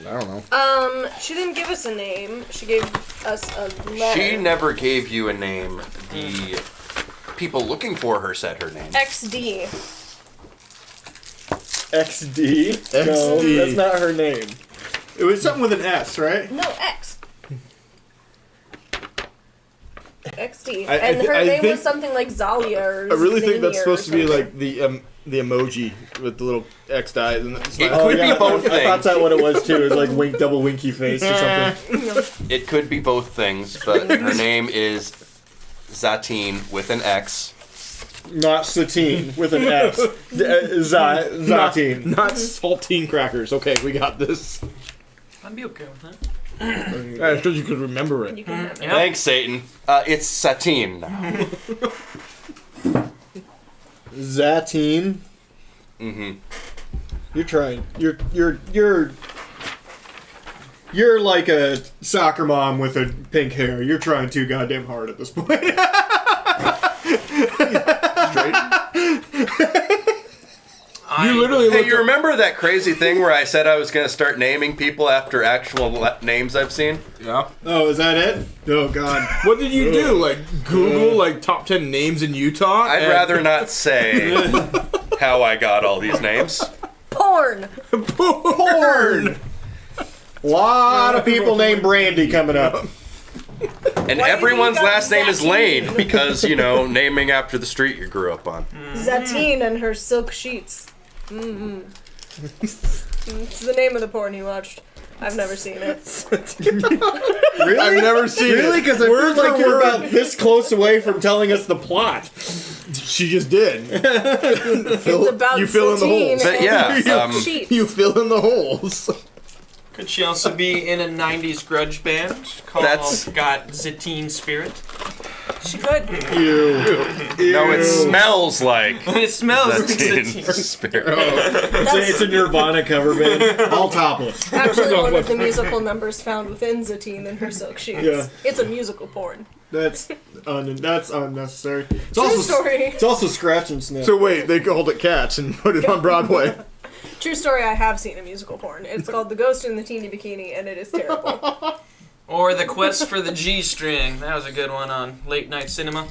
I don't know. She didn't give us a name. She gave us a letter. She never gave you a name. The people looking for her said her name. XD. XD? No, that's not her name. It was something with an S, right? No, X. XD. I Her name think- was something like Zalia or I really think Xenia that's supposed to be something. like the emoji with the little X eyes and It could be both I thought things. that's what it was too. It was like double winky face or something. It could be both things, but her name is Zatine with an X. Not Satine with an S. Zatine. Not saltine crackers. Okay, we got this. I'd be okay with that. That's because you could remember it. You can have it. Yep. Thanks, Satan. It's Satine now. Zatine. Mm-hmm. You're trying. You're like a soccer mom with a pink hair. You're trying too goddamn hard at this point. You literally Hey, looked you up- remember that crazy thing where I said I was going to start naming people after actual names I've seen? Yeah. Oh, is that it? Oh god. What did you do? Like Google like top 10 names in Utah? I'd rather not say how I got all these names. Porn. Porn. Lot of people named Brandy coming up. And Why do you everyone's think last name is Zatine? Lane because, naming after the street you grew up on. Zatine and her silk sheets. Mm-hmm. It's the name of the porn you watched. I've never seen it. Really? I've never seen Really? it. Because I Word feel like for you're word. about this close away from telling us the plot. She just did. It's about you fill in the Zatine holes. But and yeah, silk sheets. You fill in the holes. Could she also be in a 90s grudge band called That's- Got Zatine Spirit? She could. No, it smells like It smells like Zatine Zatine. Spirit. It's a Nirvana cover band. All topless. Actually, one of the musical numbers found within Zatine and her silk sheets. Yeah. It's a musical porn. That's unnecessary. It's True story. It's also scratch and sniff. So wait, they called it Cats and put it on Broadway. True story, I have seen a musical porn. It's called The Ghost in the Teeny Bikini, and it is terrible. Or The Quest for the G-String. That was a good one on late night cinema.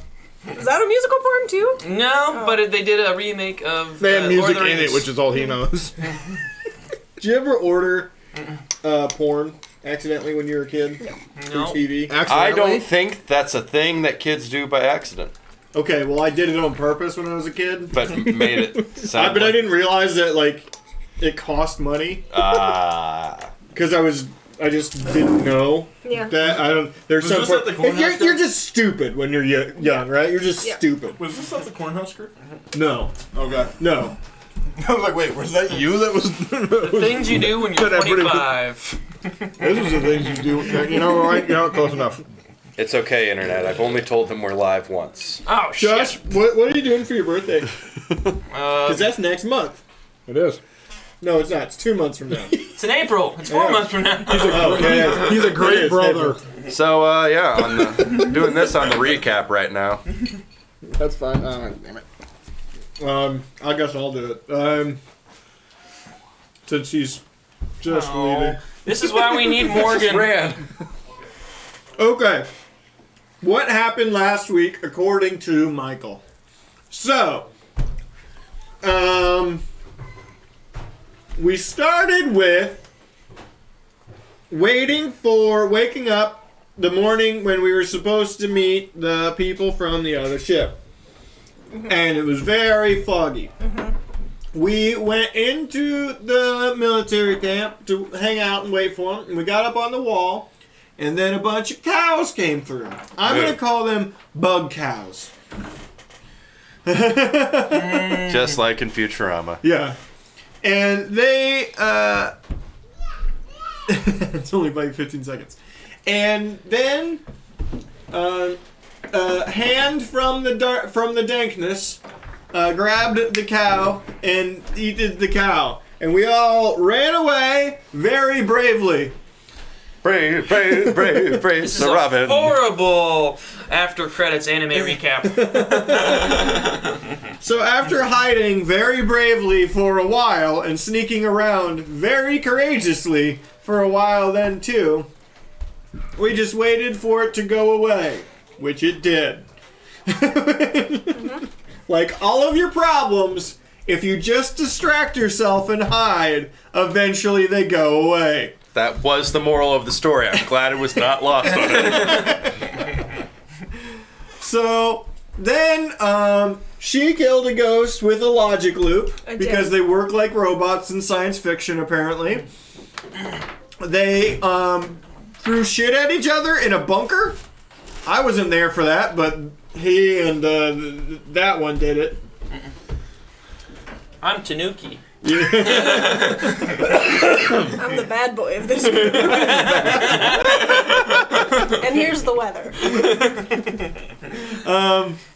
Is that a musical porn, too? No, but they did a remake of They had Lord music of the in it, Rings. which is all he knows. Did you ever order porn accidentally when you were a kid? Through No. TV? I don't think that's a thing that kids do by accident, Okay, well I did it on purpose when I was a kid. but made it sound But I like- didn't realize that it cost money because I just didn't know Yeah. that. I don't. There's Was some. this at the cornhouse You're just stupid when you're young, right? You're just Yeah. stupid. Was this at the Cornhusker? No, Okay. no. I was like, wait, was that you that was... The things you do when you're But everybody- 25. Those are the things you do. You know, right? You know, close enough. It's okay, Internet. I've only told them we're live once. Oh, Josh, shit. what are you doing for your birthday? Because that's next month. It is. No, it's not. It's 2 months from now. It's in April. It's 4 months from now. Oh, yeah. He's a It great is, brother. So, doing this on the recap right now. That's fine. Damn it. I guess I'll do it. Since she's just leaving. This is why we need Morgan. Ran. Okay. What happened last week according to Michael? So, we started with waking up the morning when we were supposed to meet the people from the other ship. And it was very foggy. We went into the military camp to hang out and wait for them, and we got up on the wall, and then a bunch of cows came through. I'm going to call them bug cows. Just like in Futurama. Yeah. And they, it's only like 15 seconds. And then, hand from the dankness, grabbed the cow and eated the cow. And we all ran away very bravely. Brave, brave, brave, brave, This is Sir a Robin. horrible after credits anime recap. So after hiding very bravely for a while and sneaking around very courageously, for a while then too. We just waited for it to go away, which it did. Like all of your problems, if you just distract yourself and hide, eventually they go away. That was the moral of the story. I'm glad it was not lost on it. So then she killed a ghost with a logic loop because they work like robots in science fiction apparently. They threw shit at each other in a bunker. I wasn't there for that, but he and that one did it. I'm Tanuki. I'm the bad boy of this group. And here's the weather.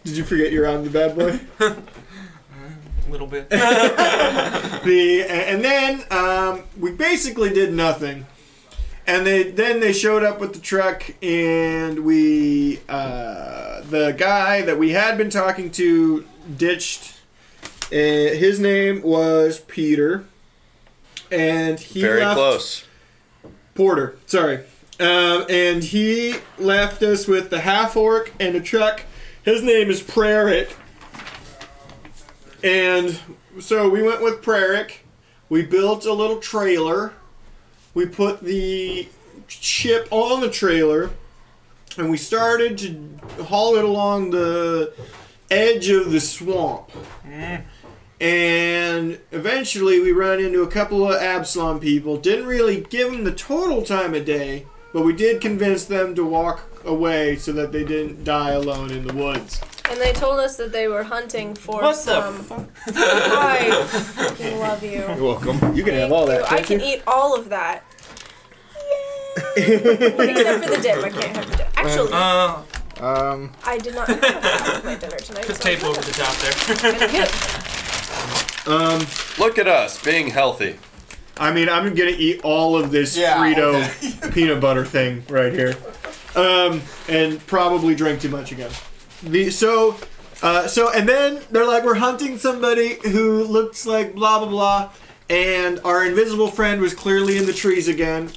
Did you forget you're on the bad boy? A little bit. And then we basically did nothing. And then they showed up with the truck, and we the guy that we had been talking to ditched. His name was Peter, and he Very left close. Porter. Sorry, and he left us with the half orc and a truck. His name is Preric, and so we went with Preric. We built a little trailer. We put the ship on the trailer, and we started to haul it along the edge of the swamp. And eventually we ran into a couple of Absalom people. Didn't really give them the total time of day, but we did convince them to walk away so that they didn't die alone in the woods. And they told us that they were hunting for What some... the fuck? I fucking love you. You're welcome. You can have all that, I can't can you? eat all of that. Yay! Except for the dip. I can't have the dip. Actually, I did not have half of my dinner tonight. Put so tape I'm over the top there. gonna get Look at us being healthy. I mean, I'm gonna eat all of this Frito peanut butter thing right here, and probably drink too much again. And then they're like, we're hunting somebody who looks like blah blah blah, and our invisible friend was clearly in the trees again.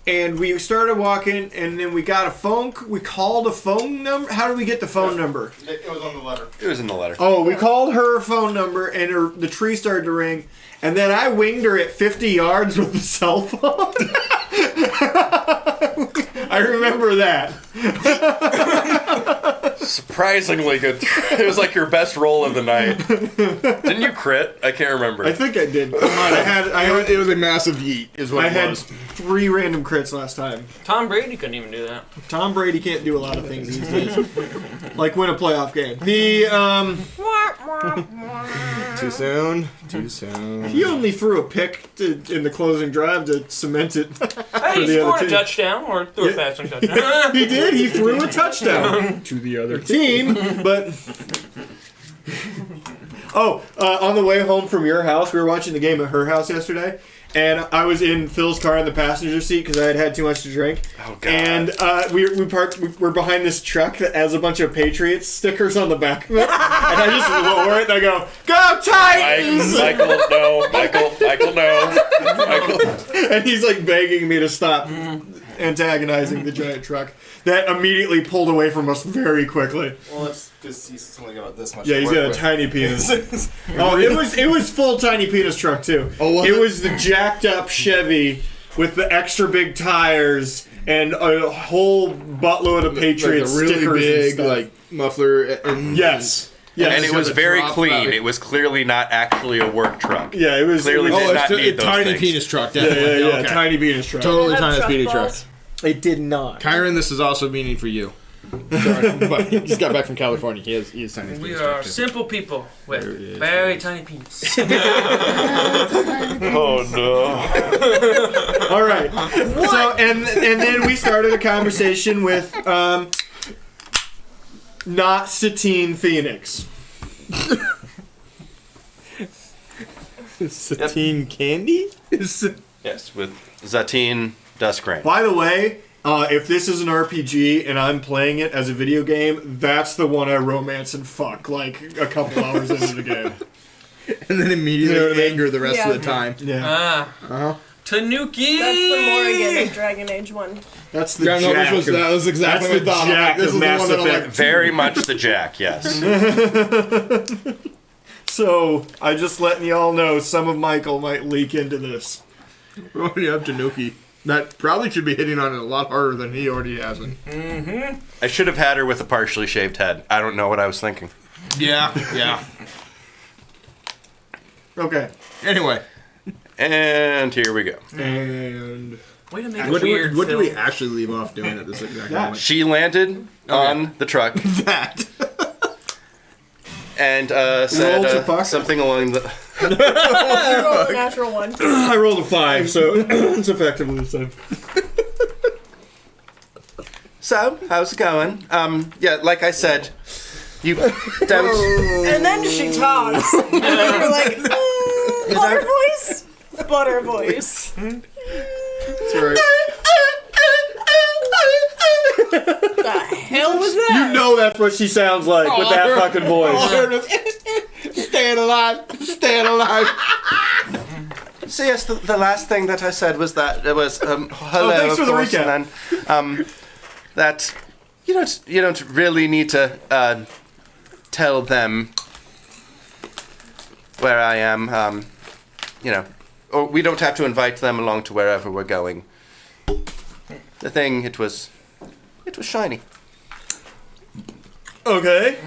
And we started walking, and then we got a phone. We called a phone number. How did we get the phone number? It was on the letter. It was in the letter. Oh, we called her phone number, and the tree started to ring. And then I winged her at 50 yards with the cell phone. I remember that. Surprisingly good. It was like your best roll of the night. Didn't you crit? I can't remember. I think I did. It was a massive yeet, is what I it had was. 3 random crits last time. Tom Brady couldn't even do that. Tom Brady can't do a lot of things these days. Like win a playoff game. Too soon. Too soon. He only threw a pick in the closing drive to cement it. Hey, he the other scored a team. touchdown or threw a passing touchdown. He did. He threw a touchdown To the other team, but on the way home from your house, we were watching the game at her house yesterday, and I was in Phil's car in the passenger seat because I had had too much to drink. Oh, God. And we're behind this truck that has a bunch of Patriots stickers on the back of it, and I just lower it and I go, "Go Titans!" Michael, no. Michael, no. Michael. And he's like begging me to stop antagonizing the giant truck that immediately pulled away from us very quickly. Well, that's because he's only got this much. Yeah, to he's work got a with. tiny penis. Oh, it was full tiny penis truck too. Oh, was it it? was the jacked up Chevy with the extra big tires and a whole buttload of Patriot like a really stickers big and stuff. like muffler. And Yes. Yes. And it was the very drop clean. out. It was clearly not actually a work truck. Yeah, it was Clearly It was, did not a need those tiny things. penis truck. yeah, Definitely. yeah, Okay. tiny penis truck. Totally Have tiny truck speedy truck. balls. It did not. Kyron, this is also meaning for you. Sorry, but he just got back from California. He has tiny We penis are truck, too. simple people There it with is. very tiny penis. Oh, no. All right. So and then we started a conversation with not Satine Phoenix. Satine candy? Yes, with Zatine Duskrain. By the way, if this is an RPG and I'm playing it as a video game, that's the one I romance and fuck like a couple hours into the game. And then immediately You know what I mean? anger the rest Yeah. of the time. Yeah. Tanuki! That's the Morrigan of Dragon Age 1. That's the Yeah, no, Jack. that was exactly That's what I thought. the Jack This of is the Mass one that I'm Effect. like, Very much the Jack, yes. So, I just letting y'all know some of Michael might leak into this. we already have Tanuki. That probably should be hitting on it a lot harder than he already has it. I should have had her with a partially shaved head. I don't know what I was thinking. Yeah. Okay. Anyway. And here we go. And... Way to make What it weird, do Phil. we actually leave off doing at this exact moment? She landed on the truck That. and Roll to said fuck. something along the... I rolled a natural 1. I rolled a 5, so it's effectively the same. So, how's it going? Yeah, like I said, you don't... And then she talks. And you're like, butter voice? Butter voice. That's right. The hell was that? You know that's what she sounds like with that fucking voice. Staying alive. Staying alive. So yes, the last thing that I said was that it was hello, thanks of for the course, recap. and then that you don't really need to tell them where I am. Or we don't have to invite them along to wherever we're going. The thing, it was shiny. Okay.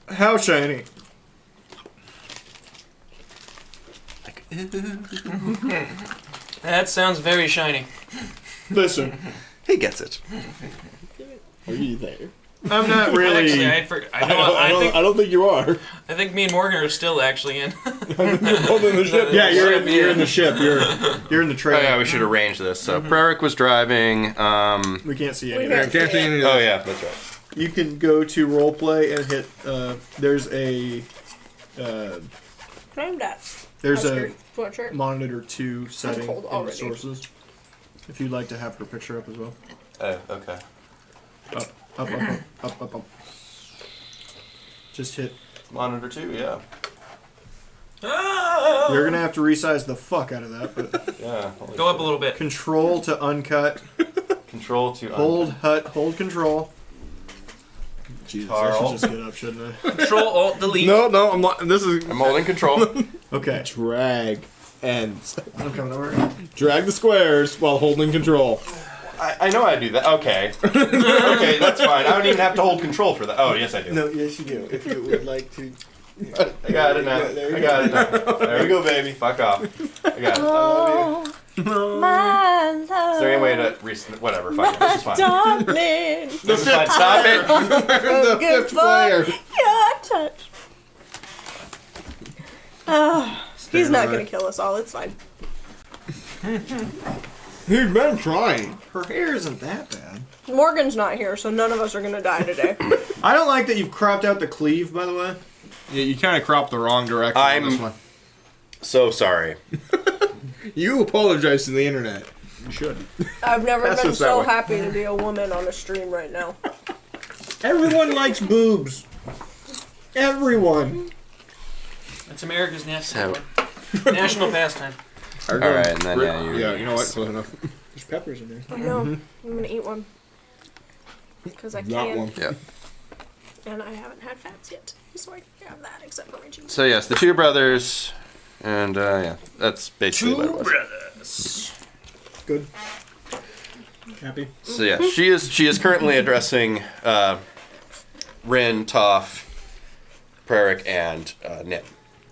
How shiny? That sounds very shiny. Listen, He gets it. Are you there? I'm not really... Actually, I don't think you are. think me and Morgan are still actually in. Both in the ship. Yeah, you're in the ship. You're in the Oh train. yeah, we should arrange this. So Preric was driving. We can't see any of We that. Can't see any of Oh this. yeah, that's right. You can go to roleplay and hit. There's a. Named that. There's a Sweatshirt. monitor 2 setting cold in already. sources. If you'd like to have her picture up as well. Oh, okay. Up. Just hit. Monitor 2, yeah. You're gonna have to resize the fuck out of that, but Yeah. Go up a little bit. control to uncut. Control to Hold control. Jesus. I Carl. should just get up, shouldn't I? Control Alt Delete. No, I'm not. This is I'm holding control. Okay. drag and I'm coming over. drag the squares while holding control. I know I do that. Okay. Okay, that's fine. I don't even have to hold control for that. Oh, yes, I do. No, yes you do. If you would like to. I got it now. I got it now. There we go, baby. Fuck off. I got it. Oh, my love. Is there any way to whatever? Fuck it. This is fine. Darling. This is fine. Stop it. The Good fifth for player. your touch. Oh, he's not alive. gonna kill us all. It's fine. He's been trying. Her hair isn't that bad. Morgan's not here, so none of us are gonna die today. I don't like that you've cropped out the cleave, by the way. Yeah, you kind of cropped the wrong direction on this one. So sorry. You apologize to the internet. You should. I've never That's been just that so way. happy to be a woman on a stream right now. Everyone likes boobs. Everyone. That's America's So- national pastime. All right, and then Yeah, you know what? Close enough. There's peppers in there. I know. I'm gonna eat one. Because I Not can. one. Yeah. And I haven't had fats yet. So I can have that except for my cheese. So yes, the two brothers, and yeah, that's basically what it was. brothers. Good. Happy. So yeah, she is currently addressing Rin, Toph, Preric, and Nip.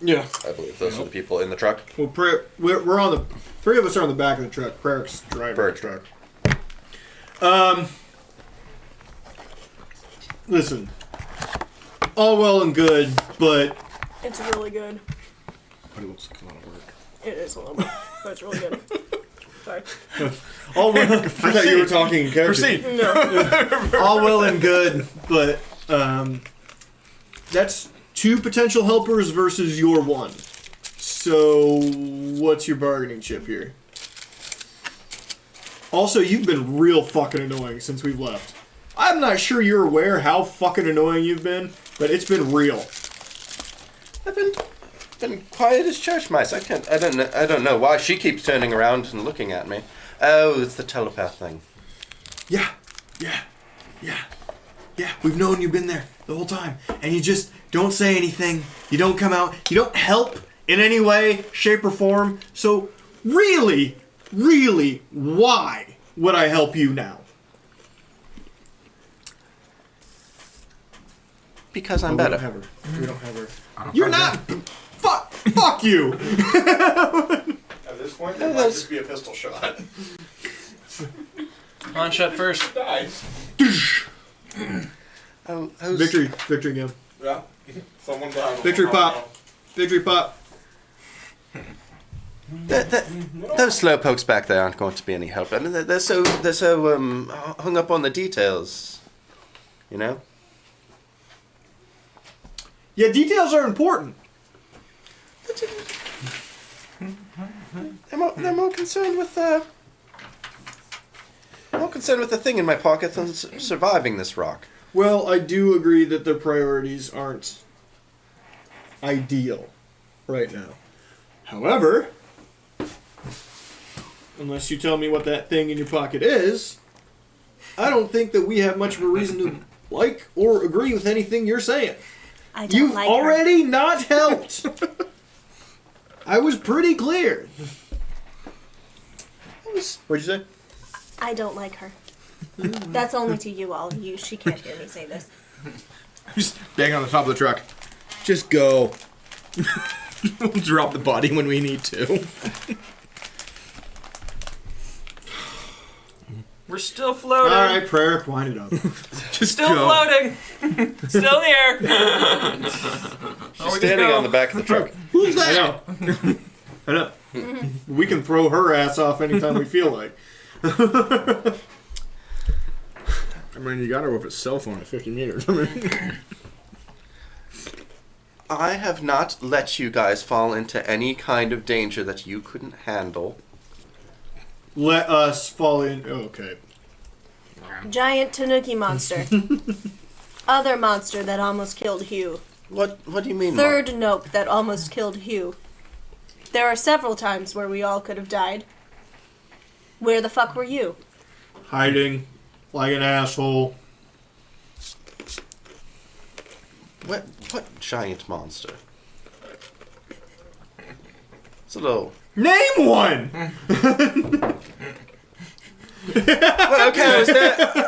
Yeah. I believe those are the people in the truck. Well, we're on the... 3 of us are on the back of the truck. Preric's driving the truck. Listen. All well and good, but... It's really good. But it looks like a lot of work. It is a little bit, but it's really good. Sorry. All well, I thought you were talking in character. Proceed. No. All well and good, but that's 2 potential helpers versus your 1. So, what's your bargaining chip here? Also, you've been real fucking annoying since we've left. I'm not sure you're aware how fucking annoying you've been, but it's been real. I've been been quiet as church mice. I don't know why she keeps turning around and looking at me. Oh, it's the telepath thing. Yeah. We've known you've been there the whole time. And you just don't say anything. You don't come out. You don't help in any way, shape, or form. So really, why would I help you now? Because I'm We better. don't have her. You're not. Fuck you. At this point, there might just be a pistol shot. On shot first. Nice. Victory again. Yeah. Someone died. Victory pop. Those slowpokes back there aren't going to be any help. I mean, they're so hung up on the details. You know. Yeah, details are important. They're more concerned with the thing in my pocket than surviving this rock. Well, I do agree that the priorities aren't ideal right now. However, unless you tell me what that thing in your pocket is, I don't think that we have much of a reason to like or agree with anything you're saying. I don't You've like her. already not helped. I was pretty clear. What'd you say? I don't like her. That's only to you all. She can't hear me say this. Just bang on the top of the truck. Just go. We'll drop the body when we need to. We're still floating. All right, prayer, wind it up. Just Still go. floating. Still in the air. She's standing on the back of the truck. Who's that? I know. We can throw her ass off anytime we feel like. I mean, you got her with a cell phone at 50 meters. I mean, I have not let you guys fall into any kind of danger that you couldn't handle. Let us fall in. Oh, okay. Giant Tanuki monster. Other monster that almost killed Hugh. What do you mean? Third nope that almost killed Hugh. There are several times where we all could have died. Where the fuck were you? Hiding like an asshole. What giant monster? It's a little. Name one. Well, okay,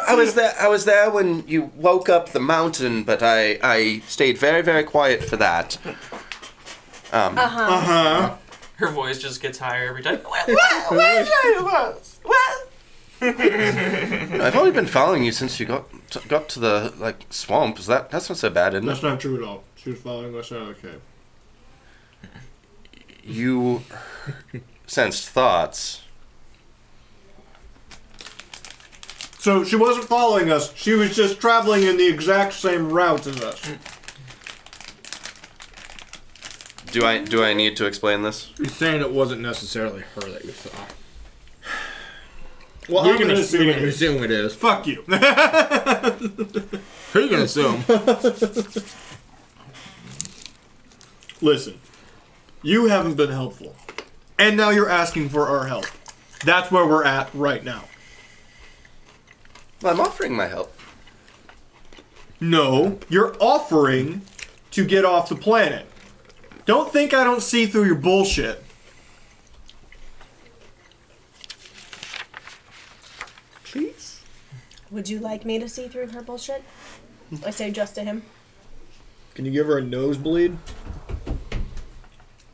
I was there when you woke up the mountain, but I stayed very, very quiet for that. Her voice just gets higher every time. I've only been following you since you got to the swamp. That's not so bad, isn't it? That's not true at all. She was following us out of the cave. You sensed thoughts. So she wasn't following us. She was just traveling in the exact same route as us. Do I need to explain this? you're saying it wasn't necessarily her that you saw. Well, We're I'm gonna gonna assume it is. assume it is. Fuck you. Who are you gonna assume? Listen, you haven't been helpful. And now you're asking for our help. That's where we're at right now. Well, I'm offering my help. No, you're offering to get off the planet. Don't think I don't see through your bullshit. Please? Would you like me to see through her bullshit? I say just to him. Can you give her a nosebleed?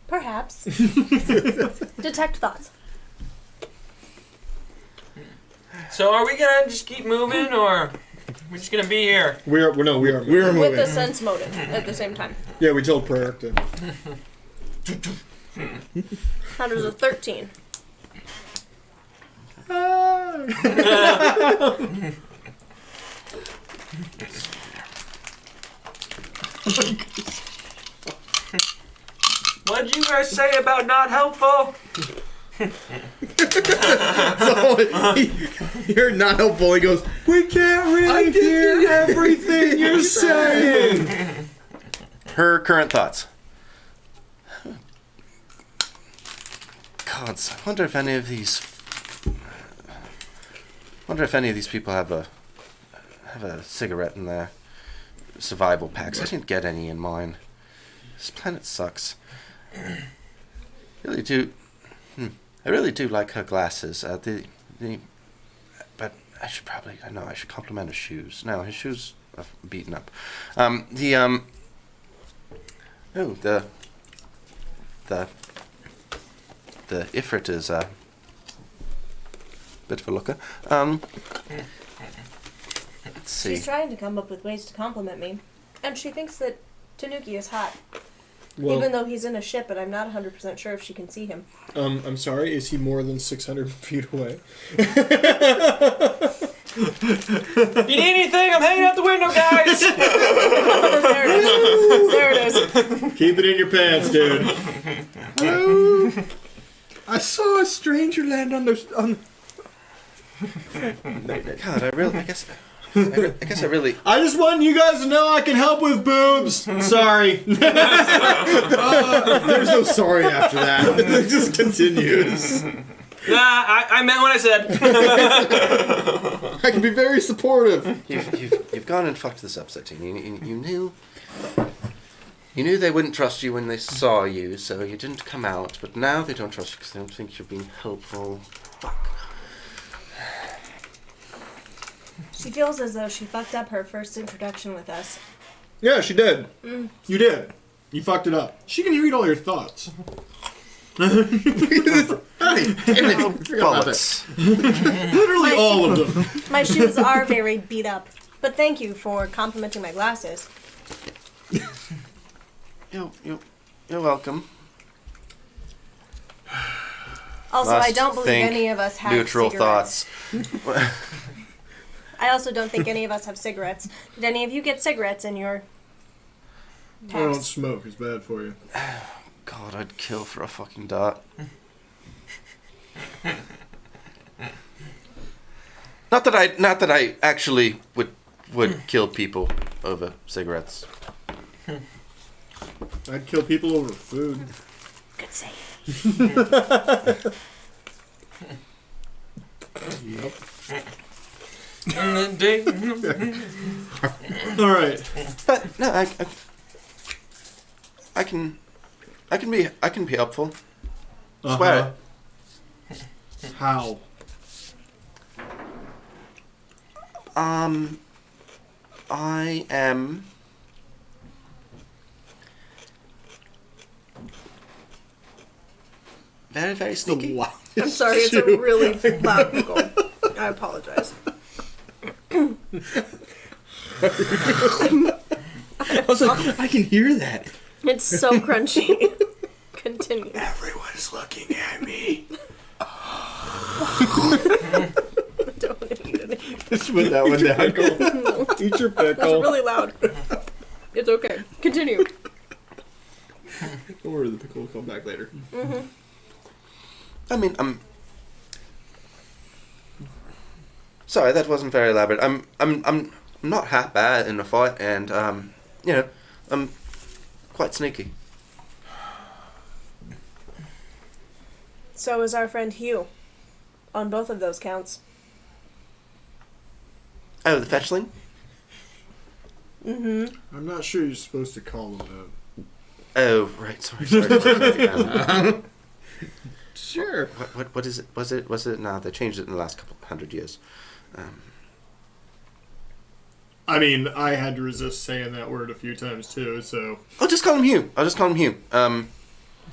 Perhaps. Detect thoughts. So are we gonna just keep moving, or we're just gonna be here? We are moving. We're With moving. the sense motive at the same time. Yeah, we told Prayer to. That was a 13. What did you guys say about not helpful? You're not helpful. He goes, We can't really hear everything you're saying. Her current thoughts. gods, I wonder if any of these people have a cigarette in their survival packs. I didn't get any in mine. This planet sucks. I really do like her glasses. But I should compliment his shoes. No, his shoes are beaten up. The Ifrit is a bit of a looker. Let's see. She's trying to come up with ways to compliment me, and she thinks that Tanuki is hot. Well, Even though he's in a ship, and I'm not 100% sure if she can see him. I'm sorry, is he more than 600 feet away? You need anything? I'm hanging out the window, guys! There it is. There it is. Keep it in your pants, dude. Hello. I saw a stranger land on God, I guess I really. I just want you guys to know I can help with boobs. Sorry. There's no sorry after that. It just continues. I meant what I said. I can be very supportive. You've gone and fucked this up, Satine. You knew they wouldn't trust you when they saw you, so you didn't come out. But now they don't trust you because they don't think you're being helpful. Fuck. She feels as though she fucked up her first introduction with us. Yeah, she did. You did. You fucked it up. She can read all your thoughts. Bullets. Literally all of them. My shoes are very beat up, but thank you for complimenting my glasses. You're welcome. Also, I don't believe Think any of us have neutral cigarettes. thoughts. I also don't think any of us have cigarettes. Did any of you get cigarettes in your I don't packs? smoke. It's bad for you. God, I'd kill for a fucking dot. Not that I actually would kill people over cigarettes. I'd kill people over food. Good save. Yep. In the day. All right. But no, I can be helpful. Swear it. How? I am very, very sneaky. I'm sorry, it's a really loud giggle. I apologize. I was like, I can hear that. It's so crunchy. Continue. Everyone's looking at me. Don't eat it. Just put that one down. Go. Eat your That's pickle. really loud. It's okay. Continue. Don't worry, the pickle will come back later. Mm-hmm. I mean, sorry, that wasn't very elaborate. I'm not half bad in a fight, and I'm quite sneaky. So is our friend Hugh. On both of those counts. Oh, the fetchling? Mm-hmm. I'm not sure you're supposed to call them Oh, right. Sorry. Sure. What is it? Was it? No, they changed it in the last couple hundred years. I mean, I had to resist saying that word a few times too, so. I'll just call him Hugh.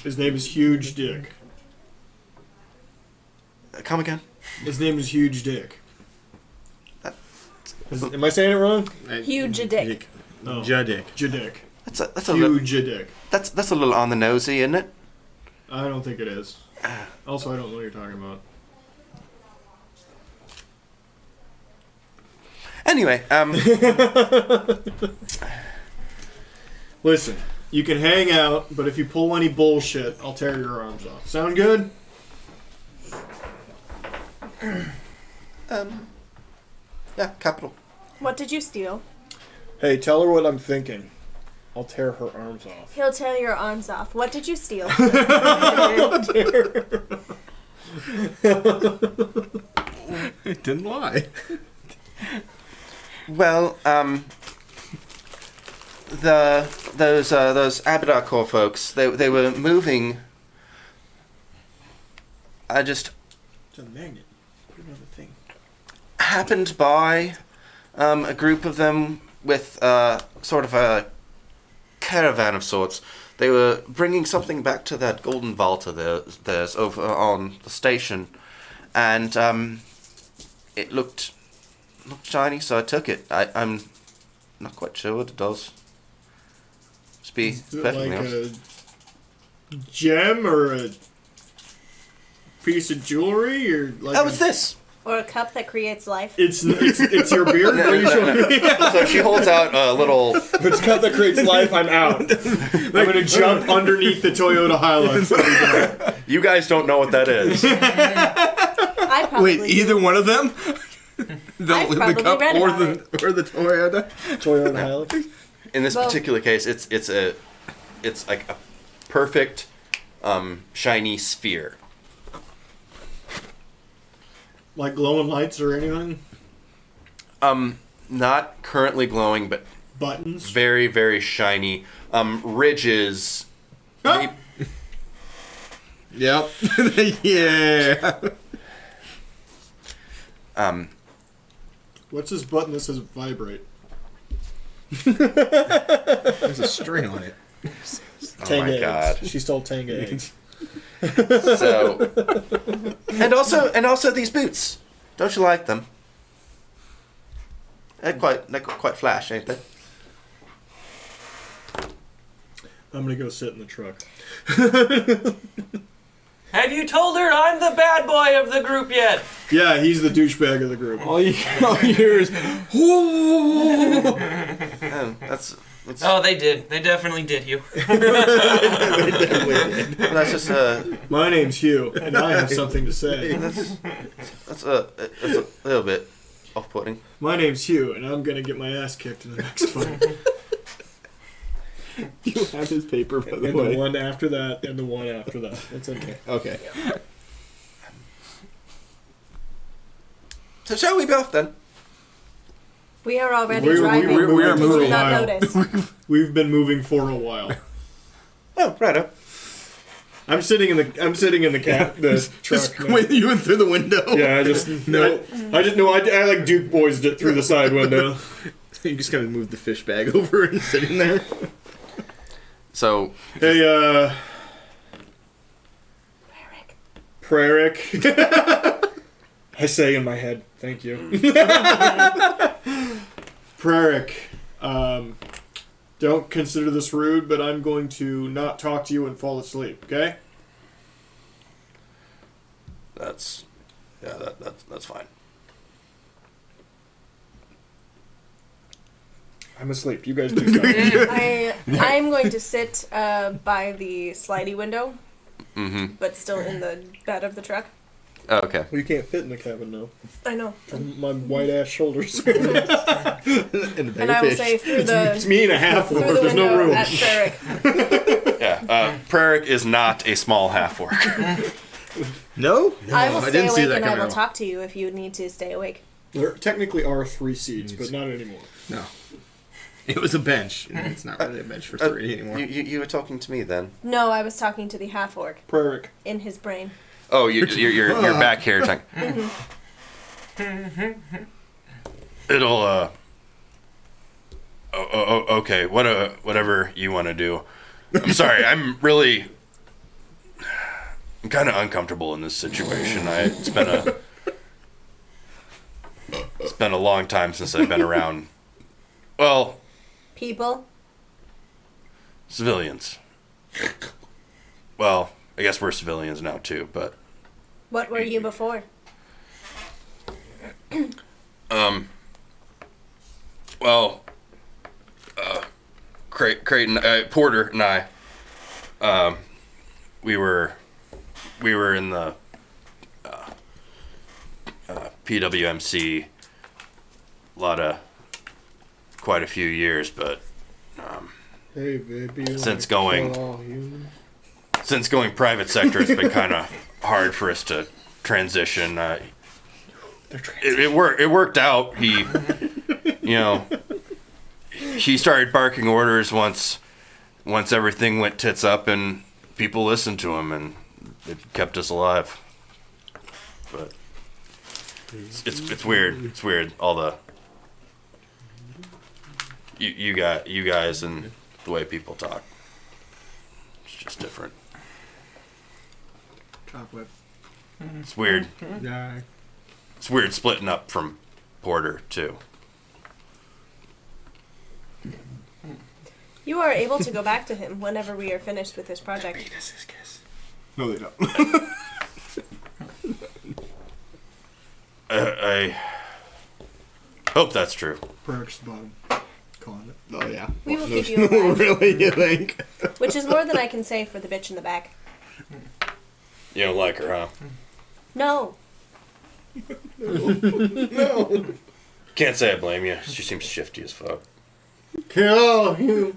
His name is Huge Dick. Come again? His name is Huge Dick. Am I saying it wrong? Huge dick. No. Jadick. Jadick. That's a little, Huge Dick. that's a little on the nosy, isn't it? I don't think it is. Also, I don't know what you're talking about. Anyway, Listen, you can hang out, but if you pull any bullshit, I'll tear your arms off. Sound good? yeah, capital. What did you steal? Hey, tell her what I'm thinking. I'll tear her arms off. He'll tear your arms off. What did you steal? It didn't lie. Well, those Abadar folks, they were moving. I just It's a magnet. Put it on the thing. happened by a group of them with sort of a caravan of sorts. They were bringing something back to that golden vault of theirs over on the station, and it looked shiny, so I took it. I'm not quite sure what it does. Just be Is it perfectly like honest. a gem or a piece of jewelry or like? Oh, it's this. Or a cup that creates life. It's your beard. What are you showing me? So she holds out a little. If it's cut that creates life, I'm out. I'm gonna jump underneath the Toyota Hilux. You guys don't know what that is. I probably Wait, either one of them? I've probably read or about it. the Toyota? Toyota Hilux. In this Well- particular case, it's like a perfect shiny sphere. Like glowing lights or anything? Not currently glowing, but Buttons? very, very shiny. Ridges. Huh? Yep. Yeah. What's this button that says vibrate? There's a string on it. Oh my god. She stole Tanga eggs. So, and also these boots. Don't you like them? They're quite flash, ain't they? I'm gonna go sit in the truck. Have you told her I'm the bad boy of the group yet? Yeah, he's the douchebag of the group. All you hear is, whoo! That's Oh, they did. They definitely did, you. that's just My name's Hugh, and I have something to say. that's a little bit off-putting. My name's Hugh, and I'm gonna get my ass kicked in the next fight. You have his paper, by the And way. the one after that, and the one after that. That's okay. Okay. So shall we be off then? We are already We driving. are You moving will a not while. notice. We've been moving for a while. Oh, righto. I'm sitting in the truck. Just man. when you went through the window. Yeah, I like Duke boys it through the side window. You just kind of moved the fish bag over and sitting there. So Hey, Preric. I say in my head, thank you. Preric, don't consider this rude, but I'm going to not talk to you and fall asleep, okay? that's fine. I'm asleep. You guys do stuff. I'm going to sit by the slidey window, Mm-hmm. but still in the bed of the truck. Oh, okay. Well, you can't fit in the cabin now. I know. My white ass shoulders. And the And I will say through It's the me and a half through orc. the There's no window room. at Ferric. Yeah. Preric is not a small half orc. No? I will stay didn't see awake that and I coming will out. talk to you if you need to stay awake. There technically are 3 seats, but not anymore. No. It was a bench. It's not really a bench for three anymore. You were talking to me then. No, I was talking to the half orc Preric. in his brain. Oh, you're back here. It's like, it'll okay. Whatever you want to do. I'm sorry. I'm kind of uncomfortable in this situation. It's been a long time since I've been around. Well, People? civilians. Well, I guess we're civilians now too, but What were you before? well, Creighton, Porter and I, we were in the PWMC quite a few years, but Hey, baby. Since wanna going- kill all humans? since going private sector, it's been kind of hard for us to transition. It worked out. He, he started barking orders once everything went tits up, and people listened to him, and it kept us alive. But it's weird. It's weird. All the you guys and the way people talk. It's just different. Chocolate. It's weird. Yeah. It's weird splitting up from Porter too. You are able to go back to him whenever we are finished with this project. No, they don't. I hope that's true. Perks bottom. Calling it. Oh, yeah. We will keep you alive. Really, you think? Which is more than I can say for the bitch in the back. You don't like her, huh? No. No. Can't say I blame you. She seems shifty as fuck. Kill you.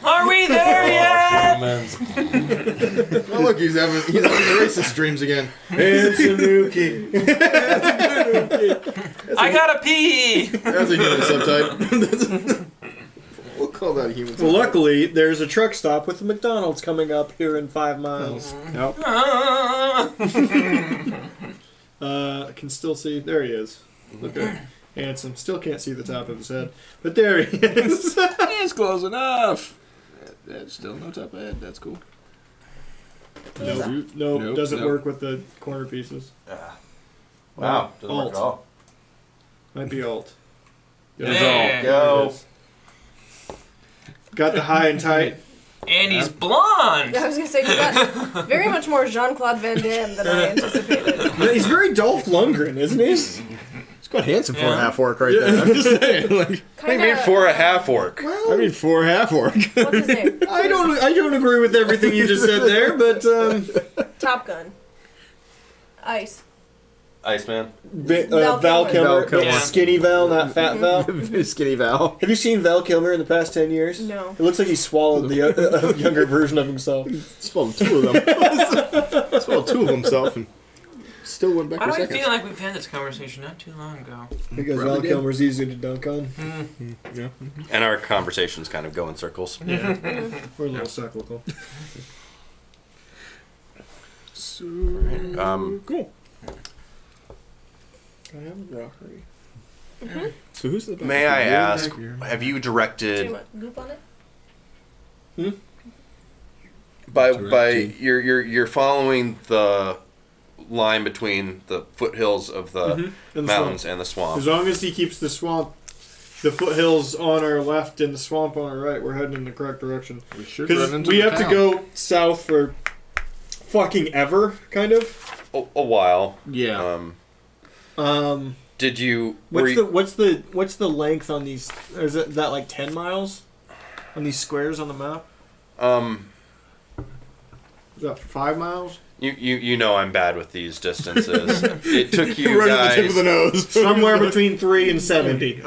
Are we there yet? Oh, look, he's having the racist dreams again. It's a new key. I gotta pee. That's a human subtype. We'll call that a human Well, subtype. luckily, there's a truck stop with a McDonald's coming up here in 5 miles. Nope. I can still see. There he is. Look at handsome. Still can't see the top of his head, but there he is. It's close enough. That's still no top of head. That's cool. Nope, doesn't work with the corner pieces. Wow, doesn't work at all. Might be alt. There. Go. Got the high and tight. And he's blonde. I was going to say, you got very much more Jean-Claude Van Damme than I anticipated. He's very Dolph Lundgren, isn't he? It's quite handsome for a Yeah. half orc right there. I'm just saying. Like, What do you mean for a half orc? I mean, for a half orc. What's his name? I don't agree with everything you just said there, but Top Gun. Ice. Iceman. Val Kilmer. Kilmer, Val Kilmer. Yeah. skinny Val, not fat Val. Skinny Val. Have you seen Val Kilmer in the past 10 years? No. It looks like he swallowed the younger version of himself. Swallowed 2 of them. Swallowed 2 of himself and still went back Why for do I seconds. feel like we've had this conversation not too long ago? Because Probably Val did. Kilmer's easy to dunk on. Yeah. And our conversations kind of go in circles. Yeah. We're a little cyclical. So, Cool. I have a broccoli. So who's the back? May I You're ask, back here. have you Do you directed want goop on it? by Directed. you're following the line between the foothills of the And the mountains swamp. and the swamp? As long as he keeps the swamp, the foothills on our left and the swamp on our right, we're heading in the correct direction. We should Because run into we the have to town. go south for fucking ever, kind of. A while. Yeah. Did you? were What's you- the length on these? Or is that like 10 miles on these squares on the map? Is that 5 miles? You know I'm bad with these distances. It took you right at the tip of the guys nose. Somewhere between 3 and 70.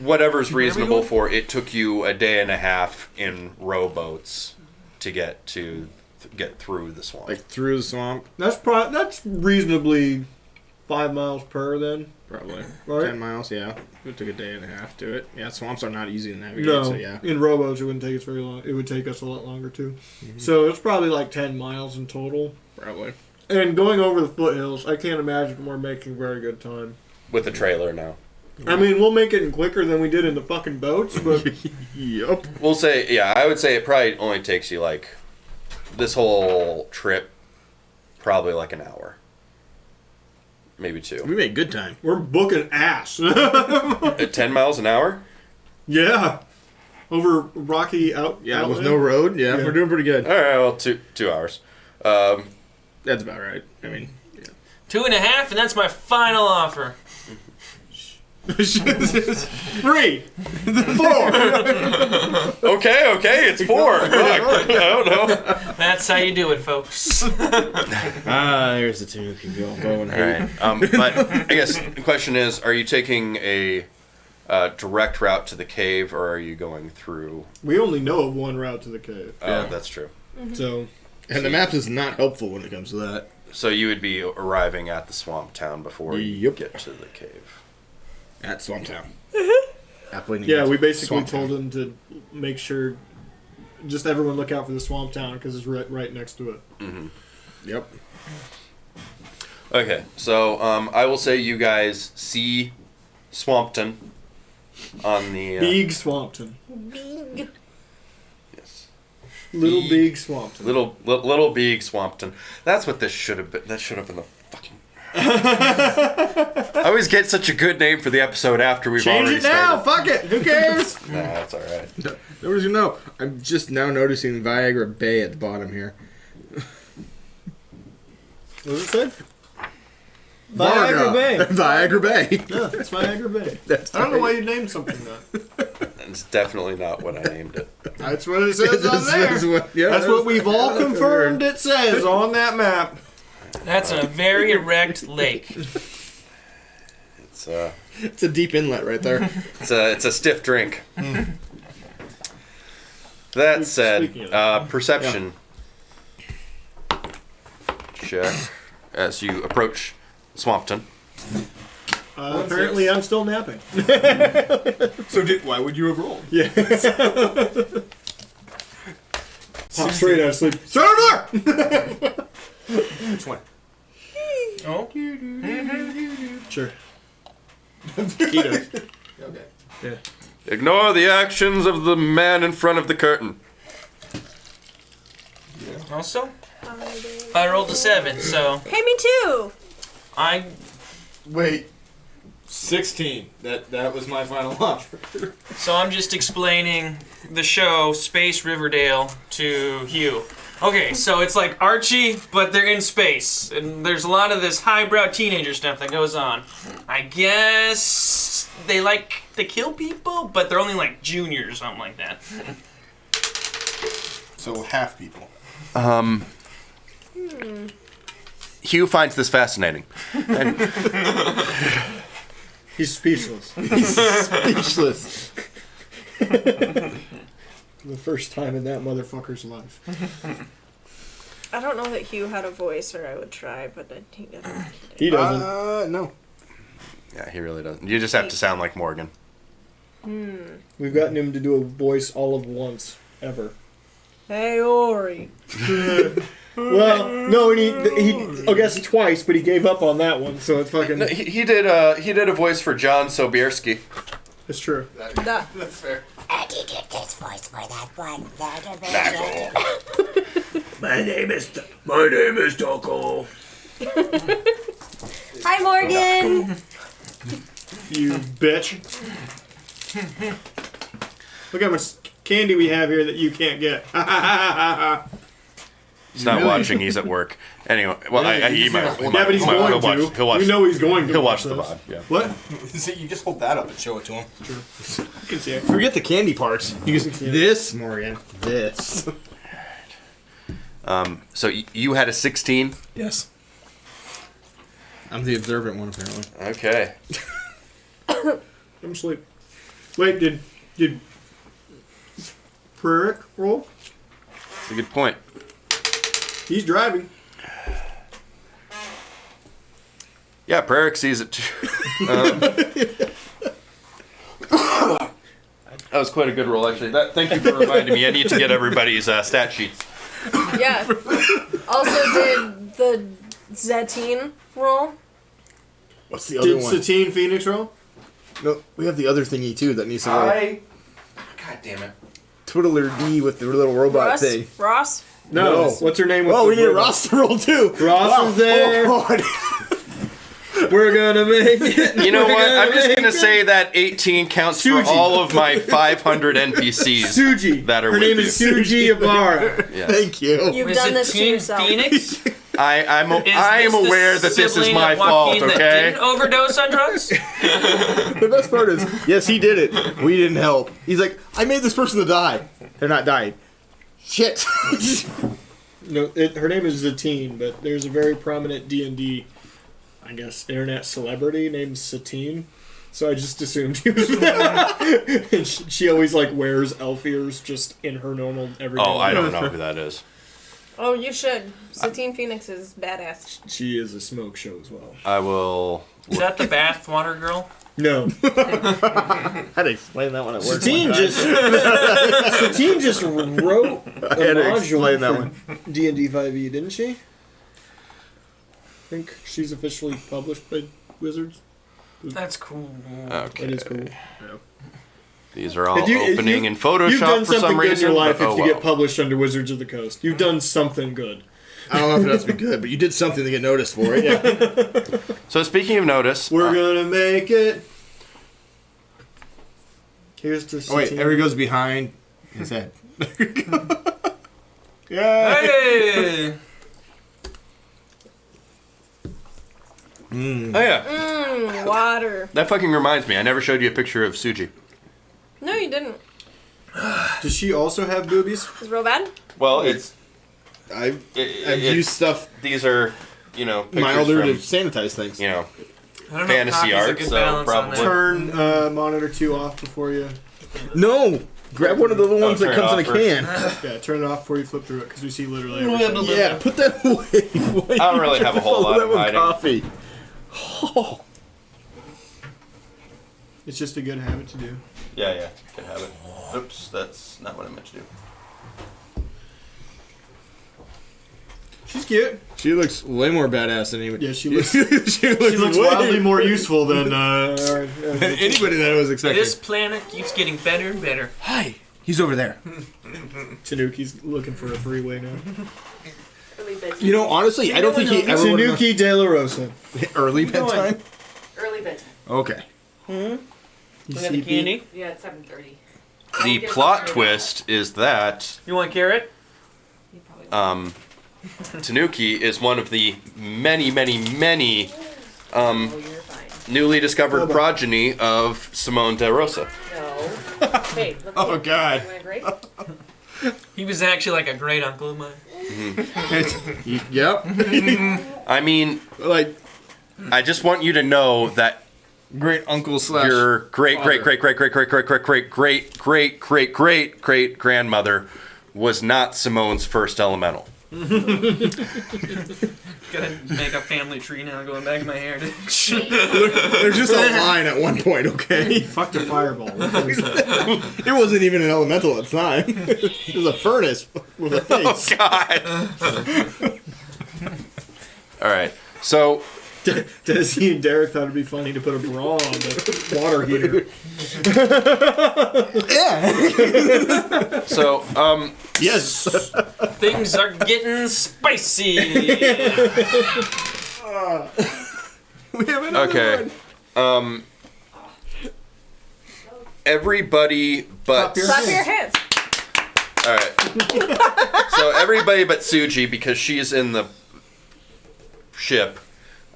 whatever's reasonable for. It took you a day and a half in rowboats to get through the swamp. Like through the swamp, That's reasonably 5 miles per then. probably. Right. 10 miles, yeah. It took a day and a half to it. Yeah, swamps are not easy to navigate, No, so yeah. in rowboats it wouldn't take us very long. It would take us a lot longer too. So it's probably like 10 miles in total. Probably. And going over the foothills, I can't imagine we're making very good time. With the trailer now. I mean, we'll make it quicker than we did in the fucking boats, but Yup. We'll say, yeah, I would say it probably only takes you like this whole trip, probably like an hour, maybe 2. We made good time. we're booking ass. At 10 miles an hour. Yeah. Over rocky out. Yeah, with outlet. no road. Yeah, Yeah. we're doing pretty good. All right, well, 2 hours. That's about right. I mean, 2.5, and that's my final offer. 3, 4. Okay, it's 4. Fuck. I don't know. That's how you do it, folks. there's the two can go going. All right. But I guess the question is, are you taking a direct route to the cave, or are you going through? We only know of one route to the cave. Yeah. That's true. So And the map is not helpful when it comes to that. So you would be arriving at the swamp town before you get to the cave. At Swamp Town. Yeah, we basically Swamp told Town. him to make sure, just everyone look out for the Swamp Town because it's right next to it. Mm-hmm. Yep. Okay, so I will say you guys see Swampton on the... Big Swampton. Big. Yes. Little Big Swampton. Little big Swampton. That's what this should have been. That should have been the fucking... I always get such a good name for the episode after we've Change already it now! started. Fuck it! Who cares? Nah, that's alright. Nobody's gonna know. I'm just now noticing Viagra Bay at the bottom here. What does it say? Viagra Bay. Viagra Bay. Yeah, it's Viagra Bay. That's I don't know why you named something that. It's definitely not what I named it. That's what it says on there. That's what we've all confirmed it says on that map. That's a very erect lake. It's It's a deep inlet right there. it's a stiff drink. That said, Speaking of perception check as you approach Swampton. Apparently, I'm still napping. So why would you have rolled? Yeah. Pop straight out of sleep. Shut the door! Which one? Oh. Sure. He does. Okay. Yeah. Ignore the actions of the man in front of the curtain. Also, I rolled a 7, so Hey, me too. I Wait. 16. That was my final offer. I'm just explaining the show Space Riverdale to Hugh. Okay, so it's like Archie, but they're in space, and there's a lot of this highbrow teenager stuff that goes on. I guess they like to kill people, but they're only like juniors or something like that. So half people. Hugh finds this fascinating. And He's speechless. Speechless. The first time in that motherfucker's life. I don't know that Hugh had a voice, or I would try, but he doesn't. He doesn't. No. yeah, he really doesn't. You just have to sound like Morgan. We've gotten him to do a voice all of once, ever. Hey, Ori. Well, no, and he I guess twice, but he gave up on that one, so it's fucking... No, he did a voice for John Sobierski. It's true. That. That's fair. I did this voice for that one. My name is Taco. Hi, Morgan. You bitch. Look how much candy we have here that you can't get. He's not watching. He's at work. Anyway, well, he might. Yeah, but he's going to. He'll watch. You know he's going to. He'll watch the this. VOD. Yeah. What? See, you just hold that up and show it to him. You can see it. Forget the candy parts. You can see it. this, Morgan. This. So you had a 16. Yes. I'm the observant one, apparently. Okay. I'm asleep. Wait, did Prerick roll? That's a good point. He's driving. Yeah, Prerick sees it too. That was quite a good roll, actually. Thank you for reminding me. I need to get everybody's stat sheets. Yeah. Also, did the Zetine roll? What's the other Did one? Satine Phoenix roll? No, we have the other thingy too that needs to roll. God damn it. Twiddler D with the little robot Ross? thing. Ross? No. No. What's her name? with Oh, the we need robot? Ross to roll too. Ross is there. Oh, God. We're gonna make it. You know We're what? I'm just make gonna it. say that 18 counts Suji. for all of my 500 NPCs. Suji. That are Her with name you. is Suji Ibarra. Yeah. Thank you. You've is done it this to Team yourself. Phoenix? I am Is this aware the that this is sibling my of Joaquin fault, that okay? didn't overdose on drugs? The best part is, yes, he did it. We didn't help. He's like, I made this person to die. They're not dying. Shit. No, her name is Zatine, but there's a very prominent D&D, I guess, internet celebrity named Satine. So I just assumed he was. And she always like wears elf ears just in her normal everyday. Oh, I don't life. know who that is. Oh, you should. Satine Phoenix is badass. She is a smoke show as well. I will. Is that the bath water girl? No. I had to explain that one at work. Satine just wrote a I had to explain that module one. for D&D 5e, didn't she? I think she's officially published by Wizards. That's cool. Okay. It is cool. These are all If you- opening in Photoshop You've done for something some good reason. in your life but, if you get published under Wizards of the Coast. You've done something good. I don't know if it has to be good, but you did something to get noticed for it. Yeah. So speaking of notice, We're gonna make it. Here's the Oh wait, Satine. Every goes behind his head. Yeah. Hey! oh yeah, Water. that fucking reminds me. I never showed you a picture of Suji. No, you didn't. Does she also have boobies? Is it real bad? Well, it's I've it's- used stuff These are pictures milder to from, sanitize things. I don't know if fantasy coffee's a art, good so balance on probably- that. Turn monitor 2 off before you. No! Grab one of the little ones that turn comes in it a off can. Yeah, turn it off before you flip through it because we see literally everything. Yeah, put that away. I don't really have a whole lot of hiding. Coffee. Oh. It's just a good habit to do. Yeah, could have it. Oops, that's not what I meant to do. She's cute. She looks way more badass than anybody. Yeah, she looks. she looks way wildly more useful than anybody that I was expecting. This planet keeps getting better and better. Hi. He's over there. Tanuki's looking for a three-way now. You know, honestly, I don't think he ever would've- Tanuki De La Rosa. Early bedtime? Early bedtime. Okay. You We got the candy. Yeah, at 7:30. The plot twist is that You want carrot? You probably Tanuki is one of the many oh, you're fine. newly discovered progeny of Simone de Rosa. No. Hey, let's Oh, see. God. You want a grape? He was actually like a great uncle of mine. Yep. I mean, Like, I just want you to know that great uncle slash. your great grandmother was not Simone's first elemental. Gotta make a family tree now going back in my heritage. There's just a line at one point, okay? Fucked a fireball. It wasn't even an elemental at the time. It was a furnace with a face. Oh, God. All right. So, Desi and Derek thought it'd be funny to put a bra on the water heater. so, Yes. Things are getting spicy. We have another okay. one. Everybody but... Clap your hands. All right. So everybody but Suji, because she's in the ship,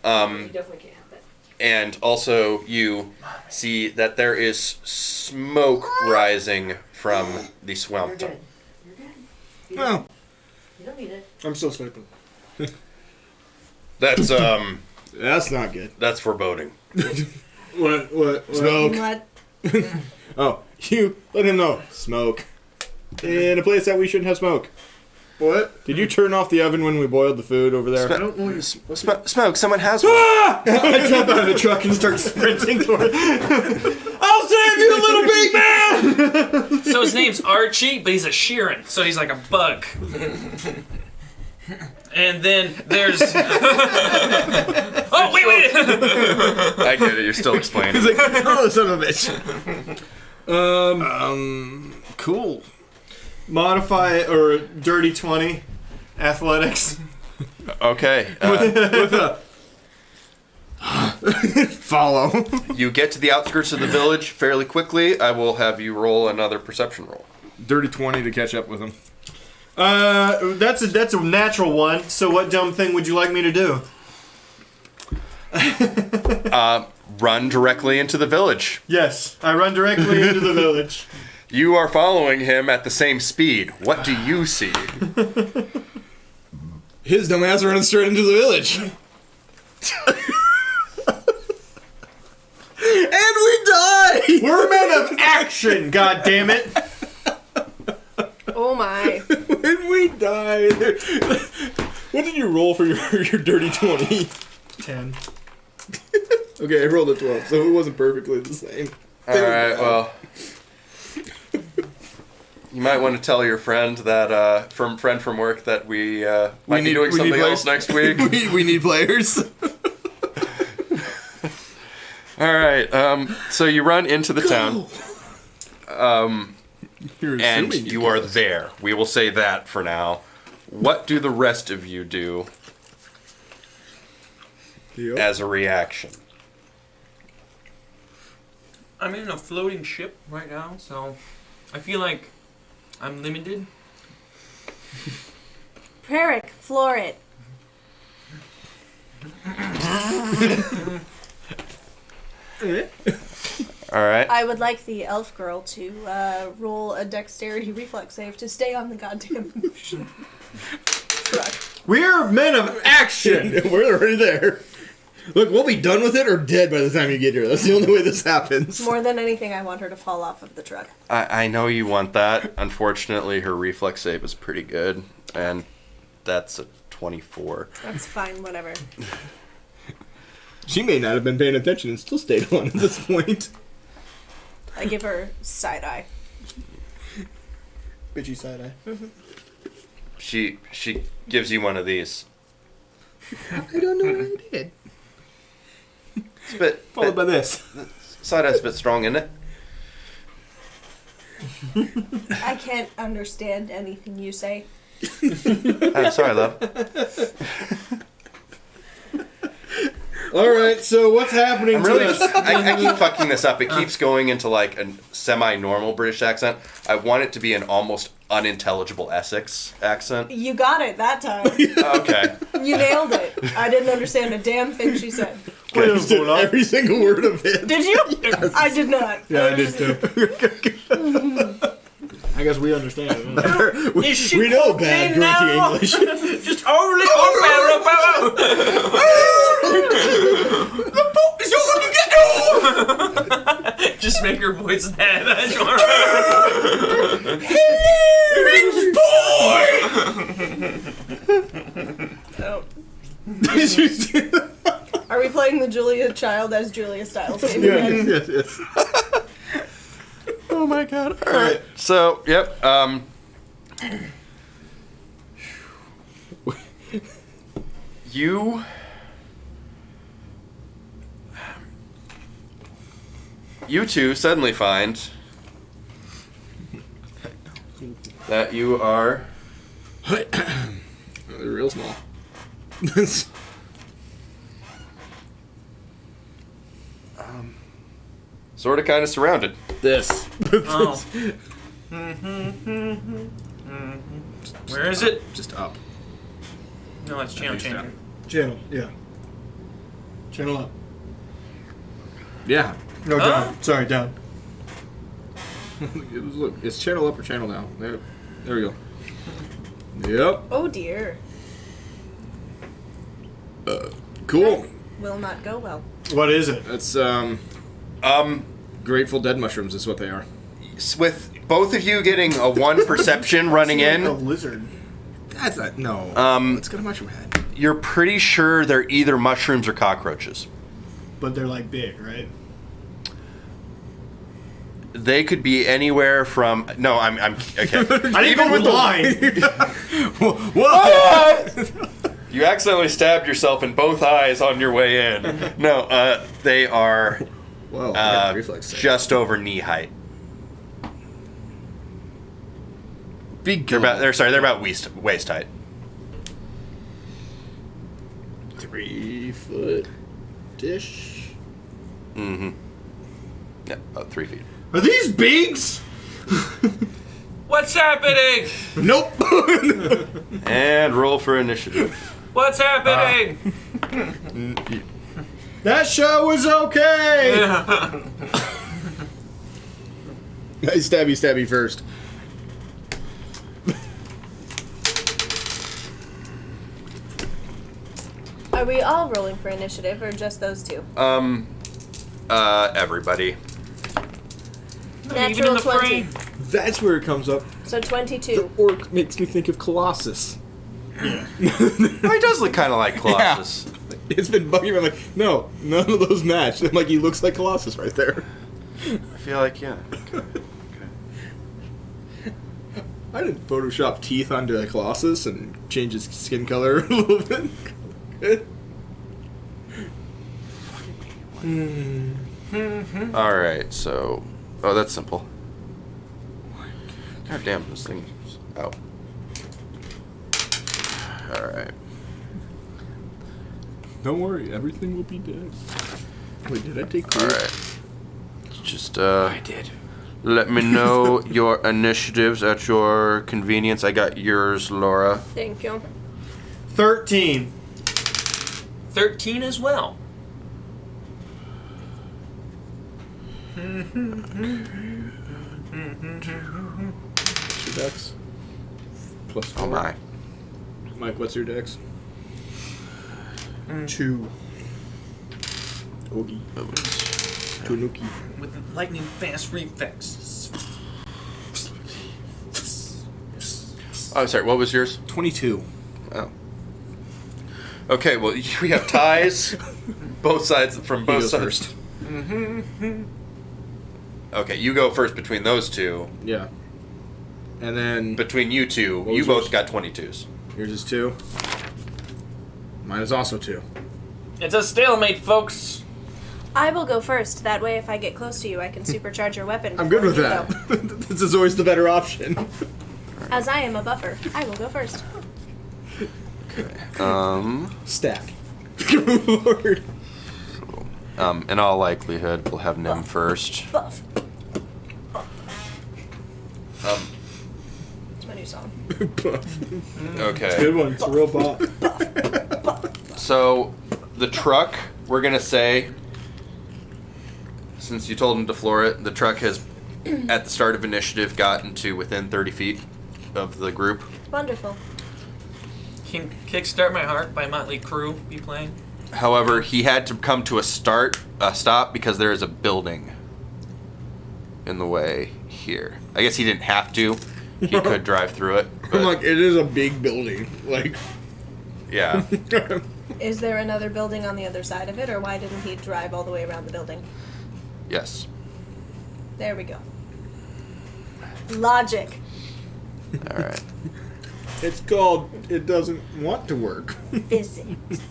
You definitely can't have that. and also you see that there is smoke rising from the You're swamp. good. You're good. You Well, don't, you don't need it. I'm still sleeping. That's that's not good. that's foreboding. What? Smoke. What? Oh, you let him know. Smoke. In a place that we shouldn't have smoke. What? Did you turn off the oven when we boiled the food over there? I don't know. Smoke. Someone has one. I jump out of the truck and start sprinting toward it. I'll save you, little big man! So his name's Archie, but he's a Sheeran, so he's like a bug. And then there's... Oh, wait! I get it. You're still explaining. He's like, oh, son of a bitch. Cool. Modify or dirty 20 athletics. Okay. With a follow. You get to the outskirts of the village fairly quickly. I will have you roll another perception roll. Dirty 20 to catch up with him. That's a natural one. So what dumb thing would you like me to do? Run directly into the village. Yes, I run directly into the village. You are following him at the same speed. What do you see? His dumbass running straight into the village. And we die! We're men of action, god damn it! Oh, Oh my. When we die. What did you roll for your dirty 20? 10. Okay, I rolled a 12, so it wasn't perfectly the same. Alright, well. You might want to tell your friend that, friend from work that we might be doing something else next week. we need players. Alright, so you run into the town. And you are there. We will say that for now. What do the rest of you do as a reaction? I'm in a floating ship right now, so I feel like I'm limited. Preric, floor it. Alright. I would like the elf girl to roll a dexterity reflex save to stay on the goddamn truck. We're men of action! We're already there. Look, we'll be done with it or dead by the time you get here. That's the only way this happens. More than anything, I want her to fall off of the truck. I know you want that. Unfortunately, her reflex save is pretty good, and that's a 24. That's fine, whatever. She may not have been paying attention and still stayed on at this point. I give her side eye. Bitchy side eye. Mm-hmm. She gives you one of these. I don't know what I did. It's a bit, Followed by this. side eye's a bit strong, isn't it? I can't understand anything you say. Oh, sorry, love. Alright, so what's happening I'm to really us? I keep fucking this up. It keeps going into like a semi-normal British accent. I want it to be an almost unintelligible Essex accent. You got it that time. Okay. You nailed it. I didn't understand a damn thing she said. I understood every single word of it. Did you? Yes. I did not. Yeah, I did too. I guess we understand. We know bad grunty English. Just only open. The boat is on you. Just make her voice that. Oh. Are we playing the Julia Child as Julia Stiles game again? Yes. Oh my god. Alright. So, yep. You two suddenly find that you are They're real small. sort of kind of surrounded. This. Oh. Where is it? Just up. No, it's channel changer. Channel, yeah. Channel up. Yeah. No, down. Sorry, down. Look, it's channel up or channel down. There we go. Yep. Oh dear. Cool. Will not go well. What is it? That's Grateful Dead mushrooms is what they are. With both of you getting a 1 perception running Like a in, lizard. That's not no. It's got a mushroom head. you're pretty sure they're either mushrooms or cockroaches. But they're like big, right? They could be anywhere from. No, I'm okay. I didn't go with the line. What? You accidentally stabbed yourself in both eyes on your way in. No, they are Whoa, I got a reflex save. just over knee height. Big They're about waist height. 3 foot-ish. Mm-hmm. Yeah, about 3 feet. Are these bigs? What's happening? Nope. And roll for initiative. What's happening? That show was okay. Stabby first. Are we all rolling for initiative or just those two? Everybody. Even in Natural the 20. frame. That's where it comes up. So The 22. orc makes me think of Colossus. Oh, he does look kind of like Colossus. It's been bugging me. I'm like, no, none of those match. I'm like, he looks like Colossus right there. I feel like, yeah. Okay. I didn't Photoshop teeth onto a Colossus and change his skin color a little bit. Alright, so... Oh, that's simple. God damn, this thing's out. Alright. Don't worry, everything will be dead. Wait, did I take clear? Alright. Just, I did. let me know your initiatives at your convenience. I got yours, Laura. Thank you. 13. 13 as well. What's your dex? Plus 4. Oh my. Mike, what's your dex? 2. Ogie. Tanuki. With lightning fast reflex. Oh, sorry, what was yours? 22. Oh. Okay, well, we have ties. Both sides, from He both goes sides. first. Okay, you go first between those two. Yeah. And then Between you two, What you was both yours? got 22s. yours is 2. Mine is also 2. It's a stalemate, folks. I will go first. That way, if I get close to you, I can supercharge your weapon. I'm good before with you that. go. This is always the better option. As I am a buffer, I will go first. Stack. Good lord. In all likelihood, we'll have Nim first. Buff. It's my new song. Okay. Good one. It's a real bot. So, the truck, we're gonna say, since you told him to floor it, the truck has, at the start of initiative, gotten to within 30 feet of the group. Wonderful. Can Kickstart My Heart by Motley Crue be playing? However, he had to come to a stop, because there is a building in the way here. I guess he didn't have to. He could drive through it. I'm But like, it is a big building. Like, yeah. Is there another building on the other side of it, or why didn't he drive all the way around the building? Yes. There we go. Logic. All right. it's called It Doesn't Want to Work. Physics.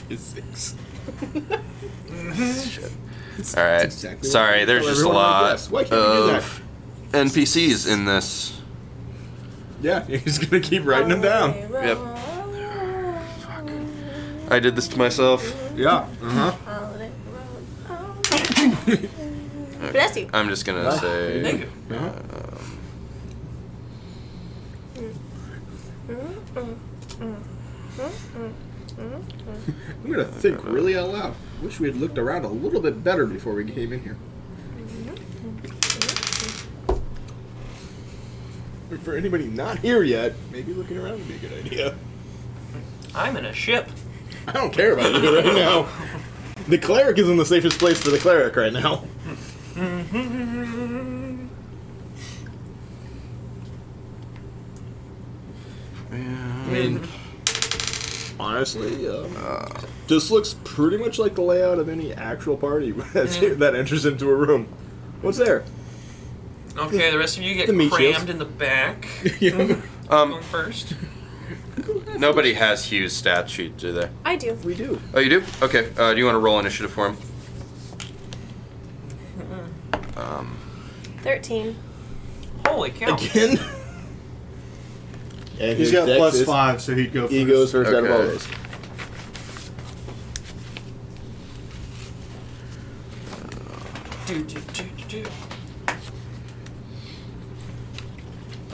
Physics. Shit. All right. exactly Sorry, what- there's how just a everyone would lot guess. Why can't you do that? of NPCs in this. Yeah, he's gonna keep writing them down. Yep. I did this to myself. Yeah. Uh huh. Bless you. I'm just gonna say. Thank you. I'm gonna think really out loud. Wish we had looked around a little bit better before we came in here. For anybody not here yet, maybe looking around would be a good idea. I'm in a ship. I don't care about you right now. The cleric is in the safest place for the cleric right now. I mean, honestly, this looks pretty much like the layout of any actual party that enters into a room. What's there? Okay, the rest of you get The meat crammed shields. in the back. Yeah, Going first. Nobody has Hugh's stat sheet, do they? I do. we do. Oh, you do? Okay. Do you want to roll initiative for him? 13. Holy cow. Again? And He's his got dex plus is- 5, so he'd go first. He goes first out of all Okay. those.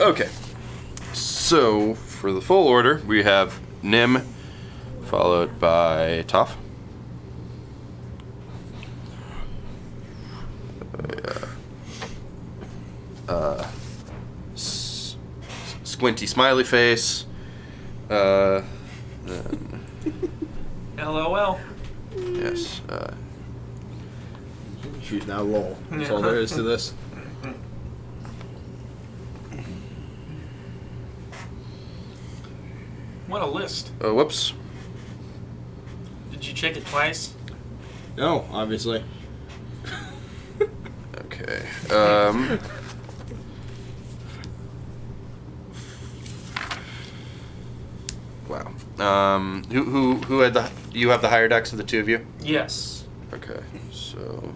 Okay. So, for the full order, we have Nim, followed by Toph. Squinty smiley face. Then, LOL. yes. She's now lol. That's all there is to this. What a list. Whoops. Did you check it twice? No, obviously. Okay. Wow. Who had the? You have the higher dex of the two of you. Yes. Okay. So.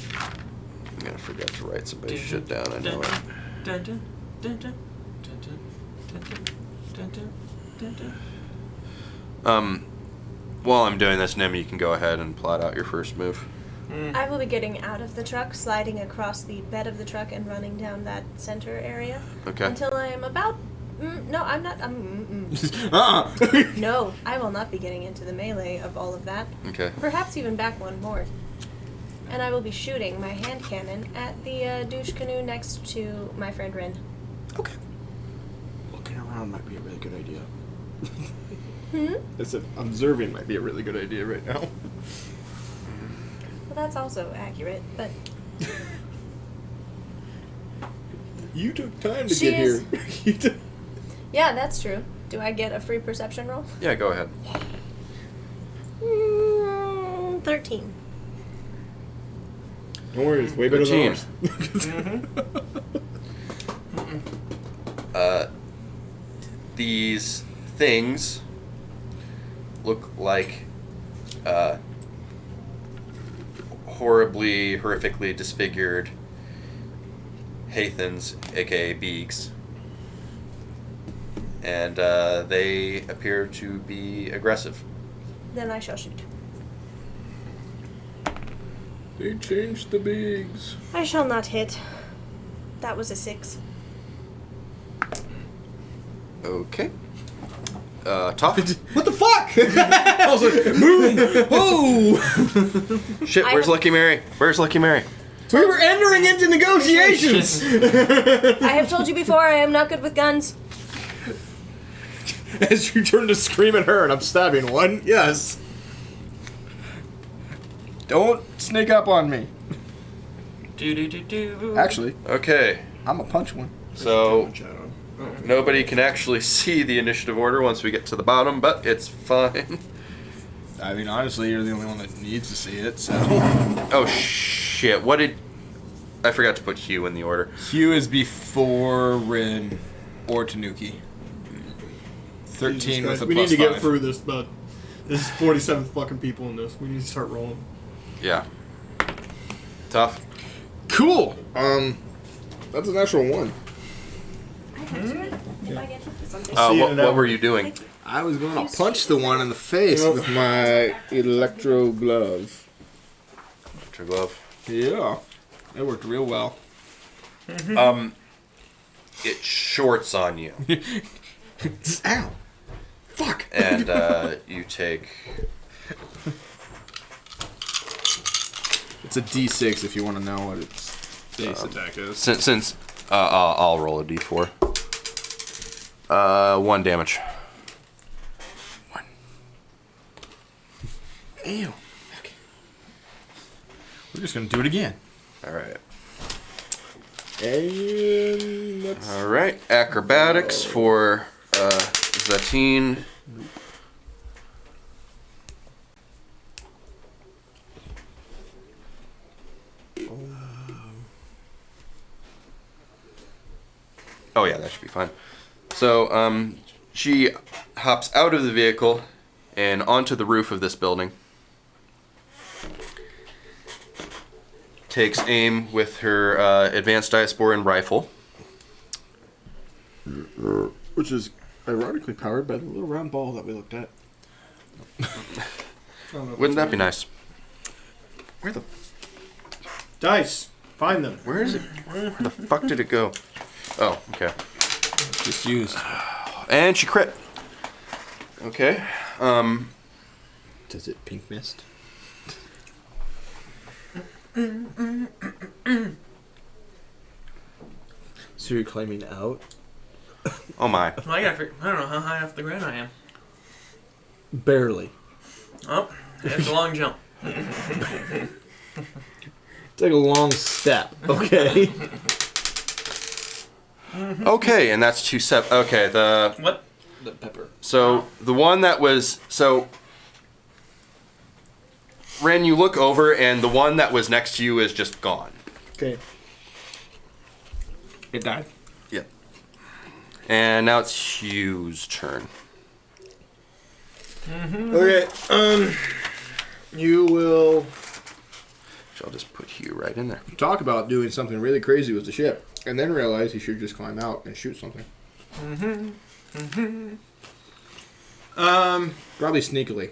I'm gonna forget to write somebody's shit down. I know it. Dun, dun, dun, dun, dun, dun, dun, dun, dun, dun, dun. While I'm doing this, Nim, you can go ahead and plot out your first move. I will be getting out of the truck, sliding across the bed of the truck, and running down that center area. Okay. Until I am about. No, I'm not. No, I will not be getting into the melee of all of that. Okay. Perhaps even back one more. And I will be shooting my hand cannon at the douche canoe next to my friend Rin. Okay. Looking around might be a really good idea. Hmm? I said observing might be a really good idea right now. Well, that's also accurate, but You took time to She get is- here. You took- yeah, that's true. Do I get a free perception roll? Yeah, go ahead. 13. Don't worry, it's way better than 13. ours. These things look like horribly, horrifically disfigured Hathens, aka Beegs. And they appear to be aggressive. Then I shall shoot. They changed the bigs. I shall not hit. That was a 6. Okay. Tough. What the fuck? I was like, boom! Oh! Shit, where's Lucky Mary? Where's Lucky Mary? We were entering into negotiations! I have told you before, I am not good with guns. As you turn to scream at her and I'm stabbing one, yes. Don't sneak up on me. Actually, Okay. I'm a punch one. So nobody can actually see the initiative order once we get to the bottom, but it's fine. I mean, honestly, you're the only one that needs to see it, so. Oh shit! What did I forgot to put Hugh in the order? Hugh is before Rin or Tanuki. 13 with a we plus need to 5. get through this, but there's 47 fucking people in this. We need to start rolling. Yeah. Tough. Cool. That's a natural 1. What were you doing? I was going to punch the one in the face with my electro glove. Electro glove. Yeah, it worked real well. It shorts on you, Ow! Fuck! and you take. It's a D6 if you want to know what its base attack is. Since I'll roll a d4. 1 damage. 1. Ew. Okay. We're just gonna do it again. All right. And that's All right. Acrobatics for Zatine. Oh yeah, that should be fine. So she hops out of the vehicle and onto the roof of this building. Takes aim with her advanced diasporan rifle. which is ironically powered by the little round ball that we looked at. Wouldn't that be nice? Where the Dice. Find them. where is it? Where the fuck did it go? Oh, okay. Just used. And she crit. Okay. Does it pink mist? So you're claiming out? Oh my. Well, I don't know how high off the ground I am. Barely. Oh, it's a long jump. Take a long step, okay? Okay, and that's 2 7. Okay, What? The pepper. So the one that was Ren, you look over and the one that was next to you is just gone. Okay. It died. Yep. And now it's Hugh's turn. Okay. You will I'll just put Hugh right in there. Talk about doing something really crazy with the ship, and then realize he should just climb out and shoot something. Probably sneakily.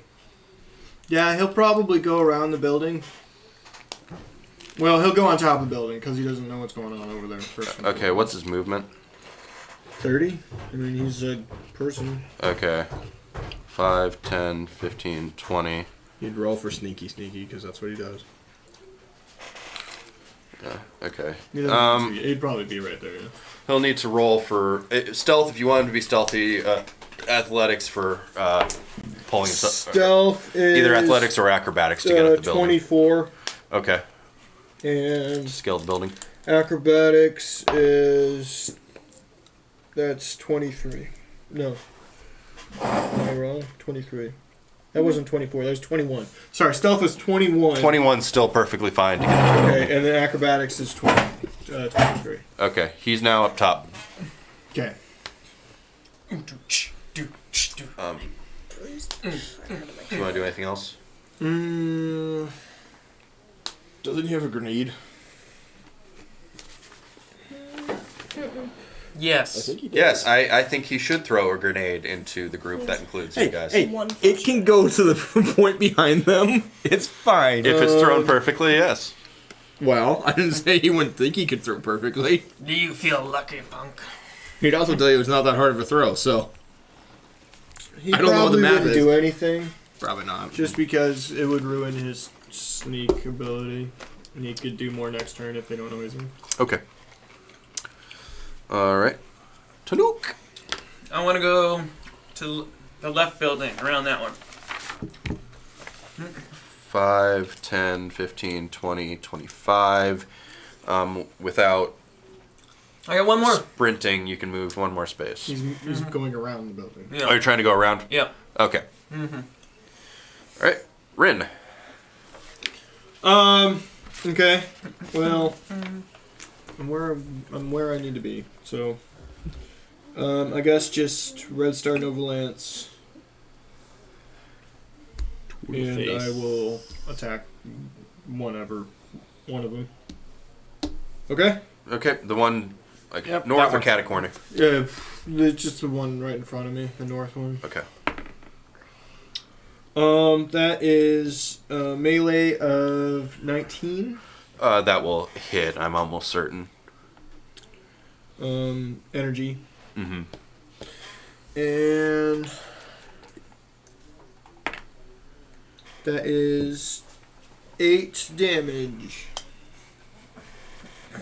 Yeah, he'll probably go around the building. Well, he'll go on top of the building because he doesn't know what's going on over there. First. Okay, what's his movement? 30? I mean, he's a person. Okay. 5, 10, 15, 20. He'd roll for sneaky, because that's what he does. Yeah, okay. He'd probably be right there, yeah. He'll need to roll for stealth if you want him to be stealthy. Athletics for pulling himself. Stealth is Either athletics or acrobatics to get at the building. 24. Okay. And Scale the building. acrobatics is... That's 23. No. Am I wrong? 23. That wasn't 24. That was 21. Sorry, stealth is 21. 21's still perfectly fine to get. Okay, and then acrobatics is 23. Okay, he's now up top. Okay. Do you want to do anything else? Doesn't he have a grenade? Yes. He does. Yes, I think he should throw a grenade into the group that includes you guys. Hey, it can go to the point behind them. It's fine. If it's thrown perfectly, yes. Well, I didn't say he wouldn't think he could throw perfectly. Do you feel lucky, punk? He'd also tell you it's not that hard of a throw, so He I don't know what the probably math wouldn't is. do anything, probably not. just because it would ruin his sneak ability. And he could do more next turn if they don't know he's in. Okay. Alright. Tanook. I want to go to the left building, around that one. 5, 10, 15, 20, 25. Without I got one more. sprinting, you can move one more space. He's going around the building. Yeah. Oh, you're trying to go around? Yep. Okay. Alright. Rin. Okay. Well, I'm where I need to be. So, I guess just Red Star Nova Lance, and I will attack one of them. Okay. Okay, the one like Yep, north that or cat corner. Yeah, it's just the one right in front of me, the north one. Okay. That is melee of 19. That will hit, I'm almost certain. Energy. Mm-hmm. And that is 8 damage. I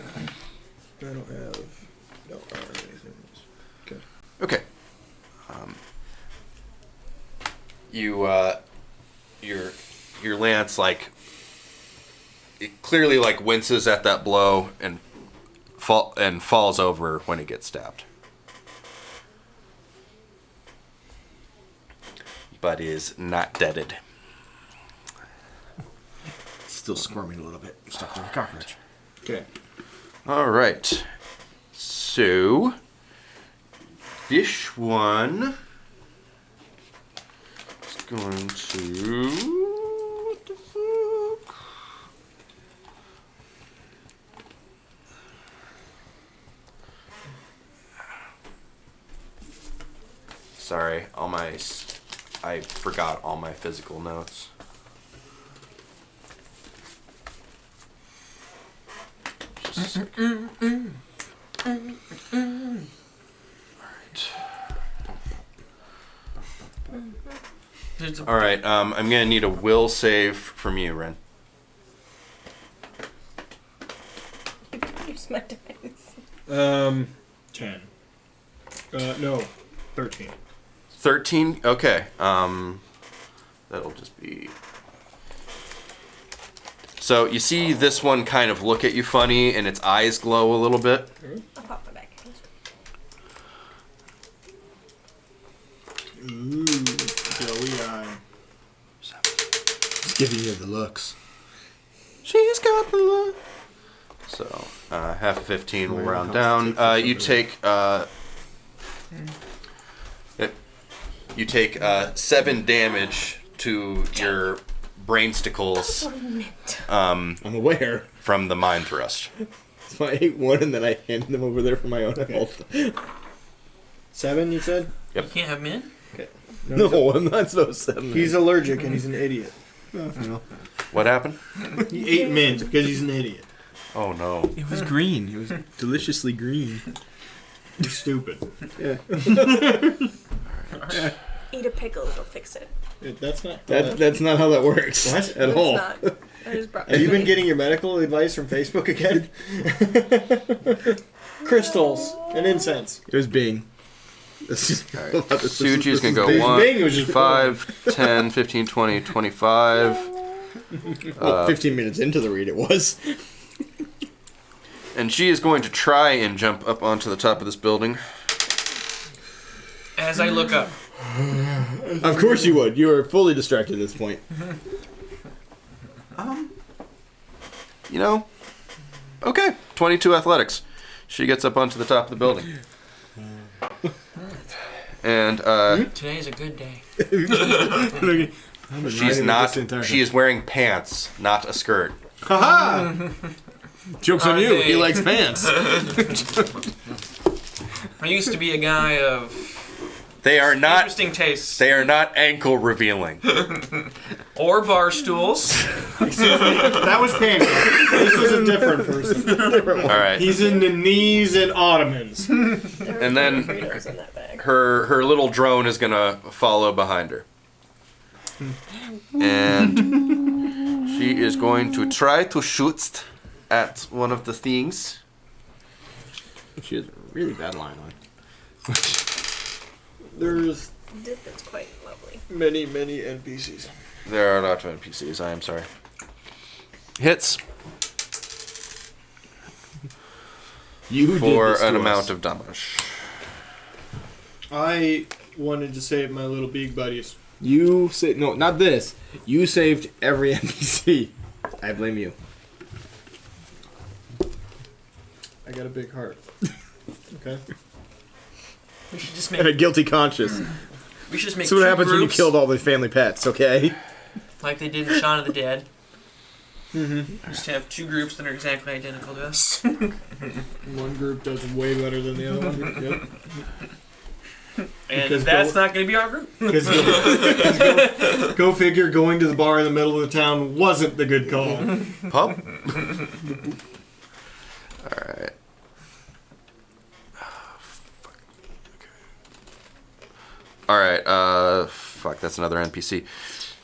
don't have no armor or anything else. Okay. Okay. Your lance it clearly winces at that blow and falls over when it gets stabbed. But is not deaded. Still squirming a little bit. Stuck like a cockroach. Okay. All right. So this one is going to. What the fuck? Sorry, I forgot all my physical notes. Just a second. All right. I'm gonna need a will save from you, Ren. Use my dice. 10. No, 13. 13. Okay. that'll just be... So you see this one kind of look at you funny, and its eyes glow a little bit. I'll pop my back. Ooh, glowy eye. It's giving you the looks. She's got the look. So, half of 15 will round down. You take 7 damage to your brainsticles. I'm aware. From the mind thrust. So I ate one and then I handed them over there for my own health. 7, you said? Yep. You can't have men? Okay. No, I'm not supposed to. He's allergic and he's an idiot. What happened? He ate mint because he's an idiot. Oh no. It was green. It was deliciously green. You're stupid. Yeah. Eat a pickle, it'll fix it. That's not. That's not how that works. What? At all. It's not. I just brought Have you been getting your medical advice from Facebook again? Crystals and incense. It was Bing. Alright. Suji's gonna go Bing 1, was just 5, 10, 15, 20, 25. Well, 15 minutes into the read it was. And she is going to try and jump up onto the top of this building. As I look up. Of course you would. You were fully distracted at this point. You know, okay, 22 athletics. She gets up onto the top of the building. And, Today is a good day. she is wearing pants, not a skirt. Haha! Joke's on you. He likes pants. I used to be a guy of They are not interesting tastes. They are not ankle revealing. Or bar stools. That was Panda. This is a different person. All right. He's in the knees and ottomans. And then Fritos in that bag. her little drone is gonna follow behind her. And she is going to try to shoot at one of the things. She has a really bad line on. There's Dip is quite lovely. many NPCs. There are a lot of NPCs, I am sorry. Hits You for did this to an us. amount of damage. I wanted to save my little big buddies. You saved... No, not this. You saved every NPC. I blame you. I got a big heart. Okay. We should just And a make. guilty conscience. We should just make. That's what two happens when you groups, killed all the family pets, okay? like they did in Shaun of the Dead. Just have two groups that are exactly identical to us. One group does way better than the other one. Yep. And Because that's go- not going to be our group. Because go figure, going to the bar in the middle of the town wasn't the good call. Pub? Alright. Alright, fuck, that's another NPC.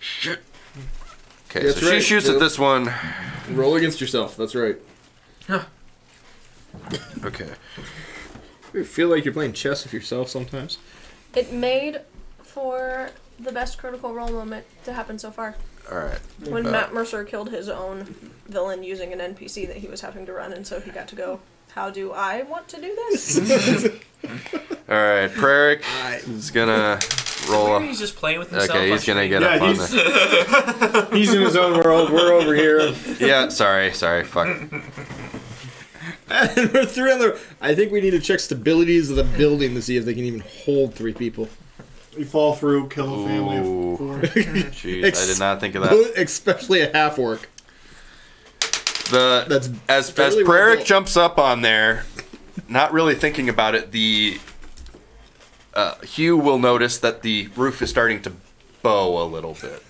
Shit. Okay, That's so right, she shoots Bill. at this one. Roll against yourself, that's right. Okay. You feel like you're playing chess with yourself sometimes. It made for the best critical role moment to happen so far. Alright. When Matt Mercer killed his own villain using an NPC that he was having to run, and so he got to go, how do I want to do this? Alright, Preric is gonna roll. He's just playing with himself. Okay, he's gonna get up on this. He's in his own world. We're over here. Yeah, sorry, fuck. And we're 3 on the... I think we need to check stabilities of the building to see if they can even hold 3 people. We fall through, kill a family Ooh. of 4. Jeez, I did not think of that. Especially a half-orc. As fairly well Preric built. jumps up on there, not really thinking about it, Hugh will notice that the roof is starting to bow a little bit.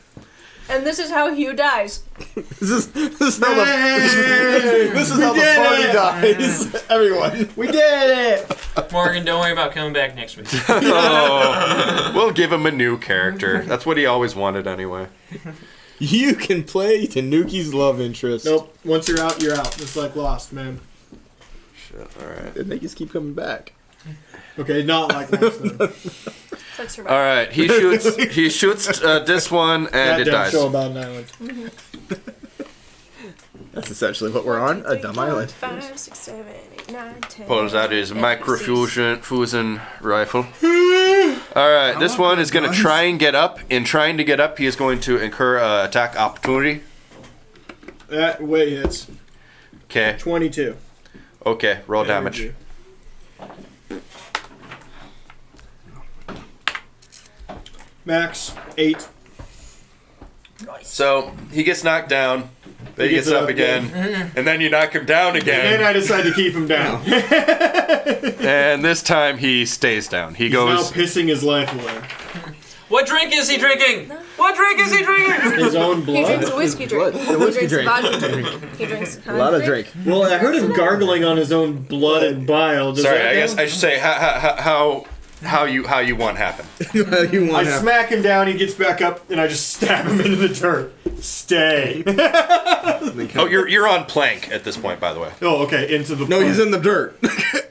And this is how Hugh dies. This is how the party dies. Everyone. We did it! Morgan, don't worry about coming back next week. Oh, we'll give him a new character. That's what he always wanted anyway. You can play Tanuki's love interest. Nope. Once you're out, you're out. It's like Lost, man. Shit, alright. And they just keep coming back. Okay, not like last time. It's like survival. All right, he shoots this one, and That it damn dies. show about an island. That's essentially what we're on, a dumb island. 5, 6, 7, 8, 9, 10. Pulls out his and microfusion rifle. All right, this one is going to try and get up. In trying to get up, he is going to incur attack opportunity. That way hits. Okay. 22. Okay, roll damage. Energy. Max 8. So he gets knocked down. Then he gets up again, and then you knock him down And then again. I decide to keep him down. And this time he stays down. He He's now goes. pissing his life away. What drink is he drinking? What drink is he drinking? His own He blood. drinks a whiskey drink. blood. A whiskey He drinks drink. vodka drink. He drinks A lot of drink. Well, I heard him gargling on his own blood and bile. Does Sorry, that I guess count? I should say how you want happen. You I want to smack him down, he gets back up, and I just stab him into the dirt. Stay. Oh, you're on plank at this point, by the way. Oh, okay, into the No, he's in the dirt.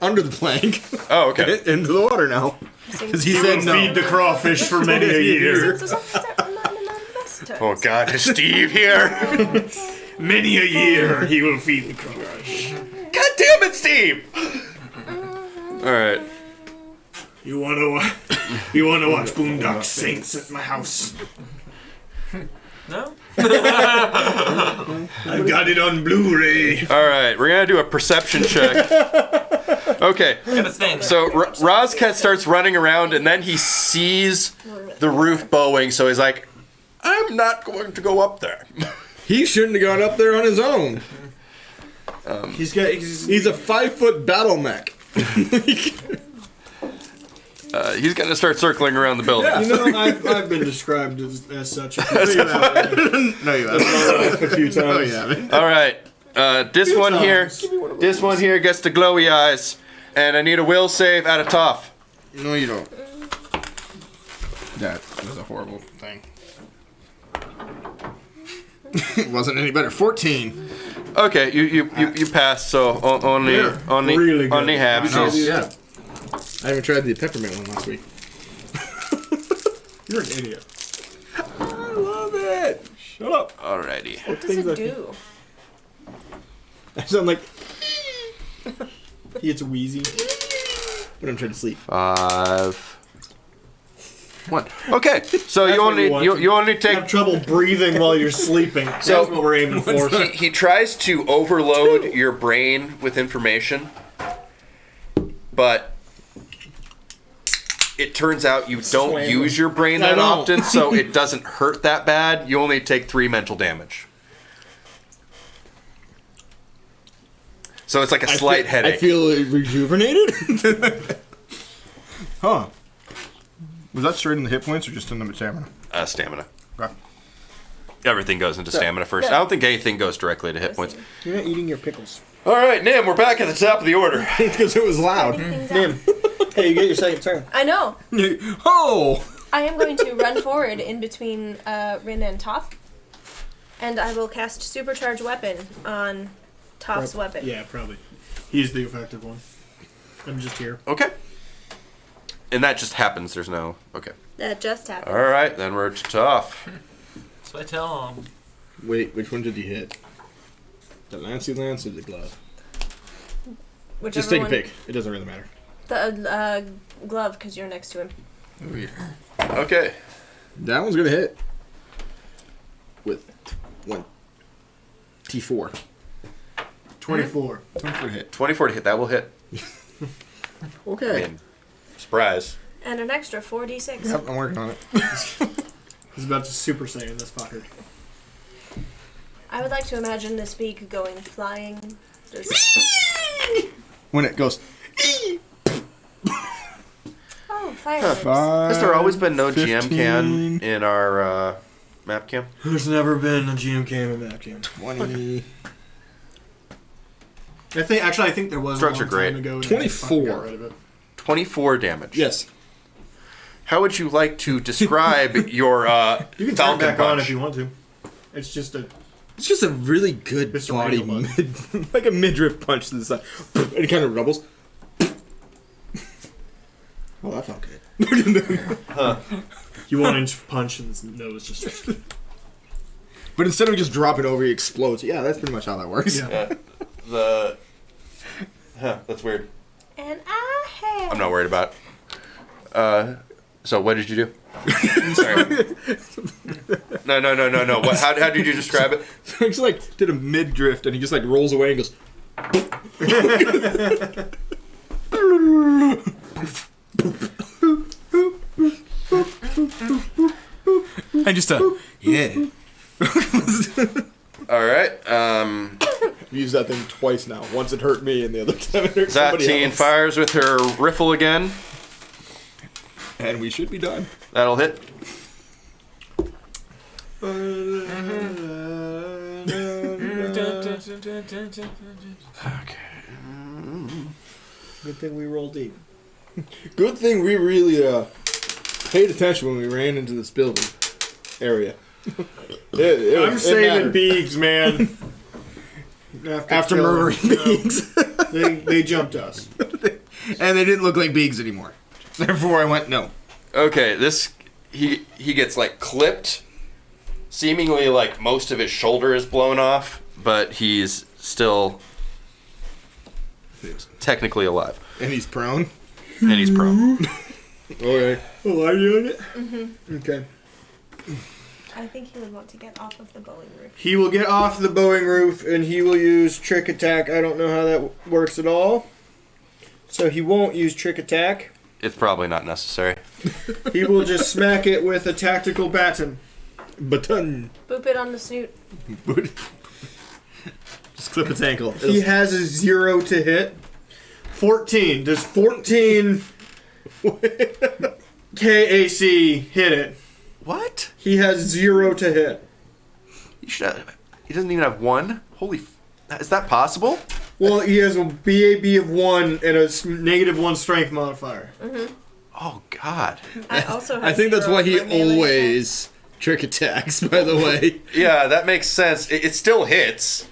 Under the plank. Oh, okay. Into the water now. Because he said no. Feed the crawfish for many a year. Oh God, is Steve here? Many a year he will feed the crawfish. God damn it, Steve! All right. You wanna watch Boondock Saints at my house? No? I've got it on Blu-ray. All right, we're gonna do a perception check. Okay. Got a thing. So Rozcat starts running around, and then he sees the roof bowing. So he's like, "I'm not going to go up there." He shouldn't have gone up there on his own. He's He's a 5-foot battle mech. He's gonna start circling around the building. You know, I've been described as such. No, you haven't. No, you haven't. A few times. No, you haven't. All right. This one here. Give me one of This one here gets the glowy eyes, and I need a will save out of tough. No, you don't. That was a horrible thing. It wasn't any better. 14. Okay, you passed. So only really good. only half. No, So yeah. I haven't tried the peppermint one last week. You're an idiot. I love it. Shut up. alrighty. What does it do? I sound like He gets wheezy. when I'm trying to sleep. 5. 1. Okay, so That's you what only you want. you only Have take. trouble breathing while you're sleeping. So- That's what we're aiming for. He tries to overload your brain with information, but it turns out you don't Slam. use your brain I that don't. often, so it doesn't hurt that bad. You only take 3 mental damage. So it's like a slight I headache. feel rejuvenated. Huh. Was that straight in the hit points or just in the stamina? Stamina. Okay. Everything goes into stamina first. I don't think anything goes directly to hit points. You're not eating your pickles. All right, Nim, we're back at the top of the order. Because it was loud. Nim, hey, you get your second turn. I know. Oh! I am going to run forward in between Rin and Toph, and I will cast Supercharge Weapon on Toph's weapon. Yeah, probably. He's the effective one. I'm just here. Okay. And that just happens. There's no... Okay. That just happened. All right, then we're tough. So I tell him. Wait, which one did you hit? The Lancy Lance or the glove? Whichever Just take a one. pick. It doesn't really matter. The glove, because you're next to him. Okay. That one's gonna hit. With one T4. 24. 24 hit. 24 to hit. That will hit. Okay. I mean, surprise. And an extra 4d6. Yep, I'm working on it. He's about to Super Saiyan this fucker. I would like to imagine this beak going flying. Just... When it goes. Oh, fire worms. Has there always been no 15, GM can in our map cam? There's never been a GM cam in that game. 20. I think there was Drugs a are long great. time ago. and they just fucking 24. got rid of it. 24 damage. Yes. How would you like to describe your You can turn it Falcon back on punch? if you want to. It's just a... It's just a really good Just a body, regular like a midriff punch to the side. And it kind of rumbles. Oh, that felt good. You want to punch and his nose just... But instead of just dropping over, he explodes. Yeah, that's pretty much how that works. Yeah. That's weird. And I have. I'm not worried about it. So what did you do? Sorry. No. What? How did you describe it? So he just like did a mid drift, and he just like rolls away and goes. And just yeah. All right. Used that thing twice now. Once it hurt me, and the other time it hurt somebody Zaptine else. fires with her riffle again. And we should be done. That'll hit. Okay. Good thing we rolled deep. Good thing we really paid attention when we ran into this building area. I'm saving beags, man. After murdering beings. They jumped us. And they didn't look like beings anymore. Therefore I went, no. Okay, this he gets like clipped. Seemingly like most of his shoulder is blown off, but he's still technically alive. And he's prone. And he's prone. Okay. Oh, are you doing it? Mm-hmm. Okay. I think he would want to get off of the Boeing roof. He will get off the Boeing roof, and he will use Trick Attack. I don't know how that works at all. So he won't use Trick Attack. It's probably not necessary. He will just smack it with a tactical baton. Baton. Boop it on the snoot. Just clip its ankle. He has a 0 to hit. 14. Does 14 KAC hit it? What? He has 0 to hit. He doesn't even have 1? Holy... Is that possible? Well, he has a BAB of 1 and a -1 strength modifier. Mm-hmm. Oh, God. I also have I think that's 0 why he for melee always trick attacks, by the way. Yeah, that makes sense. It still hits.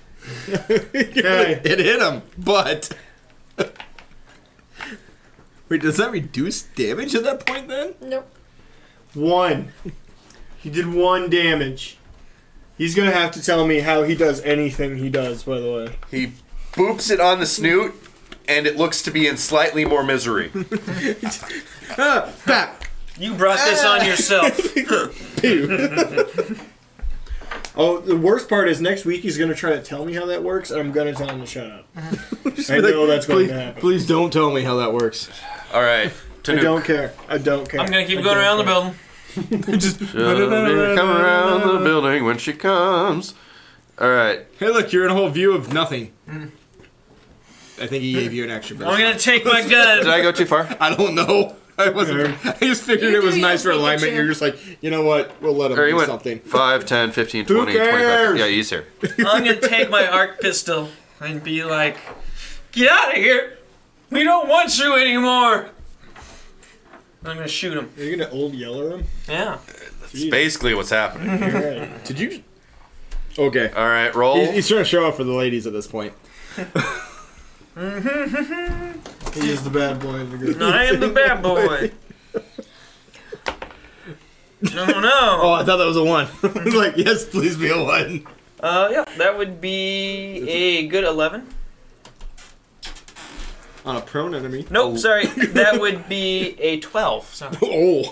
Okay. It hit him, but... Wait, does that reduce damage at that point then? attack. Nope. 1. He did 1 damage. He's gonna have to tell me how he does anything he does, by the way. He boops it on the snoot, and it looks to be in slightly more misery. You brought this on yourself. Oh, the worst part is next week he's gonna try to tell me how that works, and I'm gonna tell him to shut up. I know that's going to happen. Please don't tell me how that works. All right. I don't care. I don't care. I'm gonna keep going around the building. Just Come around the building when she comes. All right. Hey, look, you're in a whole view of nothing. I think he gave you an extra. I'm gonna take my Did gun. I go too far? I don't know. I wasn't. I just figured You it was do nice for your alignment. Pikachu. You're just like, you know what? We'll let him Or he do went something. 5, 10, 15, Who 20, 25. cares? Yeah, he's here. I'm gonna take my arc pistol and be like, "Get out of here! We don't want you anymore." I'm gonna shoot him. Are you gonna old yeller him? Yeah. That's basically what's happening. Alright. Did you? Okay. All right, roll. He's trying to show off for the ladies at this point. He is the bad boy of the group. I am the bad boy. No, no. Oh, I thought that was a 1. I was like, yes, please be a 1. Yeah, that would be a good 11. On a prone enemy. Nope, sorry. That would be a 12. Sorry. Oh.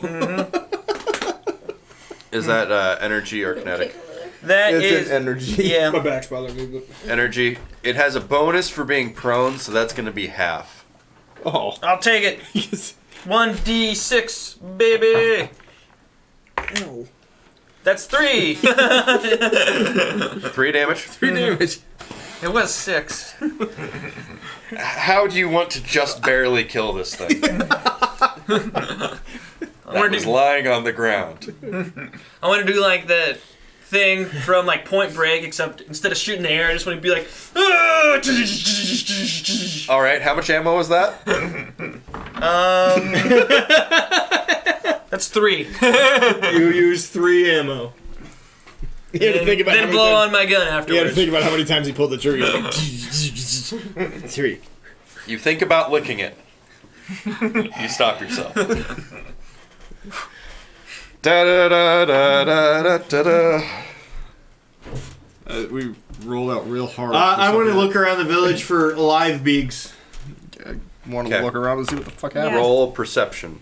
Is that energy or kinetic? That It's is an energy. yeah. My back's bothering me, but Energy. It has a bonus for being prone, so that's going to be half. Oh. I'll take it. 1d6, baby. No. That's 3. 3 damage. 3 damage. It was 6. How do you want to just barely kill this thing? That was lying on the ground. I want to do like that thing from like Point Break, except instead of shooting the air, I just want to be like. All right, how much ammo was that? That's 3. you use 3 ammo. You had to think about how then many blow times, on my gun you had to afterwards. think about how many times he pulled the trigger. Like, 3. You think about licking it. You stop yourself. Da da da da da da da. We rolled out real hard. I want to look around the village for live beaks. I want to look around and see what the fuck happened. Roll perception.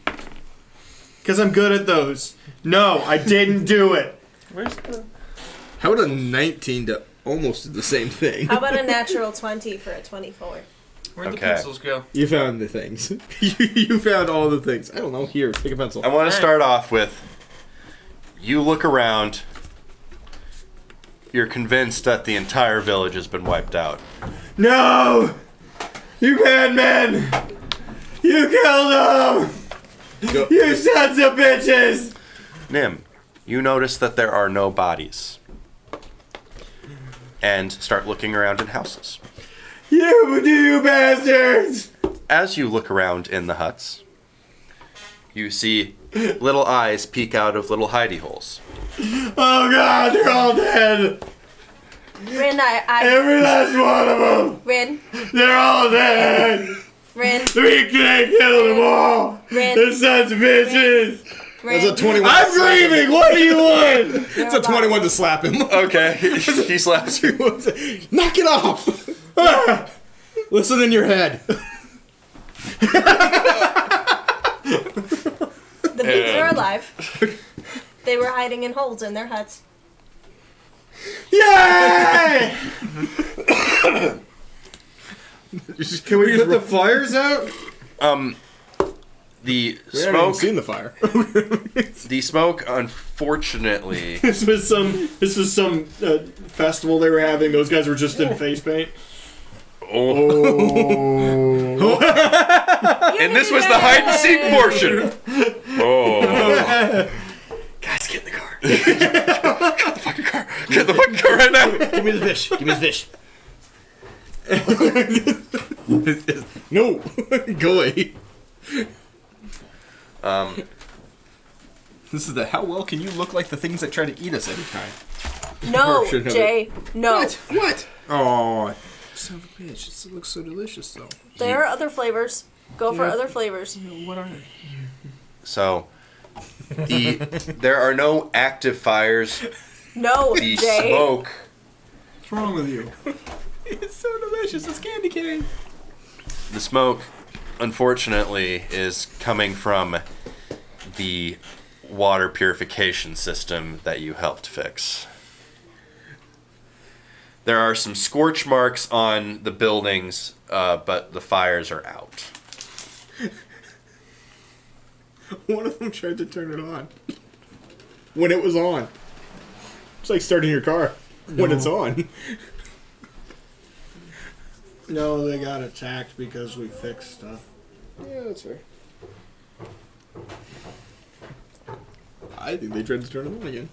Because I'm good at those. No, I didn't do it. Where's the... How about a 19 to almost do the same thing? How about a natural 20 for a 24? Where'd the Okay. pencils go? You found the things. You found all the things. I don't know. Here, take a pencil. I want to start off with, you look around, you're convinced that the entire village has been wiped out. No! You madmen! You killed them! Go. You sons of bitches! Nim, you notice that there are no bodies. And start looking around in houses. You bastards! As you look around in the huts, you see little eyes peek out of little hidey holes. Oh god, they're all dead! Rin, Every last one of them! Rin, They're all dead! Rin, We can't kill them all! Rin, They're sons of bitches! Rin. That's a 21. I'm grieving! What do you want? It's a 21 to slap him. Okay, he slaps you. Knock it off! Listen in your head. The pigs are alive. They were hiding in holes in their huts. Yay! Can we put the fires out? The We haven't even smoke. seen the fire. The smoke, unfortunately. This was some festival they were having. Those guys were just in face paint. Oh. And this was the hide and seek portion. Oh. Guys, get in the car. Get the fucking car. Get the fucking car right now. Give me the fish. Give me the fish. No. Go away. This is the how well can you look like the things that try to eat us every time? No, Should have Jay. No. What? Oh. Son of a bitch. This looks so delicious, though. There are other flavors. Go for other flavors. What are they? So, there are no active fires. No, The Jay. smoke. What's wrong with you? It's so delicious. It's candy cane. The smoke, unfortunately, is coming from the water purification system that you helped fix. There are some scorch marks on the buildings, but the fires are out. One of them tried to turn it on. When it was on. It's like starting your car when it's on. No, they got attacked because we fixed stuff. Yeah, that's fair. I think they tried to turn it on again.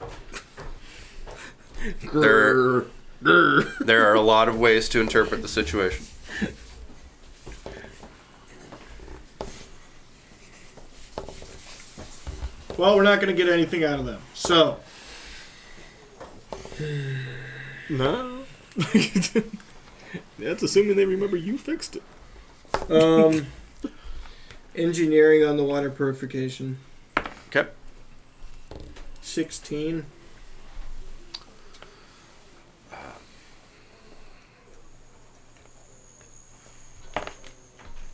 There are a lot of ways to interpret the situation. Well, we're not going to get anything out of them. So, No. That's assuming they remember you fixed it. engineering on the water purification. Okay. 16.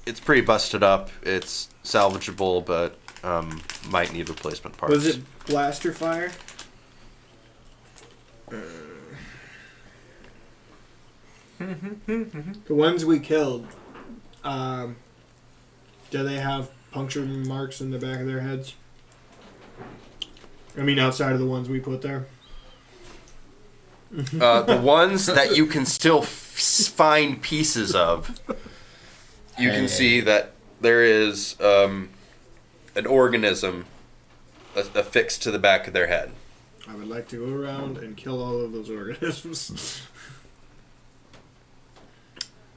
It's pretty busted up. It's salvageable, but might need replacement parts. Was it blaster fire? The ones we killed, do they have puncture marks in the back of their heads? I mean, outside of the ones we put there. The ones that you can still find pieces of, you can see that there is an organism affixed to the back of their head. I would like to go around and kill all of those organisms.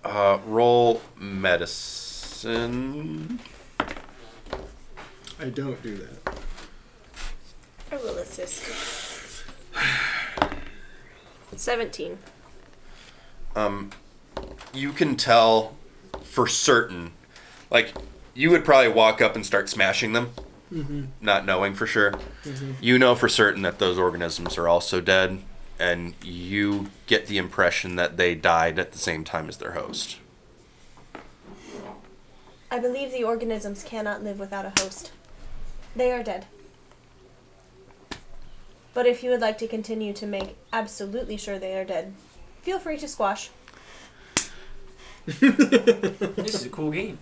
Roll medicine. I don't do that. I will assist. 17. You can tell for certain, like, you would probably walk up and start smashing them, not knowing for sure. You know for certain that those organisms are also dead, and you get the impression that they died at the same time as their host. I believe the organisms cannot live without a host. They are dead. But if you would like to continue to make absolutely sure they are dead, feel free to squash. This is a cool game.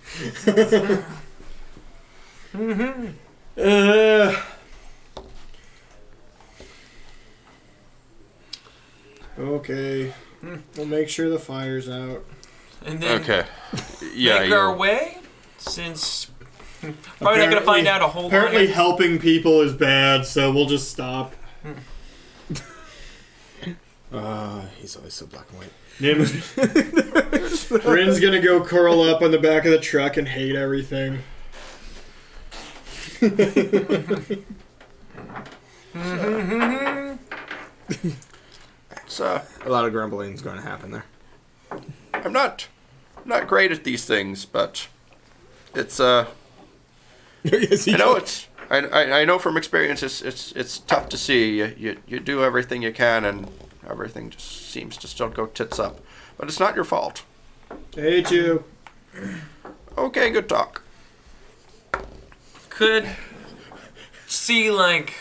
Okay. We'll make sure the fire's out. And then Yeah. make our way, since probably not going to find out a whole lot. Apparently helping people is bad, so we'll just stop. He's always so black and white. Bryn's gonna go curl up on the back of the truck and hate everything. So A lot of grumbling's going to happen there. I'm not great at these things, but it's Yes, I know it's I know from experience it's tough to see. You do everything you can and everything just seems to still go tits up. But it's not your fault. I hate you. Okay, good talk. Could see, like,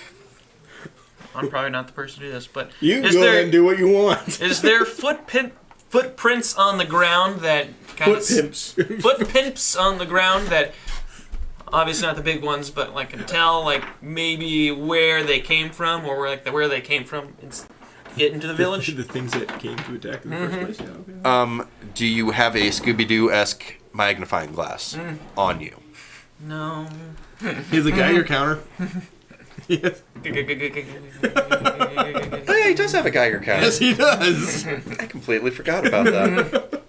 I'm probably not the person to do this, but You go ahead and do what you want. is there footprints on the ground that kind footprints on the ground that obviously not the big ones, but like can tell like maybe where they came from or where they came from and get into the village? The things that came to attack in the first place. Yeah, okay. Do you have a Scooby-Doo-esque magnifying glass on you? No. He's the Geiger counter. Yes. Oh yeah, he does have a Geiger counter. Yes, he does. I completely forgot about that.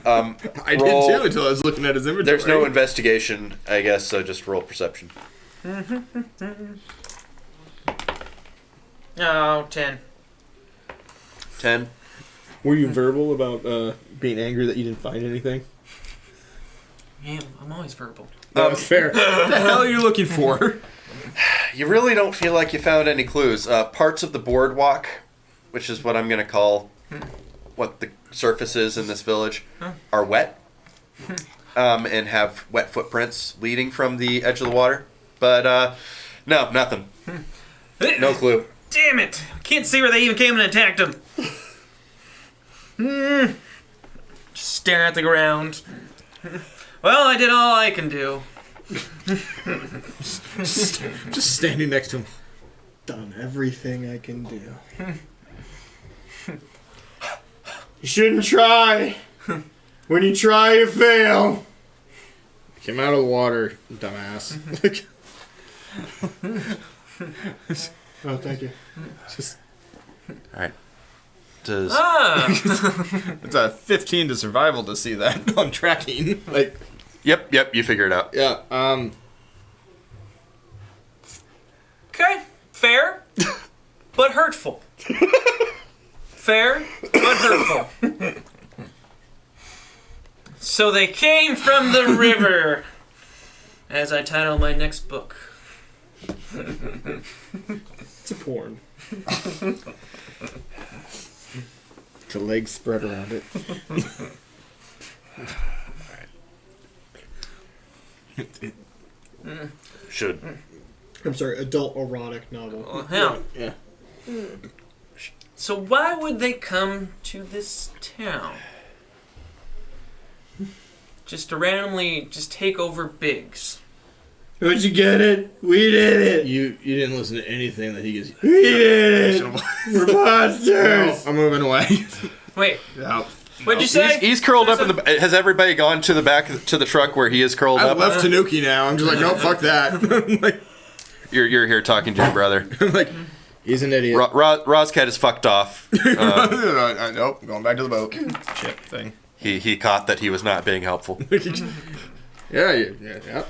I did too until I was looking at his inventory. There's no investigation, I guess, so just roll perception. Oh, 10. 10. Were you verbal about being angry that you didn't find anything? Yeah, I'm always verbal. That was fair. What the hell are you looking for? You really don't feel like you found any clues. Parts of the boardwalk, which is what I'm going to call what the surface is in this village, are wet and have wet footprints leading from the edge of the water. But no, nothing. No clue. Damn it! Can't see where they even came and attacked him. Just stare at the ground. Well, I did all I can do. Just standing next to him. Done everything I can do. You shouldn't try. When you try, you fail. Came out of the water, dumbass. Oh, thank you. Just, Alright. Does... it's a 15 to survival to see that on tracking. Like, Yep, you figure it out. yeah, Okay, fair, but hurtful. Fair, but hurtful. So they came from the river, as I title my next book. It's a porn. the legs spread around it. Should. I'm sorry, adult erotic novel. Yeah. Yeah. So why would they come to this town? Just to randomly just take over Biggs. Don't you get it? We did it. You didn't listen to anything that he gives you. We did it. We're monsters. No, I'm moving away. Wait, Yeah. what'd you say? He's curled up in the... Has everybody gone to the back to the truck where he is curled I up? left Tanuki now. I'm just like, nope, fuck that. I'm like, You're here talking to your brother. I'm like, he's an idiot. Roscat is fucked off. Nope, going back to the boat. Shit thing. He caught that he was not being helpful. Yeah.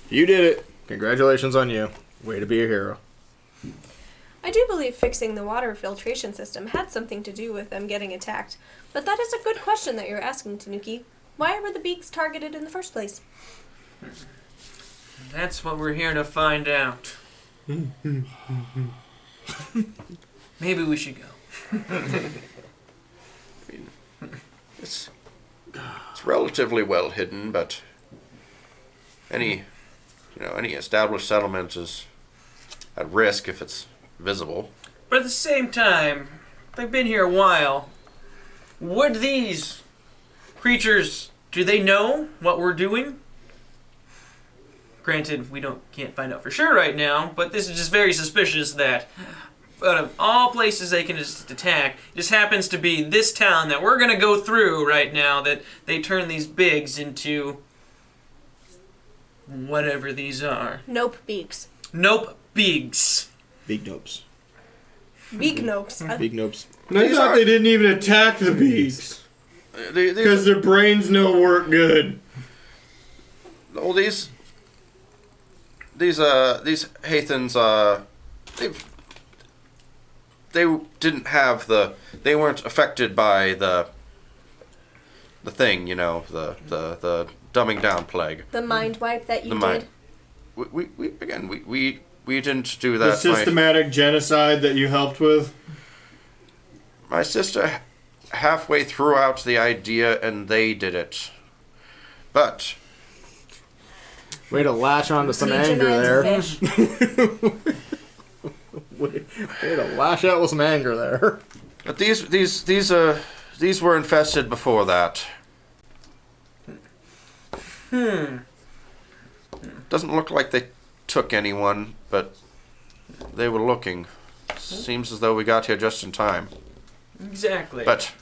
You did it. Congratulations on you. Way to be a hero. I do believe fixing the water filtration system had something to do with them getting attacked, but that is a good question that you're asking, Tanuki. Why were the beaks targeted in the first place? That's what we're here to find out. Maybe we should go. It's relatively well hidden, but any established settlement is at risk if it's visible. But at the same time, they've been here a while. Would these creatures, do they know what we're doing? Granted, we can't find out for sure right now, but this is just very suspicious that out of all places they can just attack, it just happens to be this town that we're going to go through right now that they turn these bigs into whatever these are. Nope beaks. Nope bigs. Big nopes. Beak nopes. Big nopes. And I thought they didn't even attack the beaks. Because their brains don't work good. Oh, these Hathens, they didn't have they weren't affected by the thing, the dumbing down plague. The mind wipe that you The did. mind. We didn't do The that. systematic genocide that you helped with. My sister halfway threw out the idea and they did it. But Way to latch on to some Teach a anger man to there. fish. Way to lash out with some anger there. But these were infested before that. Doesn't look like they took anyone, but they were looking. Seems as though we got here just in time. Exactly. But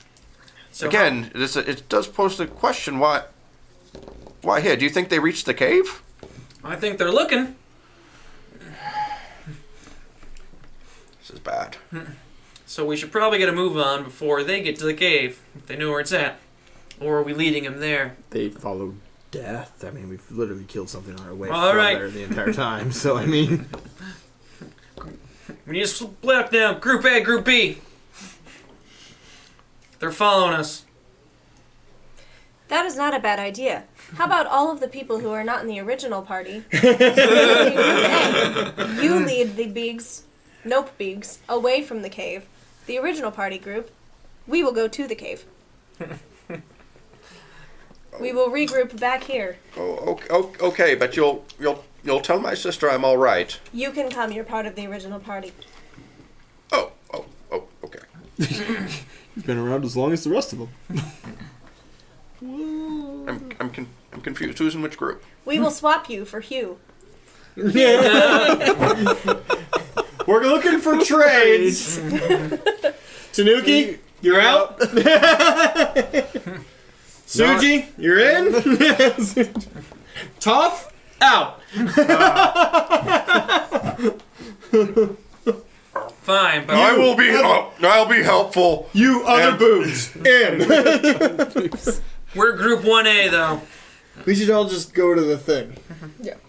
So again, it does pose the question: why here? Do you think they reached the cave? I think they're looking. This is bad. So we should probably get a move on before they get to the cave, if they know where it's at. Or are we leading them there? They followed death. I mean, we've literally killed something on our way All from right. there the entire time. So, I mean... We need to split up now. Group A, Group B. They're following us. That is not a bad idea. How about all of the people who are not in the original party? You lead the Beegs, Nope Beegs, away from the cave. The original party group, we will go to the cave. We will regroup back here. Oh, okay, but you'll tell my sister I'm all right. You can come. You're part of the original party. Oh, okay. He's been around as long as the rest of them. I'm confused. Who's in which group? We will swap you for Hugh. We're looking for trades. Tanuki, you're out. Suji, you're in. Toph, out. Fine, but I'll be helpful. You other boobs, in. we're Group 1A, though. We should all just go to the thing.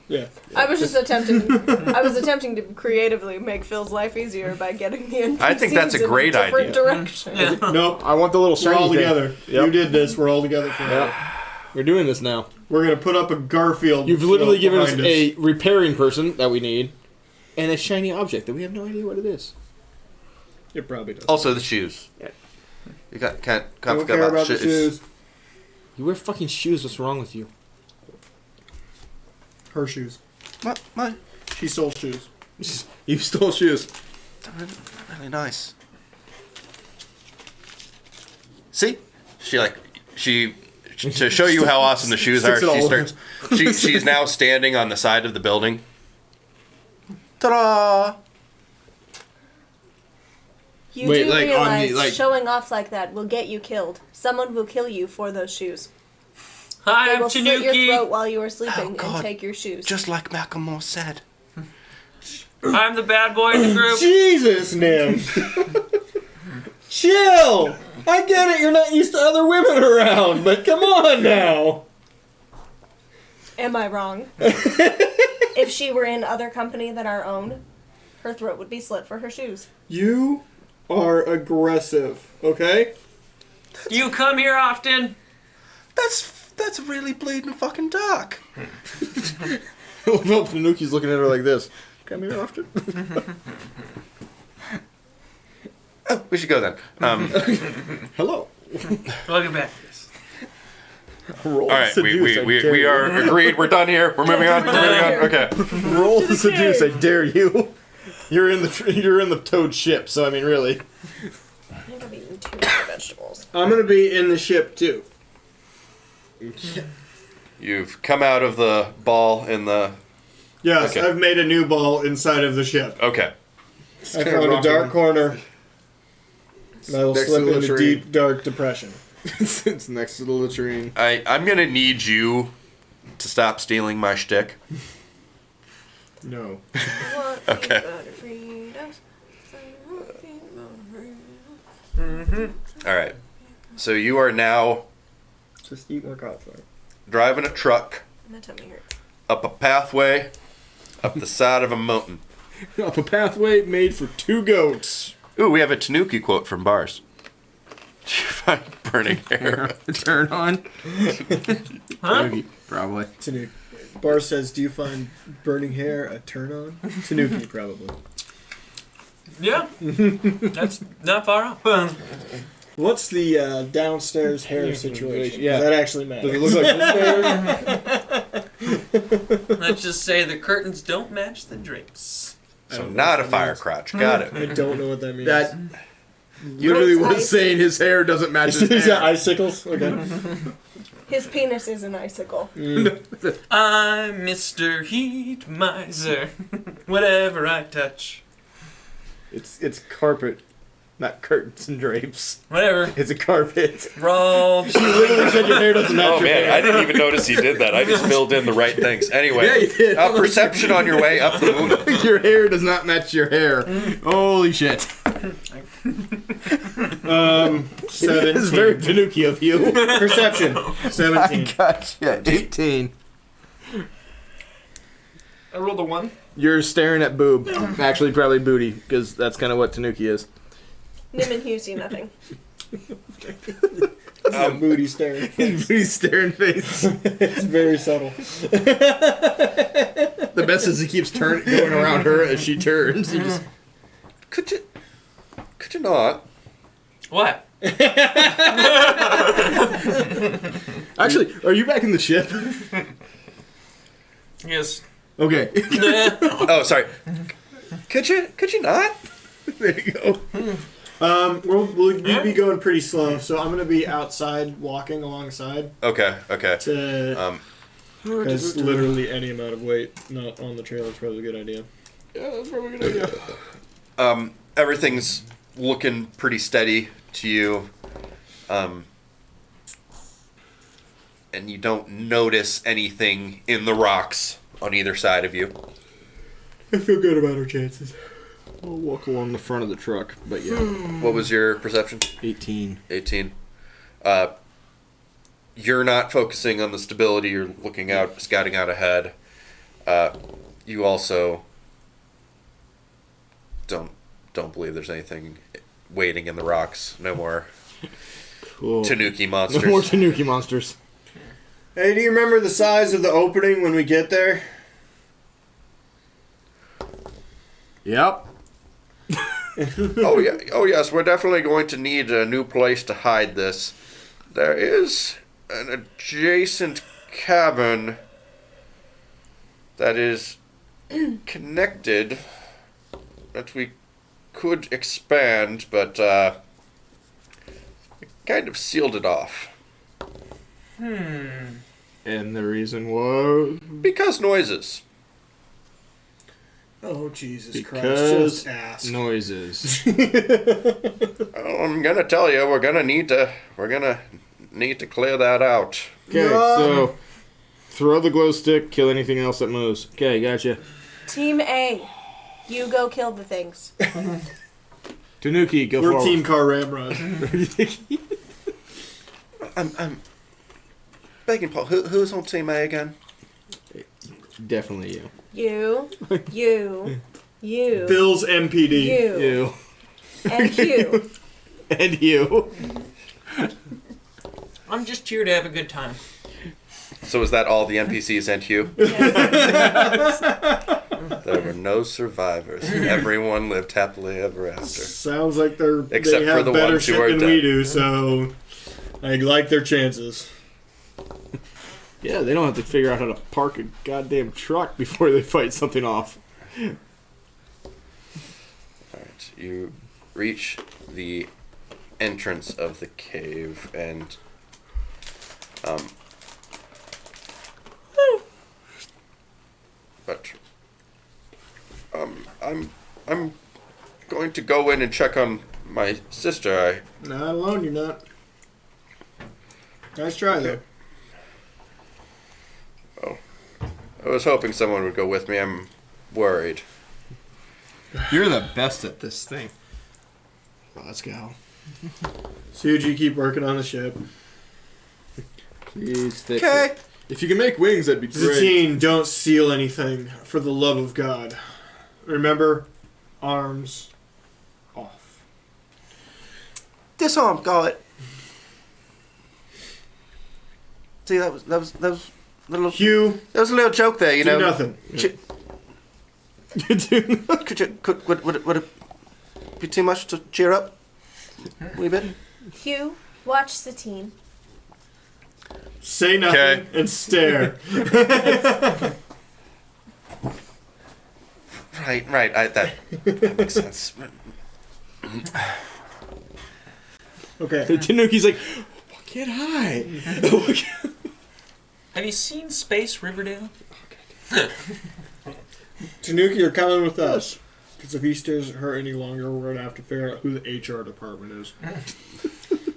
Yeah. I was just attempting to creatively make Phil's life easier by getting the NPCs I think that's a great in a different idea. direction. Yeah. Nope. I want the little We're shiny all thing. together. Yep. You did this. We're all together for Yep. We're doing this now. We're gonna put up a Garfield. You've literally float given us behind a repairing person that we need, and a shiny object that we have no idea what it is. It probably does. Also, the shoes. Yeah. You can't Don't forget care about the shoes. shoes. You wear fucking shoes. What's wrong with you? Her shoes. What? She stole shoes. You stole shoes. Really nice. See? To show you how awesome the shoes are, Sticks it all over. she's now standing on the side of the building. Ta-da! You Wait, do like, on realize the, like- showing off like that will get you killed. Someone will kill you for those shoes. Hi, They I'm will slit your Tanuki. throat while you are sleeping and God. take your shoes. Just like Macklemore said. I'm the bad boy in the group. Jesus, Nim. Chill. I get it. You're not used to other women around, but come on now. Am I wrong? If she were in other company than our own, her throat would be slit for her shoes. You are aggressive. Okay. Do you come here often? That's That's really bleeding fucking dark. Well, Tanuki's looking at her like this. Come here often. Oh, we should go then. Hello. Welcome back. Roll All right, seduce, we are agreed. We're done here. We're moving on. Okay. Roll to seduce. I dare you. You're in the towed ship. So I mean, really. I think I've eaten too many vegetables. I'm gonna be in the ship too. You've come out of the ball in the. Yes, Okay. I've made a new ball inside of the ship. Okay. I found a dark corner. I will Next slip to the into tree. deep, dark depression. It's next to the latrine. I'm gonna need you to stop stealing my shtick. No. Okay. All right. So you are now Just eat more cauliflower. driving a truck My tummy hurts. up a pathway up the side of a mountain. Up a pathway made for 2 goats. Ooh, we have a Tanuki quote from Bars. Did you find burning hair? Turn on. Huh? Probably. Tanuki. Bar says, "Do you find burning hair a turn on?" Tanuki, probably. Yeah. That's not far off. What's the downstairs hair situation? Yeah. That actually matters. Does it look like this hair? Let's just say the curtains don't match the drapes. So not a fire crotch. Got it. I don't know what that means. That literally It's was saying his hair doesn't match his He's got hair. icicles. Okay. His penis is an icicle. I'm Mr. Heat Miser. Whatever I touch. It's carpet, not curtains and drapes. Whatever. It's a carpet. Roll. You literally said your hair doesn't match Oh your man, hair. I didn't even notice he did that. I just filled in the right things. Anyway, Yeah, you did. perception on your way up the moon. Your hair does not match your hair. Holy shit. 17. This is very Tanuki of you. Perception. 17. Gotcha. 18. I rolled a 1. You're staring at boob. Actually, probably booty, because that's kind of what Tanuki is. Nim and Hugh see nothing. Booty staring. Booty staring face. It's very subtle. The best is he keeps going around her as she turns. He just, Could you not? What? actually, are you back in the ship? Yes. Okay. Oh, sorry. Could you not? There you go. We'll be going pretty slow, so I'm gonna be outside walking alongside Okay. to. Because literally any amount of weight not on the trailer is probably a good idea. Yeah, that's probably a good idea. Everything's looking pretty steady to you. And you don't notice anything in the rocks on either side of you. I feel good about our chances. We'll walk along the front of the truck, but yeah. What was your perception? 18. 18. You're not focusing on the stability. You're looking out, scouting out ahead. You also don't believe there's anything waiting in the rocks. No more Cool. Tanuki No monsters. more Tanuki monsters. Hey, do you remember the size of the opening when we get there? Yep. Oh yeah. Oh yes. We're definitely going to need a new place to hide this. There is an adjacent cavern that is connected that we could expand, but we kind of sealed it off And the reason was because noises. Oh, Jesus Christ. because Just ask. noises. I'm gonna tell you, we're gonna need to clear that out. Okay, No. so throw the glow stick, kill anything else that moves. Okay, gotcha. Team A, you go kill the things. Tanuki, go We're forward. Team Car Ramrod. I'm begging Paul. Who's on Team A again? Definitely you. You, Bill's MPD. you, and you. And you. I'm just here to have a good time. So was that all the NPCs and Hugh? There were no survivors. Everyone lived happily ever after. Sounds like Except they have for the better ones who shit are than dead. we do, so I like their chances. Yeah, they don't have to figure out how to park a goddamn truck before they fight something off. Alright, you reach the entrance of the cave and I'm going to go in and check on my sister. Not alone, you're not. Nice try, though. I was hoping someone would go with me. I'm worried. You're the best at this thing. Let's go. Suji, keep working on the ship. Please fix Okay. it. If you can make wings, that'd be great. Zatine, don't seal anything, for the love of God. Remember, arms off. Disarm, got it. See, that was little. Hugh, There was a little joke there, you do know. nothing. Would it be too much to cheer up? A wee bit? Hugh, watch Satine. Say nothing Okay. and stare. Right. That makes sense. Okay. Tanuki's like, get high. Have you seen Space Riverdale? Tanuki, you're coming with us. Because if he stares at her any longer, we're going to have to figure out who the HR department is.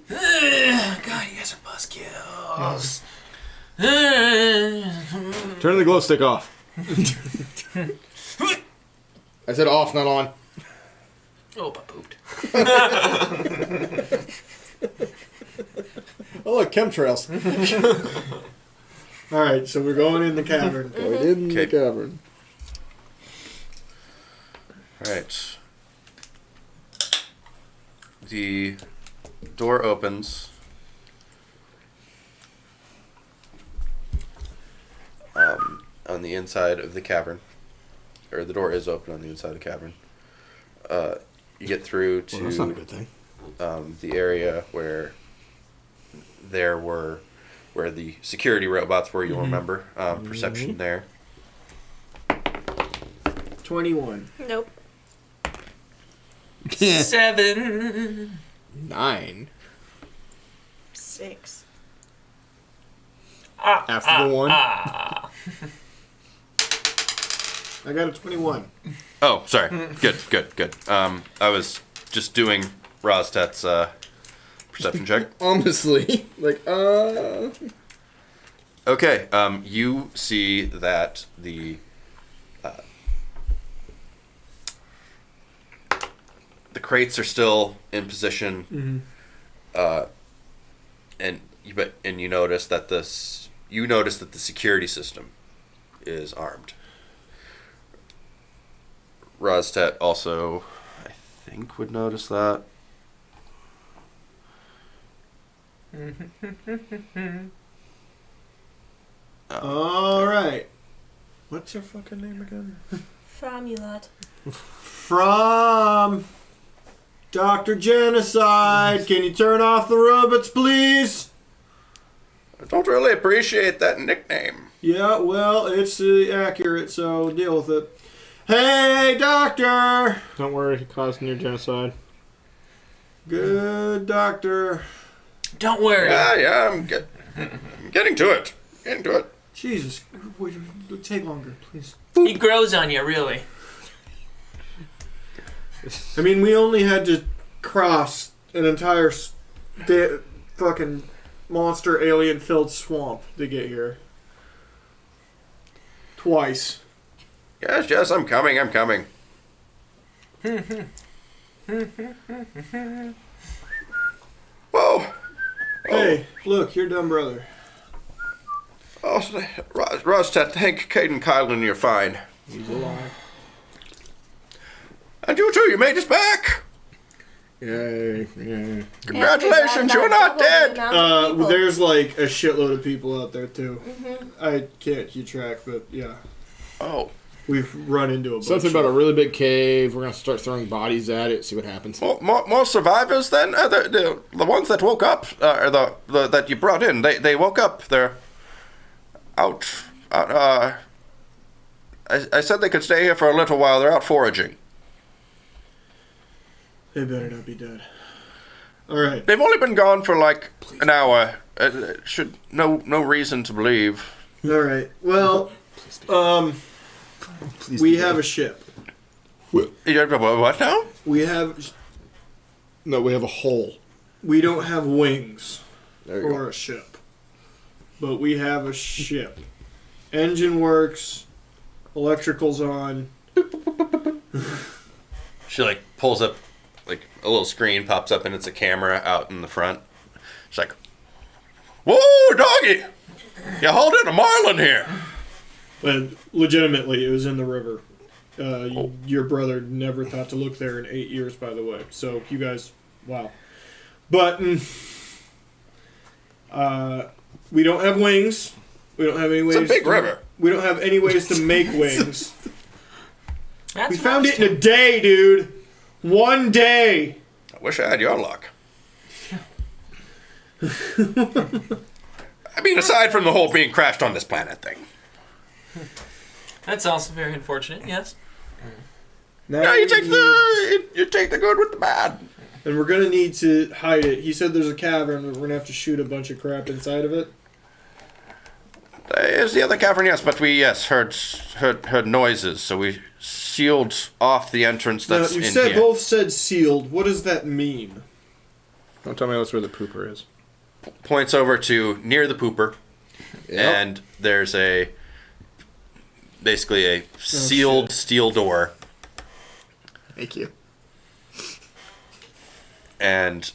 God, you guys are buzzkills. Turn the glow stick off. I said off, not on. Oh, I pooped. Oh, look, chemtrails. Alright, so we're going in the cavern. Going in the Okay. cavern. Right. The door opens. On the inside of the cavern. Or the door is open on the inside of the cavern. You get through to Well, that's not a good thing. the area where where the security robots were, you'll remember. Perception there. 21. Nope. 7. 9. 6. After the one. I got a 21. Oh, sorry. Good. I was just doing Rostet's perception check. Honestly. Like, Okay, you see that the crates are still in position, and you notice that the security system is armed. Rostet also, I think, would notice that. Alright. What's your fucking name again? Fromm, you lot. From Dr. Genocide. Can you turn off the robots, please? I don't really appreciate that nickname. Yeah, well, it's accurate, so deal with it. Hey, Doctor! don't worry, he caused near genocide. Good doctor. Don't worry. Yeah, I'm getting to it. Jesus, wait, take longer, please. He grows on you, really. I mean, we only had to cross an entire fucking monster alien-filled swamp to get here. Twice. Yes, I'm coming. Whoa! Hey, look, your dumb brother. Oh, Rostet, thank Caden Kylan, you're fine. He's alive. And you too, you made us back! Yay. Congratulations, you're not dead. There's like a shitload of people out there too. I can't keep track, but yeah. Oh. We've run into a bunch. Something about a really big cave. We're going to start throwing bodies at it, see what happens. More survivors then? The ones that woke up, or the that you brought in, they woke up. They're out. I said they could stay here for a little while. They're out foraging. They better not be dead. All right. They've only been gone for like an hour. Should no reason to believe. All right. Well, we have a ship. What now? We have a hole. We don't have wings There you or go. a ship, but we have a ship. Engine works. Electrical's on. She like pulls up, like a little screen pops up and it's a camera out in the front. She's like, "Whoa, doggy! You holding a marlin here?" And legitimately, it was in the river. Your brother never thought to look there in 8 years, by the way. So you guys, wow. But we don't have wings. We don't have any ways. It's a big river. We don't have any ways to make wings. That's We found it in a day, dude. 1 day. I wish I had your luck. I mean, aside from the whole being crashed on this planet thing. That's also very unfortunate. Yes. Now Yeah, you we take the good with the bad. and we're gonna need to hide it. He said there's a cavern, but we're gonna have to shoot a bunch of crap inside of it. There's the other cavern, yes, but we heard noises, so we sealed off the entrance that's Now, you in said here. both said sealed. What does that mean? Don't tell me that's where the pooper is. Points over to near the pooper, and there's basically a sealed steel door. Thank you. And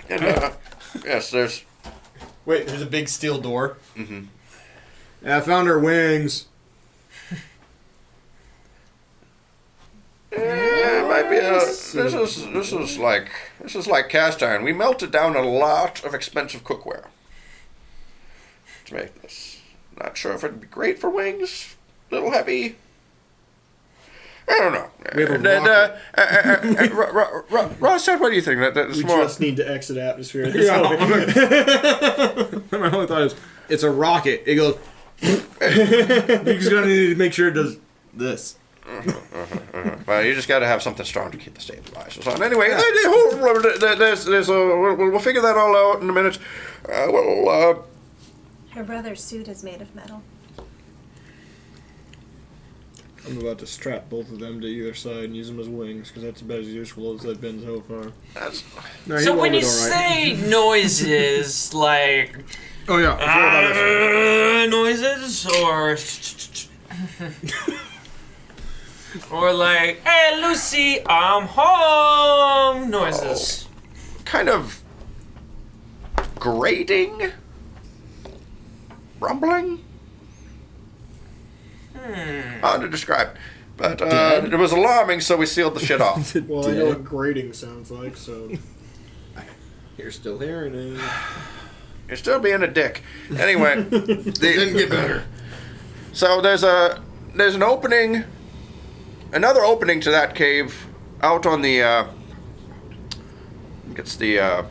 yes, there's. Wait, there's a big steel door. Mm-hmm. I found our wings. Yeah, it might be this is like cast iron. We melted down a lot of expensive cookware to make this. Not sure if it'd be great for wings. A little heavy. I don't know. We have a Ross, what do you think? That's We more. just need to exit atmosphere. My only thought is, it's a rocket. It goes. You're just gonna need to make sure it does this. Well, you just got to have something strong to keep the stabilizers on. Anyway, we'll figure that all out in a minute. Her brother's suit is made of metal. I'm about to strap both of them to either side and use them as wings, because that's about as useful as they've been so far. No, he So when rolled you it all right. say noises, like Oh yeah. I forgot about this. noises, or like, "Hey Lucy, I'm home," noises. Kind of grating, rumbling. Hard to describe, but it was alarming, so we sealed the shit off. Well, I know what grating sounds like, so... You're still hearing it. You're still being a dick. Anyway, Didn't get better. so there's an opening, another opening to that cave out on the. It's the.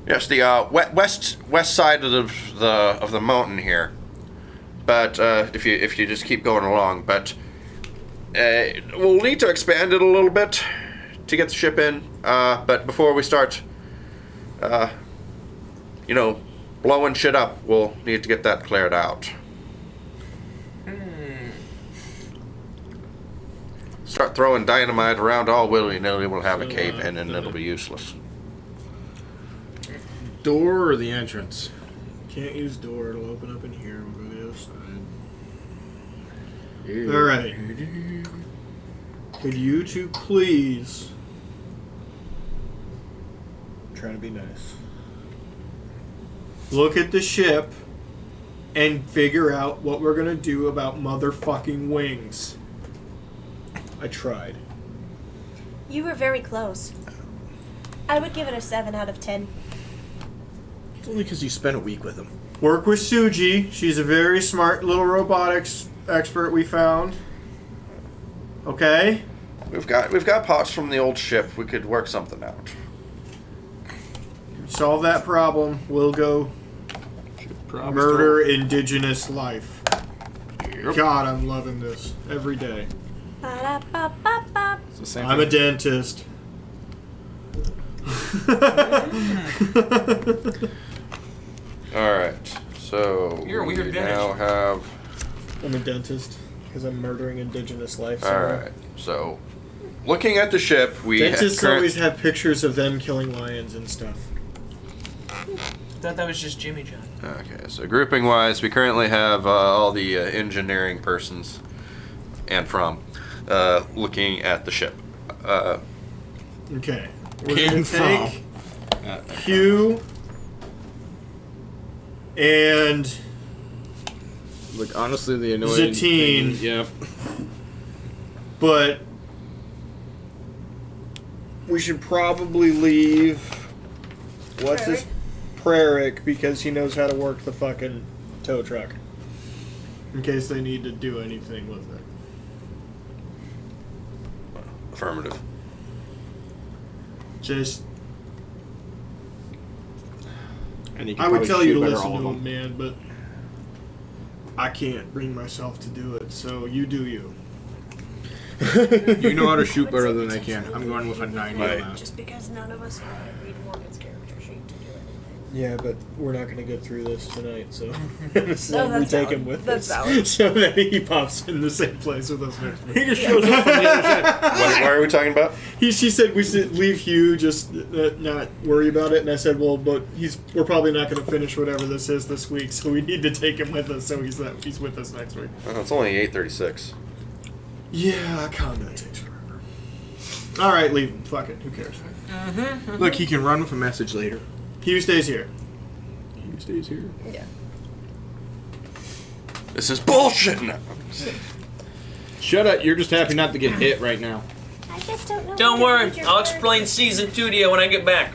Yes, the west side of the mountain here, but if you just keep going along, but we'll need to expand it a little bit to get the ship in. But before we start, blowing shit up, we'll need to get that cleared out. Start throwing dynamite around all willy-nilly, we'll have a cave in and it'll be useless. Door or the entrance? Can't use door, it'll open up in here, we'll go to the other side. Yeah. Alright. Could you two please... I'm trying to be nice. Look at the ship and figure out what we're gonna do about motherfucking wings. I tried. You were very close. I would give it a 7 out of 10. It's only because you spent a week with him. Work with Suji. She's a very smart little robotics expert we found. Okay? We've got parts from the old ship. We could work something out. Solve that problem. We'll go murder indigenous life. Yep. God, I'm loving this every day. Ba-da-ba-ba-ba. It's the same I'm a thing. dentist. Alright, so You're a weird we dentist. now have... I'm a dentist because I'm murdering indigenous life. Alright, so looking at the ship, we Dentists always have pictures of them killing lions and stuff. I thought that was just Jimmy John. Okay, so grouping wise, we currently have all the engineering persons and Fromm looking at the ship. Okay. We're King gonna Fromm. take Hugh and Like, honestly, the annoying Zatine. thing- Yep. but we should probably leave what's his Preric because he knows how to work the fucking tow truck in case they need to do anything with it. Affirmative. Just And you can I would probably tell you shoot to better listen all to of him, them. man, but I can't bring myself to do it. So you do you. You know how to shoot better than they can. I'm going with a 90 Right. on that. Just because none of us Read Morgan's character sheet to do anything. Yeah, but we're not going to get through this tonight, so No, we that's take valid. him with That's us valid. so that he pops in the same place with us next week. He just shows up from the other side. What are we talking about? She said we should leave Hugh, just not worry about it, and I said, well, but we're probably not going to finish whatever this is this week, so we need to take him with us so he's with us next week. It's only 8:36. Yeah, combat takes forever. All right, leave him. Fuck it. Who cares? Look, he can run with a message later. Hugh stays here. He stays here. Yeah. This is bullshit now. Shut up. You're just happy not to get hit right now. I just don't know. Don't how to worry, read your I'll cards. explain season 2 to you when I get back.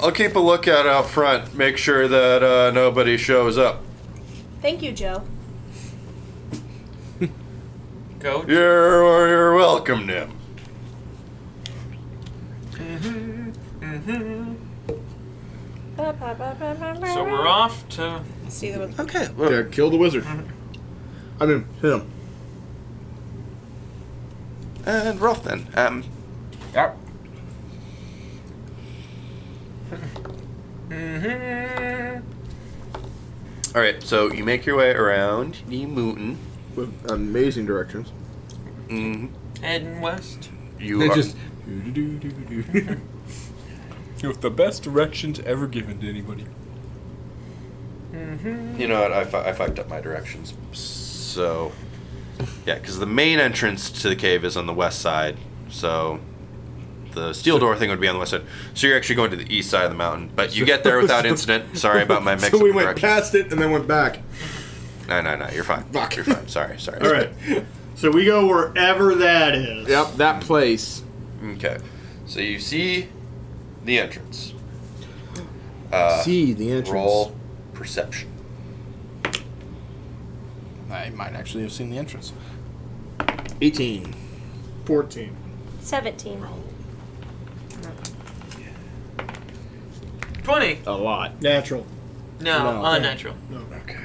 I'll keep a lookout out front. Make sure that nobody shows up. Thank you, Joe. Coach. You're welcome, Nim. So we're off to... See the Okay. Yeah, kill the wizard. I mean, hit him. And we're off then. Yep. All right. So you make your way around the mountain. With amazing directions. Mm, Heading west. you They are, just. With the best directions ever given to anybody. You know what? I fucked up my directions. So, yeah, because the main entrance to the cave is on the west side. So, the steel door thing would be on the west side. So you're actually going to the east side of the mountain, but you get there without incident. Sorry about my mix. So we of went directions. past it and then went back. No, you're fine. Fuck. You're fine. Sorry. All right. So we go wherever that is. Yep, that place. Okay. So you see the entrance. See the entrance. Roll perception. I might actually have seen the entrance. 18. 14. 17. 20. A lot. Natural. No, No. unnatural. Okay.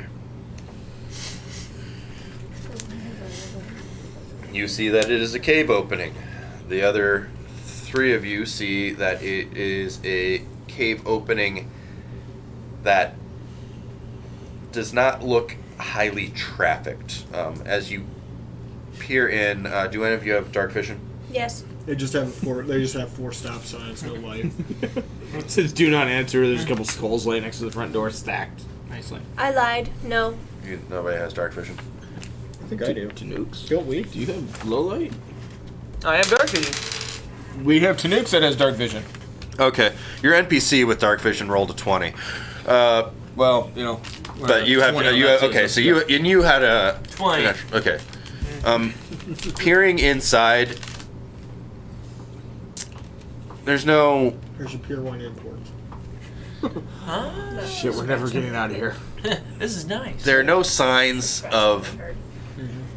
You see that it is a cave opening. The other three of you see that it is a cave opening that does not look highly trafficked. As you peer in, do any of you have dark vision? Yes. They just have four stop signs, no light. It says do not enter. There's a couple skulls laying next to the front door stacked nicely. I lied. No. Nobody has dark vision. I think I do. Tanooks? Don't we? Do you have low light? I have dark vision. We have Tanooks that has dark vision. Okay, your NPC with dark vision rolled a 20. Well, you know. But you have, 20 on you that have, too, okay, so you had a 20. Okay. Peering inside, there's no. There's your pure wine imports. Shit, we're never getting out of here. This is nice. There are no signs of.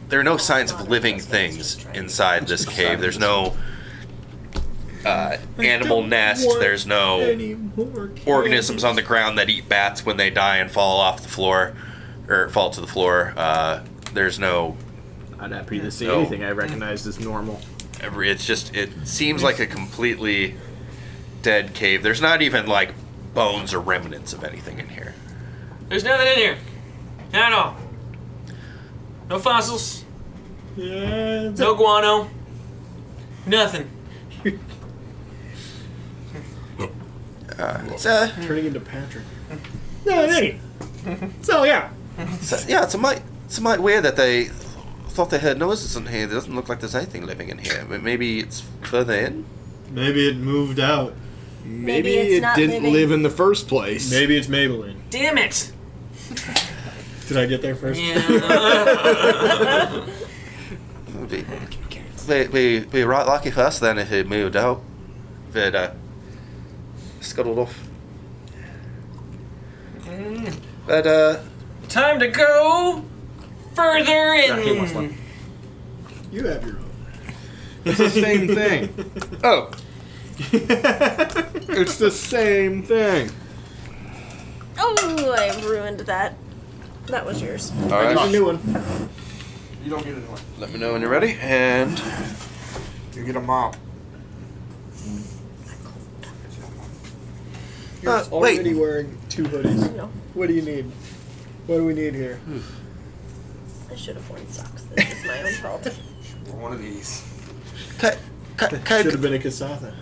There are no signs of living things inside this cave. There's no animal nest. There's no organisms on the ground that eat bats when they die and fall off the floor, or fall to the floor. There's no. I'd happy to see anything I recognized as normal. It's just, it seems like a completely dead cave. There's not even like bones or remnants of anything in here. There's nothing in here. Not at all. No fossils. Yeah. No guano. Nothing. It's Turning into Patrick. No, it ain't. So yeah. it's a mite weird that they thought they heard noises in here. It doesn't look like there's anything living in here. Maybe it's further in. Maybe it moved out. Maybe it's it not didn't living. live in the first place. Maybe it's Maybelline. Damn it. Did I get there first? Yeah. Be right lucky for us then if it moved out. If it scuttled off. But Time to go further he wants in. one. You have your own. It's the same thing. Oh. It's the same thing. Oh, I ruined that. That was yours. all There's a right, new one. You don't get a one. let me know when you're ready. And You get a mop. You're wait. already wearing 2 hoodies. No, What do you need? What do we need here? I should have worn socks. This is my own fault. One of these. Should have cave, been a Kasatha.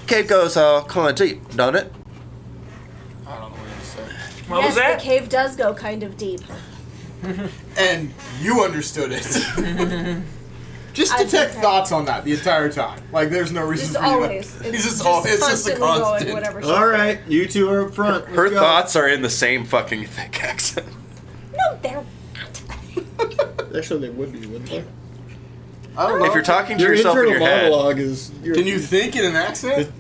cave goes kind of deep, don't it? I don't know what to say. What yes, was that? the cave does go kind of deep. And you understood it. Just I detect think I- thoughts on that the entire time. Like, there's no reason Just for you always. to... It's It's just a constantly going, constant. whatever she All says. right, you two are up front. Her Let's go. thoughts are in the same fucking thick accent. No, they're Actually, they would be, wouldn't they? I don't know. If you're talking to Your yourself in internal your head, monologue is. Can you think in an accent?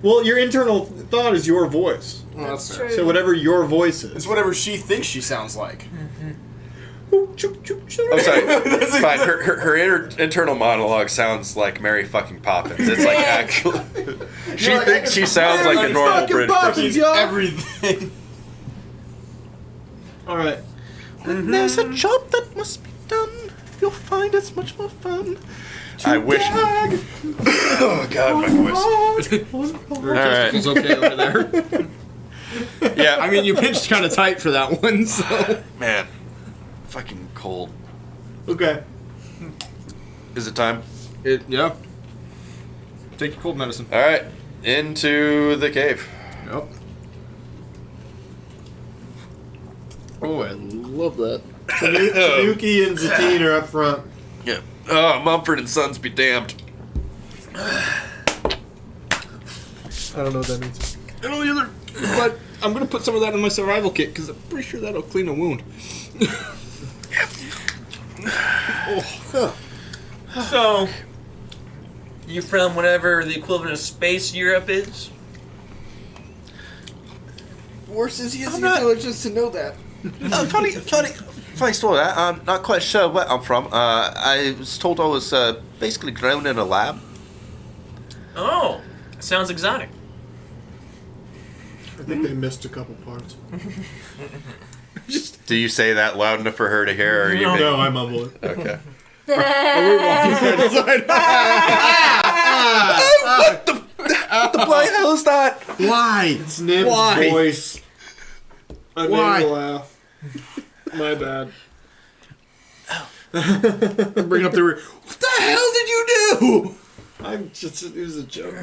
Well, your internal thought is your voice. Well, That's fair. true. So whatever your voice is. It's whatever she thinks she sounds like. I'm sorry. Fine. Her internal monologue sounds like Mary fucking Poppins. It's like actually, she You're like, thinks she sounds like a normal fucking British Poppins, person. y'all. Everything. All right. When there's a job that must be done, you'll find it's much more fun. I wish. Oh God, my voice. Her right. testicles okay over there. Yeah, I mean, you pinched kind of tight for that one, so... man, fucking cold. Okay. Is it time? Yeah. Take your cold medicine. All right, into the cave. Yep. Oh, I love that. Tanuki and Zatine are up front. Yeah. Oh, Mumford and Sons be damned. I don't know what that means. I don't either, but I'm gonna put some of that in my survival kit because I'm pretty sure that'll clean a wound. So, you from whatever the equivalent of space Europe is? Worse is he has I'm the not- intelligence to know that. Funny story. I'm not quite sure where I'm from. I was told I was basically grown in a lab. Oh, sounds exotic. I think they missed a couple parts. Do you say that loud enough for her to hear? Or you No, I mumble it. Okay. What the bloody hell is that? Why? It's Nib's Why? voice. I Why? made him laugh. My bad. I'm bringing up the... What the hell did you do? I'm just. It was a joke.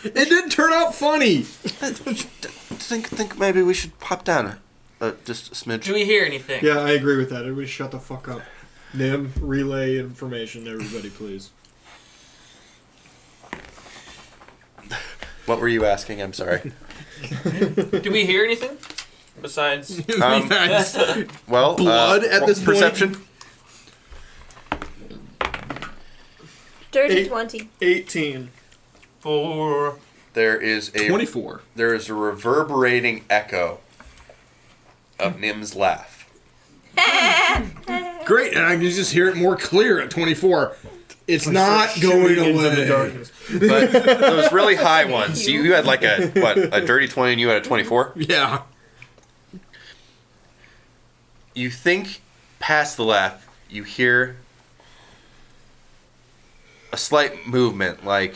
It didn't turn out funny. Think maybe we should pop down just a smidge. Do we hear anything? Yeah, I agree with that. Everybody shut the fuck up. Nim, relay information, everybody, please. What were you asking? I'm sorry. Do we hear anything besides? Well, Blood at this point? perception. Dirty 20. 18. 4. There is a 24. There is a reverberating echo of Nim's laugh. Great, and I can just hear it more clear at 24. It's not going away. But those really high ones, you had like a dirty 20 and you had a 24? Yeah. You think past the laugh, you hear a slight movement, like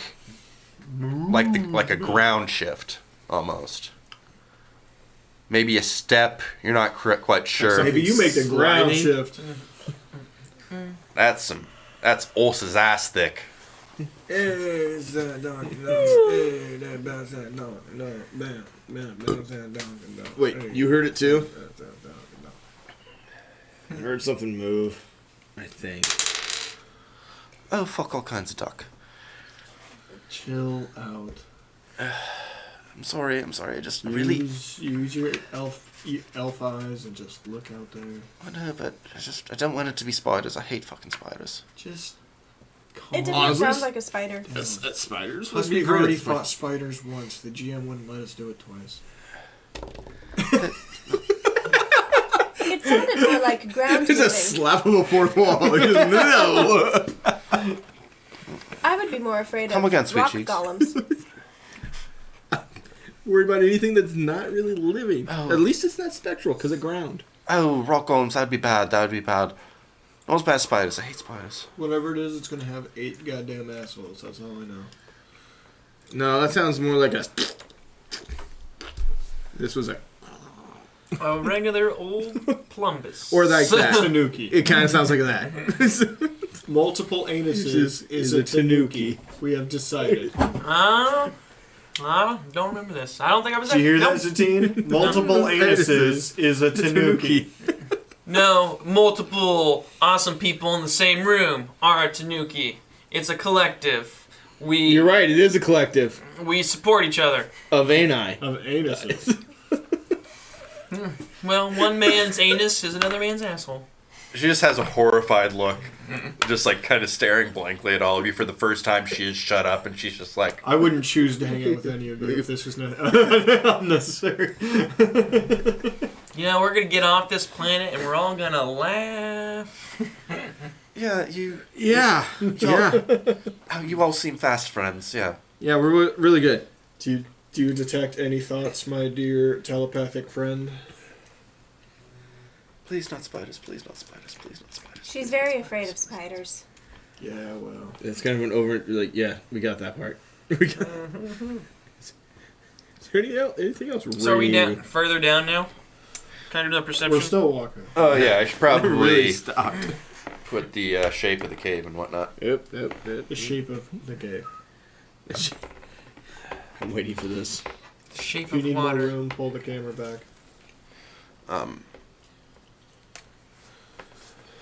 a ground shift, almost. Maybe a step. You're not quite sure. Maybe you make the ground Sliding. shift. That's Ulce's ass thick. Wait, you heard it too? I heard something move. I think. Oh, fuck all kinds of duck. Chill out. I'm sorry. I just really... Use your elf eyes and just look out there. I know, but I don't want it to be spiders. I hate fucking spiders. Just It calm. didn't sound like a spider. That's spiders. Plus, we've already fought spiders once. The GM wouldn't let us do it twice. It sounded more like ground There's a moving. slap of the fourth wall. No. I would be more afraid Come of again, sweet rock cheeks. golems. Worry about anything that's not really living. Oh. At least it's not spectral because of ground. Oh, rock golems, that'd be bad. No, it's bad spiders. I hate spiders. Whatever it is, it's gonna have 8 goddamn assholes. That's all I know. No, that sounds more like a. This was a. A regular old plumbus. Or like that. Tanuki. It kind of sounds like that. Multiple anuses is a tanuki. We have decided. I don't remember this. I don't think I was Did you hear there. that, Zatine? Multiple anuses is a tanuki. No, multiple awesome people in the same room are a tanuki. It's a collective. You're right, it is a collective We support each other. of ani. Of anuses. Well, one man's anus is another man's asshole. She just has a horrified look, just like kind of staring blankly at all of you for the first time. She is shut up, and she's just like, I wouldn't choose to hang out with any of you if this was not unnecessary. You know, we're gonna get off this planet and we're all gonna laugh. yeah, you all seem fast friends, yeah. Yeah, we're really good. Do you detect any thoughts, my dear telepathic friend? Please not spiders, please not spiders, please not spiders. She's very afraid of spiders. Yeah, well. It's kind of an over. Like, yeah, we got that part. We got. Is there anything else? So are we down further down now? Kind of the perception. We're still walking. Oh yeah, I should probably really stopped. put the shape of the cave and whatnot. Yep. The shape of the cave. I'm waiting for this. Shape If you of need more water. room, pull the camera back.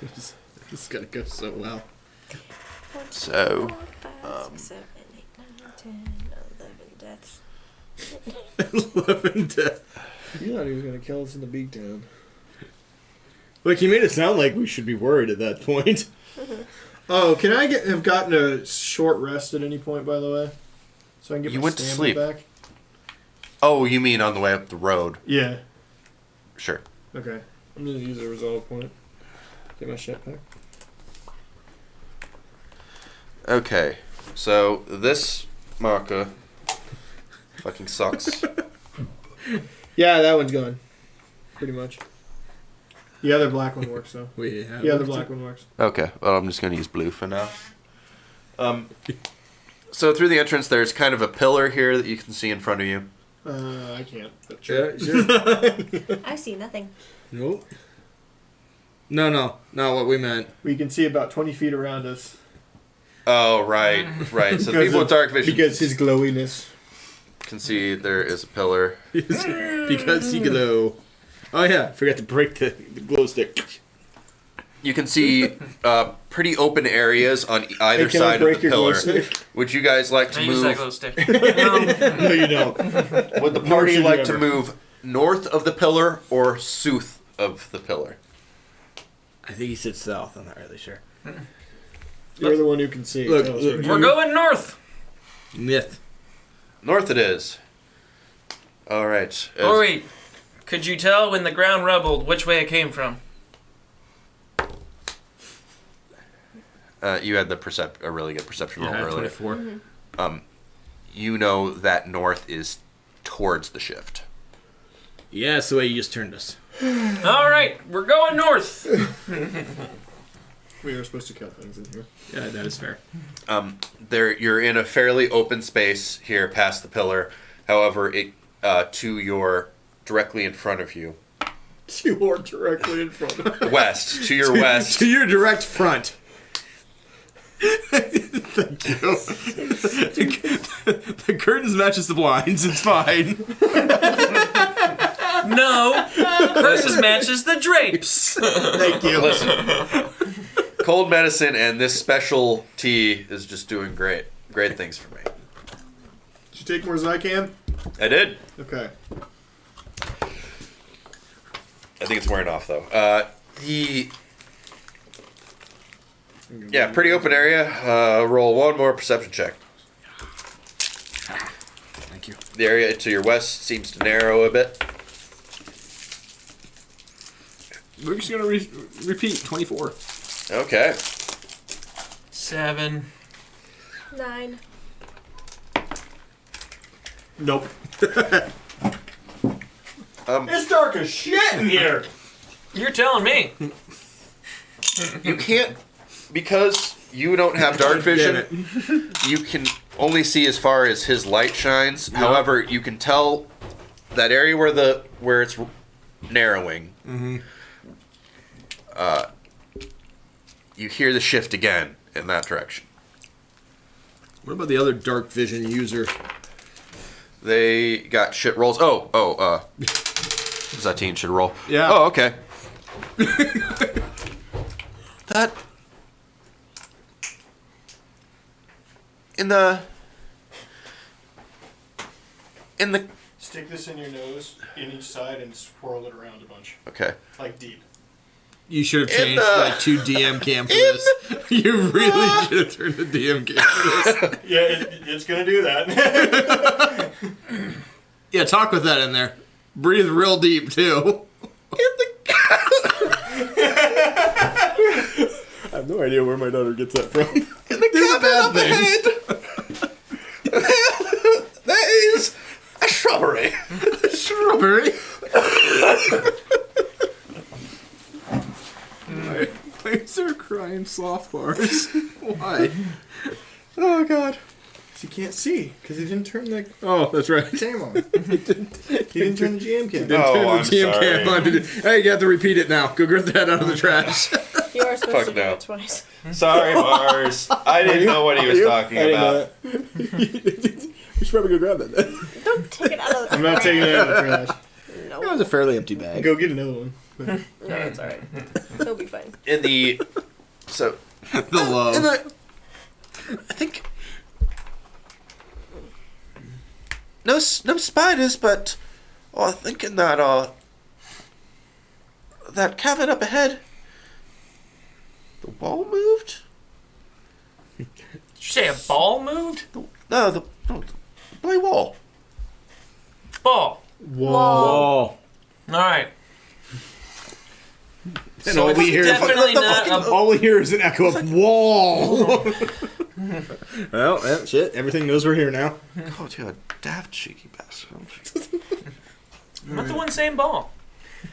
This is gonna go so well. So, 7, 8, 9, 10, 11 deaths. 11 death. You thought he was going to kill us in the big town. Look, he made it sound like we should be worried at that point. Oh, can I have gotten a short rest at any point, by the way? So I can get You my went to stamina sleep. back? oh, you mean on the way up the road? Yeah. Sure. Okay. I'm going to use a resolve point. Get my shit back. Okay, so this marker fucking sucks. Yeah, that one's gone. Pretty much. The other black one works, though. We have The other black one works. Okay, well, I'm just going to use blue for now. So through the entrance, there's kind of a pillar here that you can see in front of you. I can't. But sure. Yeah, sure. I see nothing. Nope. No, not what we meant. We can see about 20 feet around us. Oh, right. So the people with dark vision Because his glowiness. can see there is a pillar. Because he glow. Oh yeah, forgot to break the glow stick. You can see pretty open areas on either side of the pillar. Would you guys like to I move? use that glow stick. No, you don't. Would the party should you like to ever. move north of the pillar or south of the pillar? I think he said south. I'm not really sure. You're the one who can see. Look, Tell us look, what We're going north. Myth. North it is. All right. Oh wait, could you tell when the ground rumbled which way it came from? You had a really good perception roll earlier. 24. You know that north is towards the shift. Yeah, that's the way you just turned us. All right, we're going north. we are supposed to count things in here. Yeah, that is fair. You're in a fairly open space here past the pillar. However, to your directly in front of you. You are directly in front of me. West. To your west. To your direct front. Thank you. The curtains matches the blinds. It's fine. No, curtains matches the drapes. Thank you. Listen. Cold medicine and this special tea is just doing great things for me. Did you take more Zycam? I did. Okay. I think it's wearing off though. Pretty open area. Roll one more perception check. Thank you. The area to your west seems to narrow a bit. We're just gonna repeat 24. Okay. 7. 9. Nope. It's dark as shit in here. You're telling me. You can't, because you don't have dark vision, you can only see as far as his light shines. Yeah. However, you can tell that area where it's narrowing. Mm-hmm. You hear the shift again in that direction. What about the other dark vision user? They got shit rolls. Zatine should roll. Yeah. Oh, okay. That in the Stick this in your nose, in each side, and swirl it around a bunch. okay. Like deep. You should have changed to DM cam for this. You really should have turned the DM cam for this. Yeah, it's gonna do that. Yeah, talk with that in there. Breathe real deep too. I have no idea where my daughter gets that from. In the cabin up ahead, there is a shrubbery. Strawberry. Why is there crying sloth bars? Why? Oh god. He can't see because he didn't turn the Oh, that's right. cam on. He didn't turn the GM cam. Oh, I'm TM sorry. cam on. Hey, you have to repeat it now. Go get that out of the trash. You are supposed Fuck to do no. it twice. Sorry, Mars. I didn't know what he was talking I didn't know about. that. You should probably go grab that then. Don't take it out of the I'm not taking it out of the trash. That No, was a fairly empty bag. Go get another one. no, it's alright. He'll be fine. In the so The love. I think no spiders, but I'm thinking that that cabin up ahead, the wall moved. Did you say a ball moved? The blue wall. Ball. Whoa. All right. And all we hear, Definitely not a all we hear is an echo of wall. Well, shit. Everything knows we're here now. Oh, you're a daft cheeky bastard. I'm not the one saying ball.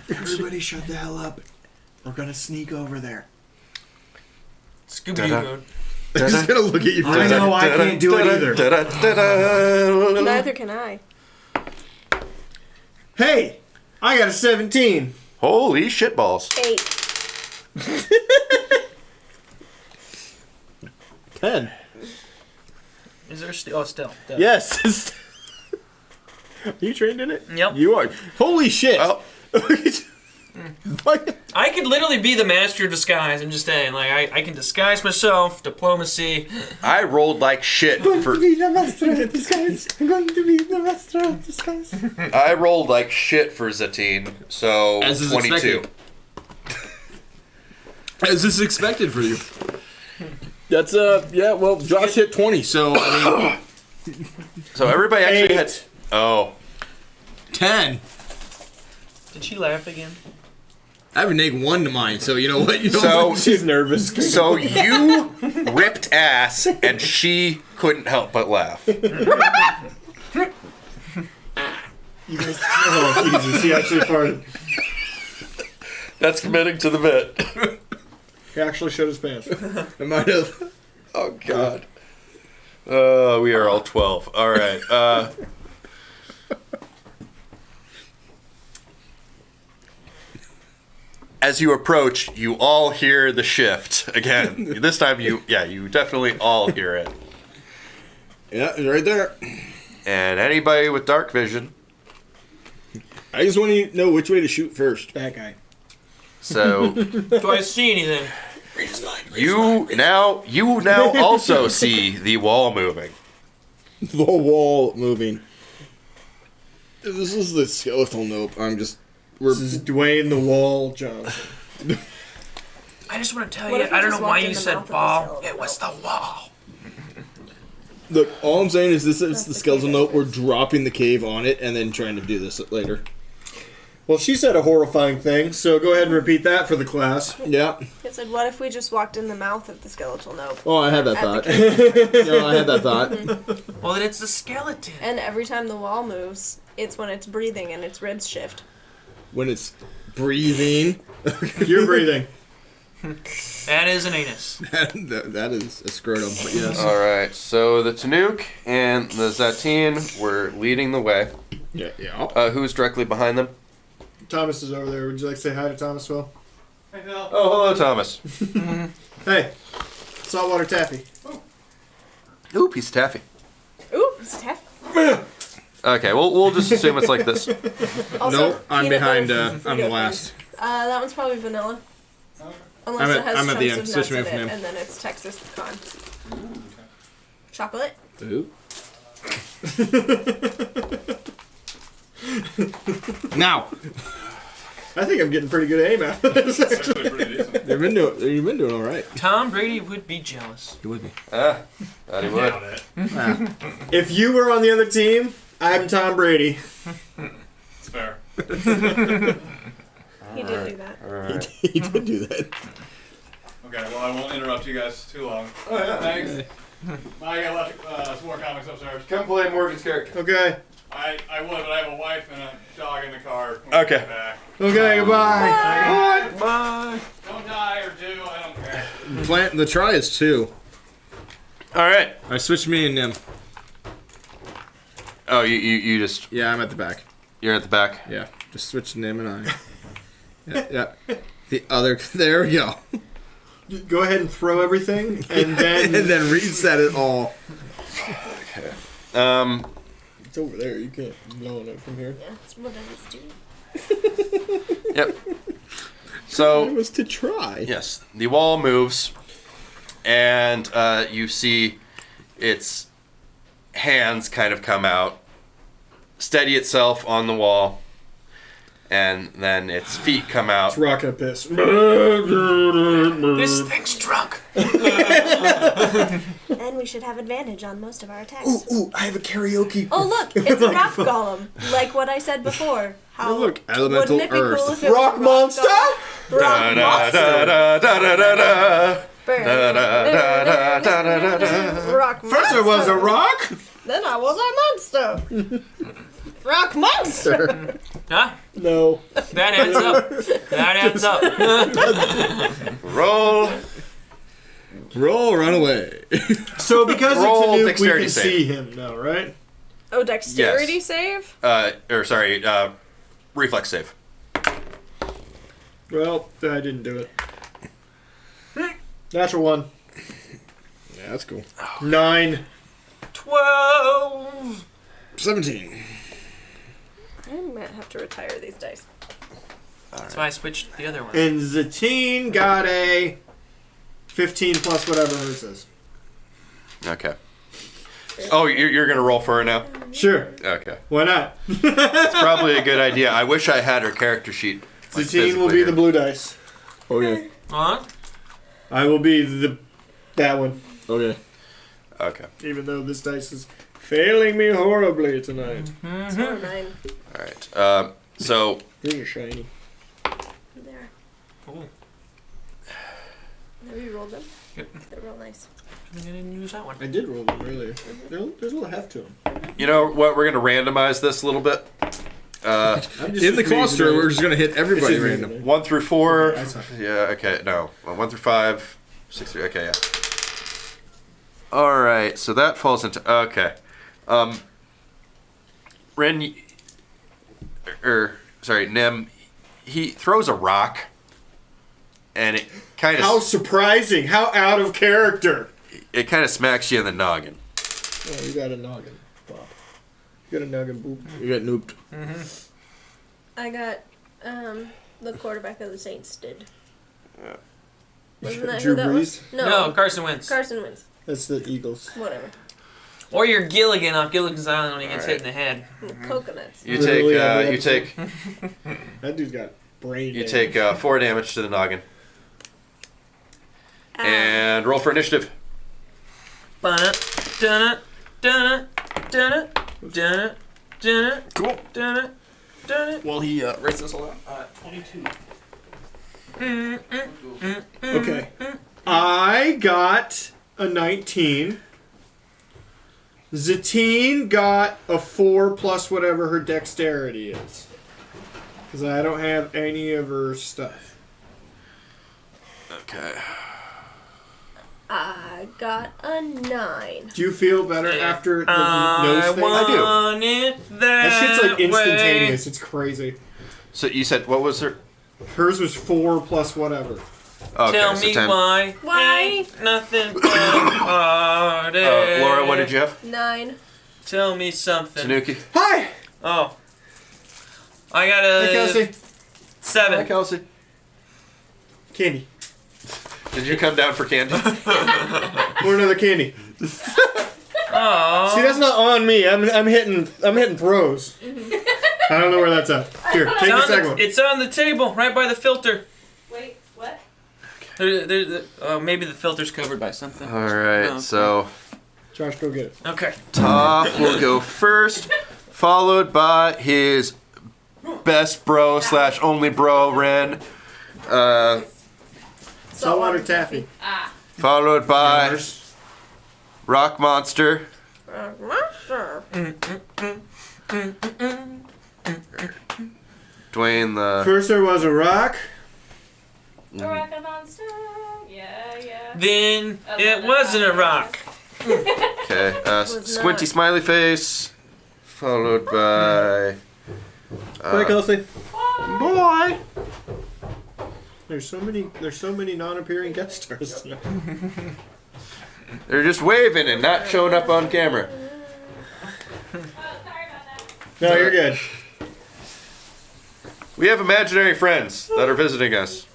Everybody shut the hell up. We're gonna sneak over there. Scooby-Doo mode. They're just gonna look at you. I know I can't do it either. Neither can I. Hey, I got a 17. Holy shitballs. 8. 10. Is there still? Oh, still. Duh. Yes. Are you trained in it? Yep. You are. Holy shit. Oh, What I could literally be the master of disguise. I'm just saying, like, I can disguise myself, diplomacy. I rolled like shit for. I'm going to be the master of disguise. I'm going to be the master of disguise. I rolled like shit for Zatine, so As is 22. expected. As is expected for you. That's yeah. Well, Josh hit 20, so I mean, So everybody actually had. Oh. 10. Did she laugh again? I have a -1 to mine, so you know what? You know So what? She's nervous. So you ripped ass, and she couldn't help but laugh. You guys, oh, Jesus, he actually farted. That's committing to the bit. He actually showed his pants. I might have. Oh God. We are all 12. All right. As you approach, you all hear the shift again. This time, you definitely all hear it. Yeah, it's right there. And anybody with dark vision. I just want to know which way to shoot first. That guy. So Do I see anything? you now also see the wall moving. The wall moving. This is the skeletal nope. This is Dwayne the Wall Johnson. I just want to tell What you, if we I don't just know why walked in you the said mouth of the ball. skeletal It was the wall. Look, all I'm saying is this is That's the the skeletal cave nope. We're entrance. dropping the cave on it and then trying to do this later. Well, she said a horrifying thing, so go ahead and repeat that for the class. Yeah. It said, what if we just walked in the mouth of the skeletal nope? Oh, I had that At thought. the No, I had that thought. Well, then it's the skeleton. And every time the wall moves, it's when it's breathing and its ribs shift. When it's breathing. You're breathing. That is an anus. that is a scrotum, but yes. All right. So the Tanuk and the Zatine were leading the way. Yeah. Who's directly behind them? Thomas is over there. Would you like to say hi to Thomas, Phil? Hey, Phil. Oh, hello, Thomas. Hey, saltwater taffy. Ooh, piece of taffy. Ooh, it's tough. Okay, we'll just assume it's like this. Also, Nope, I'm peanut behind, butter I'm the Frito last. things. That one's probably vanilla. Unless I'm it at- has I'm at chunks the end. of Switch nuts me in from it, him. and then it's Texas pecan. Chocolate. Ooh. Now. I think I'm getting pretty good aim out of this. Actually pretty decent. You've been doing all right. Tom Brady would be jealous. You would be. Thought he would. If you were on the other team, I'm Tom Brady. It's fair. He did do that. Alright. He did do that. Okay, well, I won't interrupt you guys too long. Oh yeah. Thanks. I got some more comics upstairs. Come play Morgan's character. Okay. I would, but I have a wife and a dog in the car. Okay. Back. Okay. Goodbye. Bye. Don't die or do. I don't care. Plant the try is 2. Alright. I switched me and him. Oh, you just... Yeah, I'm at the back. You're at the back? Yeah, just switched him and I. Yeah. The other. There we go. Go ahead and throw everything, and then And then reset it all. Okay. it's over there. You can't blow it from here. Yeah, that's what I was doing. Yep. So... It was to try. Yes, the wall moves, and you see its hands kind of come out, steady itself on the wall, and then its feet come out. It's rocking a piss. This thing's drunk. Then we should have advantage on most of our attacks. Ooh, I have a karaoke. Oh look, it's a rock golem. Like what I said before. How Oh, look, elemental wouldn't it be earth. cool if it Rock was a monster? golem? Rock monster. Rock monster. First I was a rock. Then I was a monster. Rock monster. Huh? No. That adds up. That adds up. Roll. Run away. So because Roll it's a nuke, we dexterity can save. see him now, right? Oh, dexterity save? Reflex save. Well, I didn't do it. Natural 1. Yeah, that's cool. 9. 12. 17. I might have to retire these dice. That's why I switched the other one. And Zatine got a 15 plus whatever hers is. Okay. Oh, you're going to roll for her now? Sure. Okay. Why not? It's probably a good idea. I wish I had her character sheet. Like, Zatine will be the blue dice. Okay. Huh? I will be that one. Okay. Okay. Even though this dice is failing me horribly tonight. It's 4 or 9. All right. So... These are shiny. There. Oh. Have you rolled them? Yep. They're real nice. I didn't use that one. I did roll them earlier. There's a little heft to them. You know what? We're going to randomize this a little bit. In the cluster, we're just gonna hit everybody random. 1 through 4. I suck. Yeah, okay, no. 1 through 5. 6 through, okay, yeah. Alright, so that falls into, okay. Ren, Nem, he throws a rock, and it kind of... How surprising! How out of character! It kind of smacks you in the noggin. Oh, you got a noggin, Bob. You got a noggin, boop. You got nooped. I got the quarterback of the Saints did. Yeah. Wasn't that Drew who that was? Brees? No, Carson wins. Carson wins. That's the Eagles. Whatever. Or you're Gilligan off Gilligan's Island when he gets hit in the head. Coconuts. You Literally every take, That dude's got brain you damage. take 4 damage to the noggin. And roll for initiative. Dun-it, dun-it, dun-it, dun-it, dun-it, dun-it, Cool. dun-it, dun-it. Well, he writes this all out. 22. Okay. I got a 19. Zatine got a 4 plus whatever her dexterity is. Because I don't have any of her stuff. Okay. I got a 9. Do you feel better after the nose thing? I do. Want it That shit's like way. instantaneous. It's crazy. So you said, what was her? Hers was 4 plus whatever. Okay, Tell so me 10. why. Why? Ain't nothing but a party. Laura, what did you have? 9. Tell me something. Tanuki. Hi! Oh. I got a Hey, Kelsey. 7. Hi, Kelsey. Candy. Did you come down for candy? Or another candy. Aww. See, that's not on me. I'm hitting throws. I don't know where that's at. Here, take the second one. It's on the table, right by the filter. Wait, what? Maybe the filter's covered by something. All right, Oh, okay. so Josh, go get it. Okay. Toph will go first, followed by his best bro / only bro, Ren. Saltwater taffy. Followed by Yours. Rock Monster. Dwayne the... First there was a rock. A rocket monster. Yeah. Then it wasn't a rock. Okay, Was Squinty not. Smiley Face. Followed by... Hi, Kelsey. Boy! There's so many non-appearing guest stars tonight. They're just waving and not showing up on camera. Oh, sorry about that. No, you're good. We have imaginary friends that are visiting us.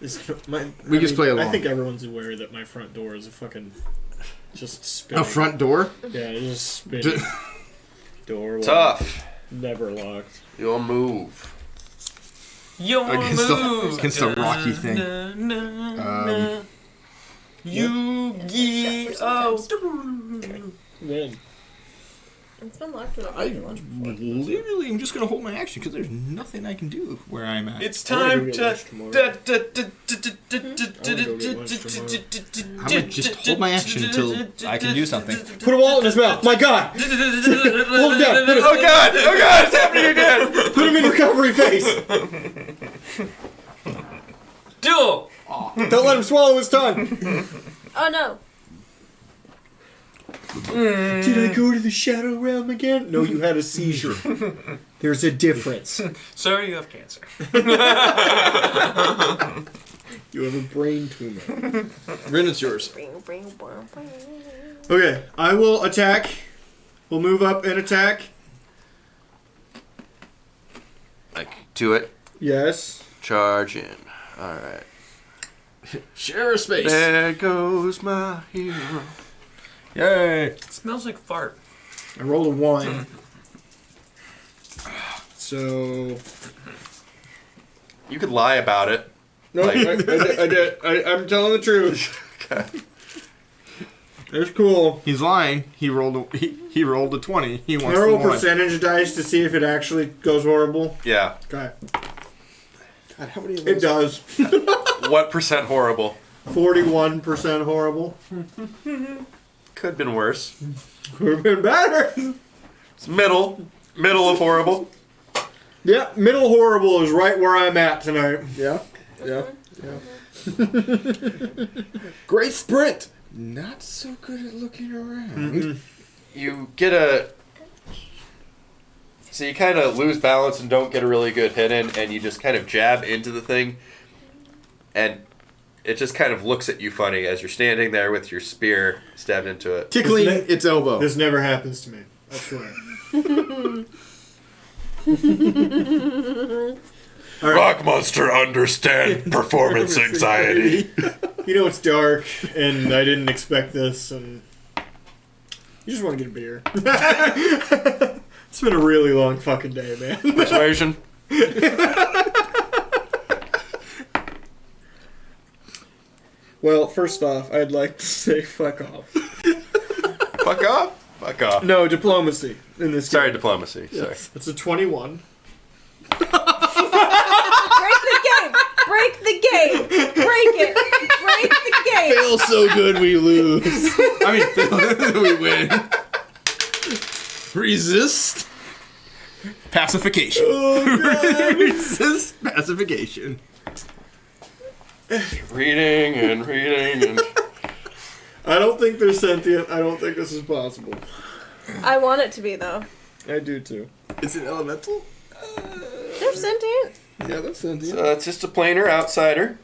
We just play along. I think everyone's aware that my front door is a fucking just spinning. A front door? Yeah, it's just spinning. Door locked, Tough. never locked. You'll move. Your Against the move. Rocky thing. Yu-Gi-Oh! When? It's been locked for I like lunch. literally am just gonna hold my action because there's nothing I can do where I'm at. It's I wanna time go get to. lunch tomorrow. I'm gonna just hold my action until I can do something. Put a wallet in his mouth. My God! Hold him down. Put, Oh god! Oh god! It's happening again! put him in recovery face. Duel! Don't let him swallow his tongue. Oh no. Did I go to the shadow realm again? No, you had a seizure. There's a difference. Sorry, you have cancer. You have a brain tumor. Rin, it's yours. Okay, I will attack. We'll move up and attack. Like, do it. Yes. Charge in. All right. Share a space. There goes my hero. Yay. It smells like fart. I rolled a 1. So... You could lie about it. No, Like- I did. I'm telling the truth. Okay. It's cool. He's lying. He rolled a 20. He Can wants I the roll one. percentage dice to see if it actually goes horrible? Yeah. Okay. God, how many of It those? does. What percent horrible? 41% horrible. Could have been worse. Could have been better. It's middle of horrible. Yeah, middle horrible is right where I'm at tonight. Yeah. Yeah. Great sprint. Not so good at looking around. You get a... So you kind of lose balance and don't get a really good hit in, and you just kind of jab into the thing, and it just kind of looks at you funny as you're standing there with your spear stabbed into it. Tickling its elbow. This never happens to me. I swear. All right. Rock monster understand performance anxiety. You know it's dark, and I didn't expect this, and you just want to get a beer. It's been a really long fucking day, man. Persuasion. Well, first off, I'd like to say fuck off. Fuck off. Fuck off. No, diplomacy in this Sorry, game. diplomacy. Sorry. Yes. It's a 21. Break the game! Break the game! Break it! Break the game! Fail so good we lose. I mean, fail, we win. Resist. Pacification. Oh, Resist pacification. Reading and reading and... I don't think they're sentient. I don't think this is possible. I want it to be, though. I do too. Is it elemental? They're sentient. Yeah, that's sentient. So that's just a planar outsider.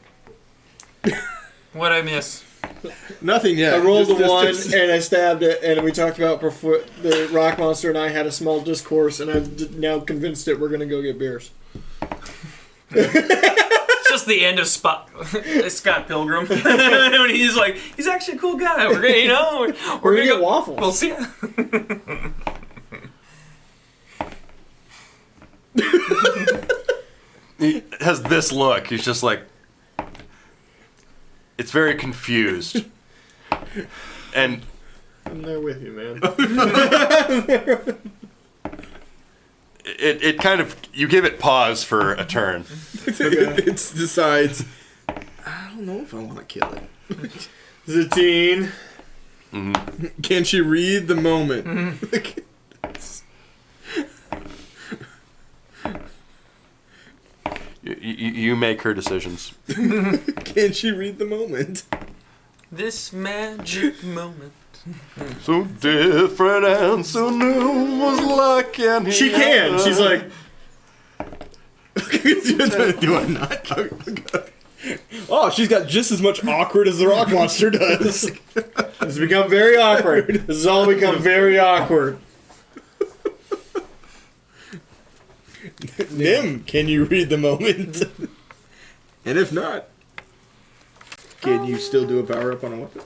What'd I miss? Nothing yet. I rolled Just- a 1 just- and I stabbed it, and we talked about before the rock monster and I had a small discourse, and I'm now convinced that we're gonna go get beers. It's just the end of Scott Pilgrim. When he's like, he's actually a cool guy. We're gonna, We're gonna get waffles. We'll see. He has this look. He's just like... It's very confused. And I'm there with you, man. it kind of... You give it pause for a turn. it decides, I don't know if I want to kill it. Zatine. Can she read the moment? You make her decisions. Can she read the moment? This magic moment. So different and so new was like any She can. She's like, Do I not? Oh, she's got just as much awkward as the rock monster does. it's become very awkward. This has all become very awkward. Nim, can you read the moment? And if not, can you still do a power up on a weapon?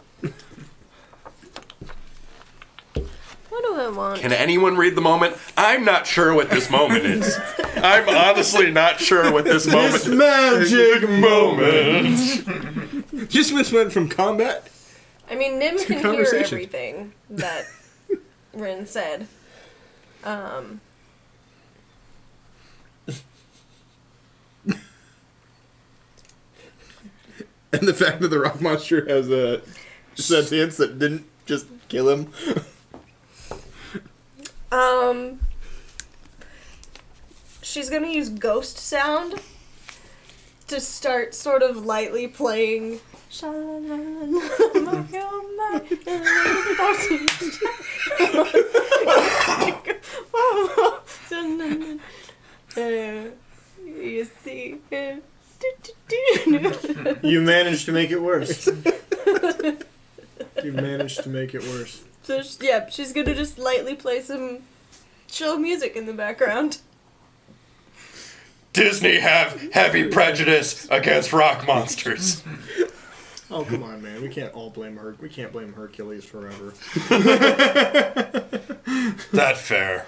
What do I want? Can anyone read the moment? I'm not sure what this moment is. I'm honestly not sure what this moment This is. magic moment. Just went from combat. I mean, Nim can hear conversations. everything that Rin said. And the fact that the rock monster has a sentience that didn't just kill him. She's gonna use ghost sound to start sort of lightly playing. You see. You managed to make it worse. You managed to make it worse. So yeah, she's gonna just lightly play some chill music in the background. Disney have heavy prejudice against rock monsters. Oh, come on, man. We can't all blame We can't blame Hercules forever. That's fair.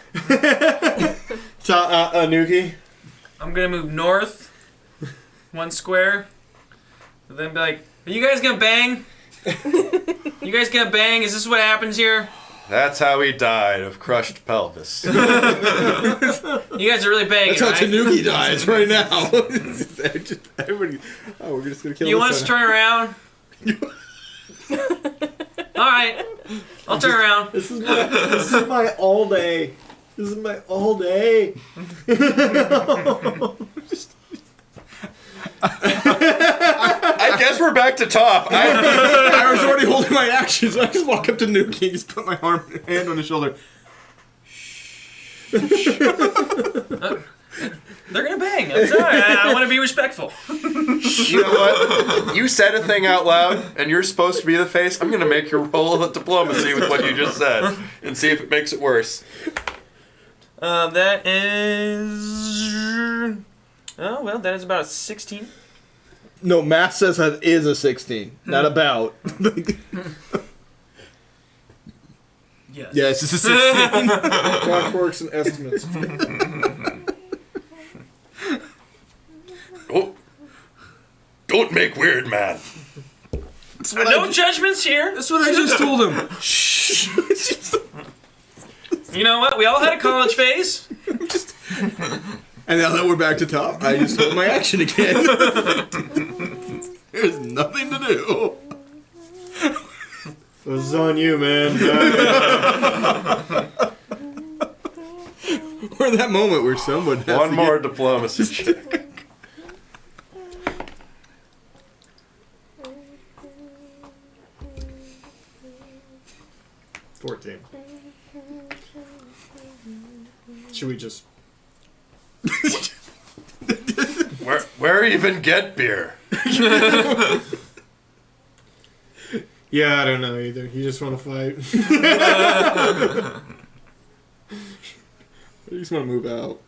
So, Nuki? I'm gonna move north 1 square. And then be like, are you guys gonna bang? You guys gonna bang? Is this what happens here? That's how he died of crushed pelvis. You guys are really banging, That's how right? Tanuki dies right now. Everybody, we're just gonna kill You want us to turn around? Alright. I'll turn around. This is my all day. This is my all day. I guess we're back to top. I was already holding my action, so I just walk up to Nuki and just put my hand on his shoulder. They're gonna bang. I'm sorry. I want to be respectful. You know what? You said a thing out loud, and you're supposed to be the face. I'm gonna make your roll of diplomacy with what you just said, and see if it makes it worse. That is... Oh, well, that is about a 16. No, math says that is a 16, not about. Yes. Yes, it's a 16. Clockworks and estimates. Don't make weird, man. No judgments here. That's what I just told him. Shh. You know what? We all had a college phase. And now that we're back to top, I just hold my action again. There's nothing to do. This is on you, man. We're in that moment where someone has One to more diplomacy check. Get 14. Should we just... Where even get beer? Yeah, I don't know either. You just want to fight? I just want to move out.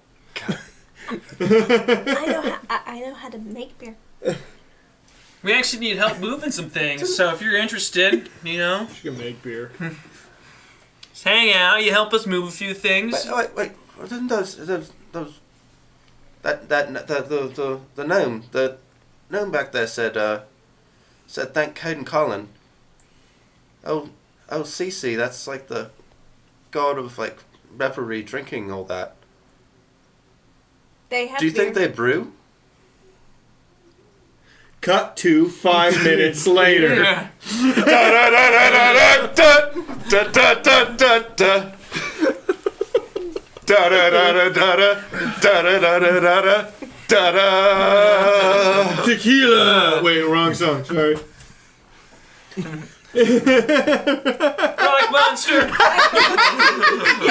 I know how to make beer. We actually need help moving some things, so if you're interested, you know, You can make beer. just hang out. You help us move a few things. Wait. Didn't the gnome back there said thank Cade and Colin. Oh, Cece, that's like the god of like revelry, drinking, all that. They have Do you think beer. they brew? Cut to 5 minutes later. Tequila! Wait, wrong song. Sorry. Rock monster. Yeah,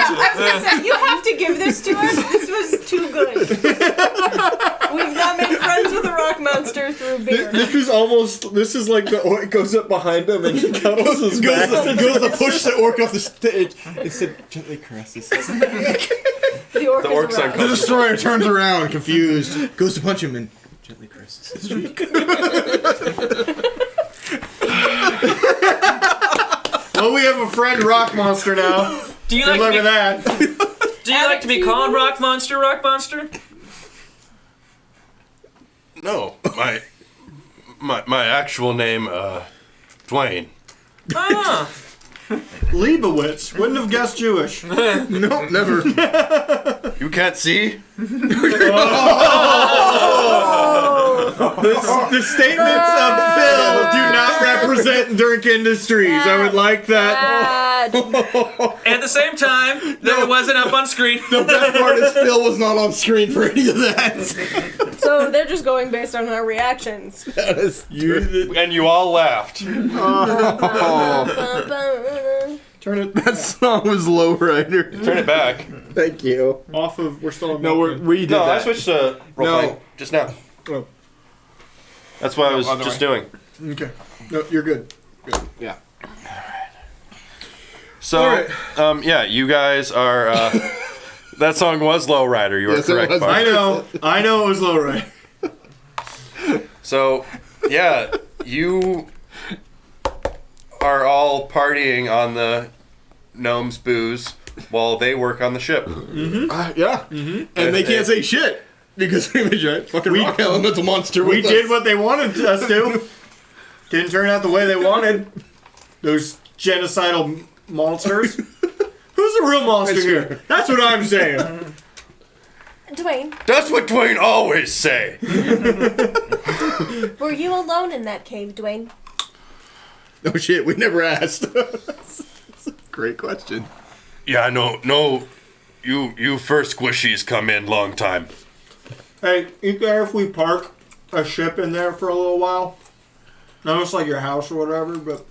I was gonna say, you have to give this to us. This was too good. We've not made friends with a rock monster through beer. This is almost... This is like the orc goes up behind him and he cuddles his back. Goes to push the orc off the stage. Instead, gently caresses. The orc The is orc's aroused. The destroyer turns around, confused, goes to punch him and gently caresses his cheek. Well, we have a friend rock monster now. Do you Good like luck to with be, that. do you like to be called Rock Monster? Rock Monster? No, my actual name, Dwayne. Ah. Leibowitz. Wouldn't have guessed Jewish. Nope, never. You can't see? The statements of Phil do not represent Dirk Industries. I would like that. At the same time, that it wasn't up on screen. The best part is Phil was not on screen for any of that. So they're just going based on our reactions. That is And you all laughed. Turn it that song was lowrider. Turn it back. Thank you. off of... We're still on... No, we did No, that. I switched to role-playing just now. Oh. That's what I was other just way. doing. Okay. No, you're good. Yeah. So, Alright. yeah, you guys are That song was Lowrider. You were Yes, it correct, was. Bart. I know it was low right. So, yeah, you are all partying on the gnome's booze while they work on the ship. Yeah. And they can't say shit because we have a giant fucking rock elemental monster We with us. did what they wanted us to. Didn't turn out the way they wanted. Those genocidal monsters. Who's the real monster here? That's what I'm saying. Dwayne, That's what Dwayne always say. were you alone in that cave, Dwayne? Oh shit, we never asked. Great question. Yeah, no. You first squishies come in long time. Hey, you care if we park a ship in there for a little while? Not just like your house or whatever, but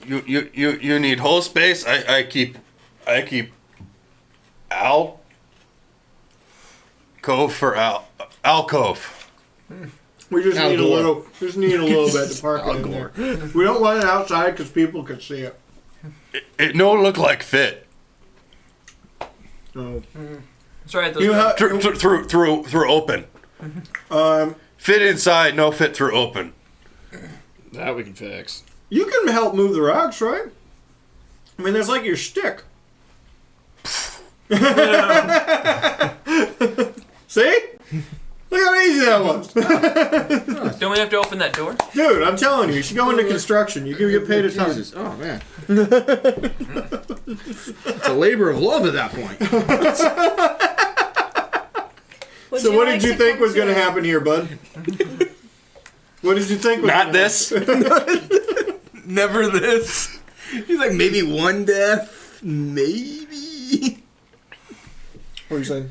You need whole space. I keep alcove for alcove. we just Al need Gore. a little bit to park it in there. We don't want it outside because people could see it. It no look like fit. So, That's right. you have, Through open. Fit inside, no fit through open. That we can fix. you can help move the rocks, right? I mean, there's like your stick. See? Look how easy that was. Don't we have to open that door? Dude, I'm telling you, you should go into construction. You can get paid a ton. Jesus. Oh man. It's a labor of love at that point. Would So what like did you to think come was going to to- happen here, bud? What did you think was Not gonna this. Never this. He's like, maybe one death. Maybe. What are you saying?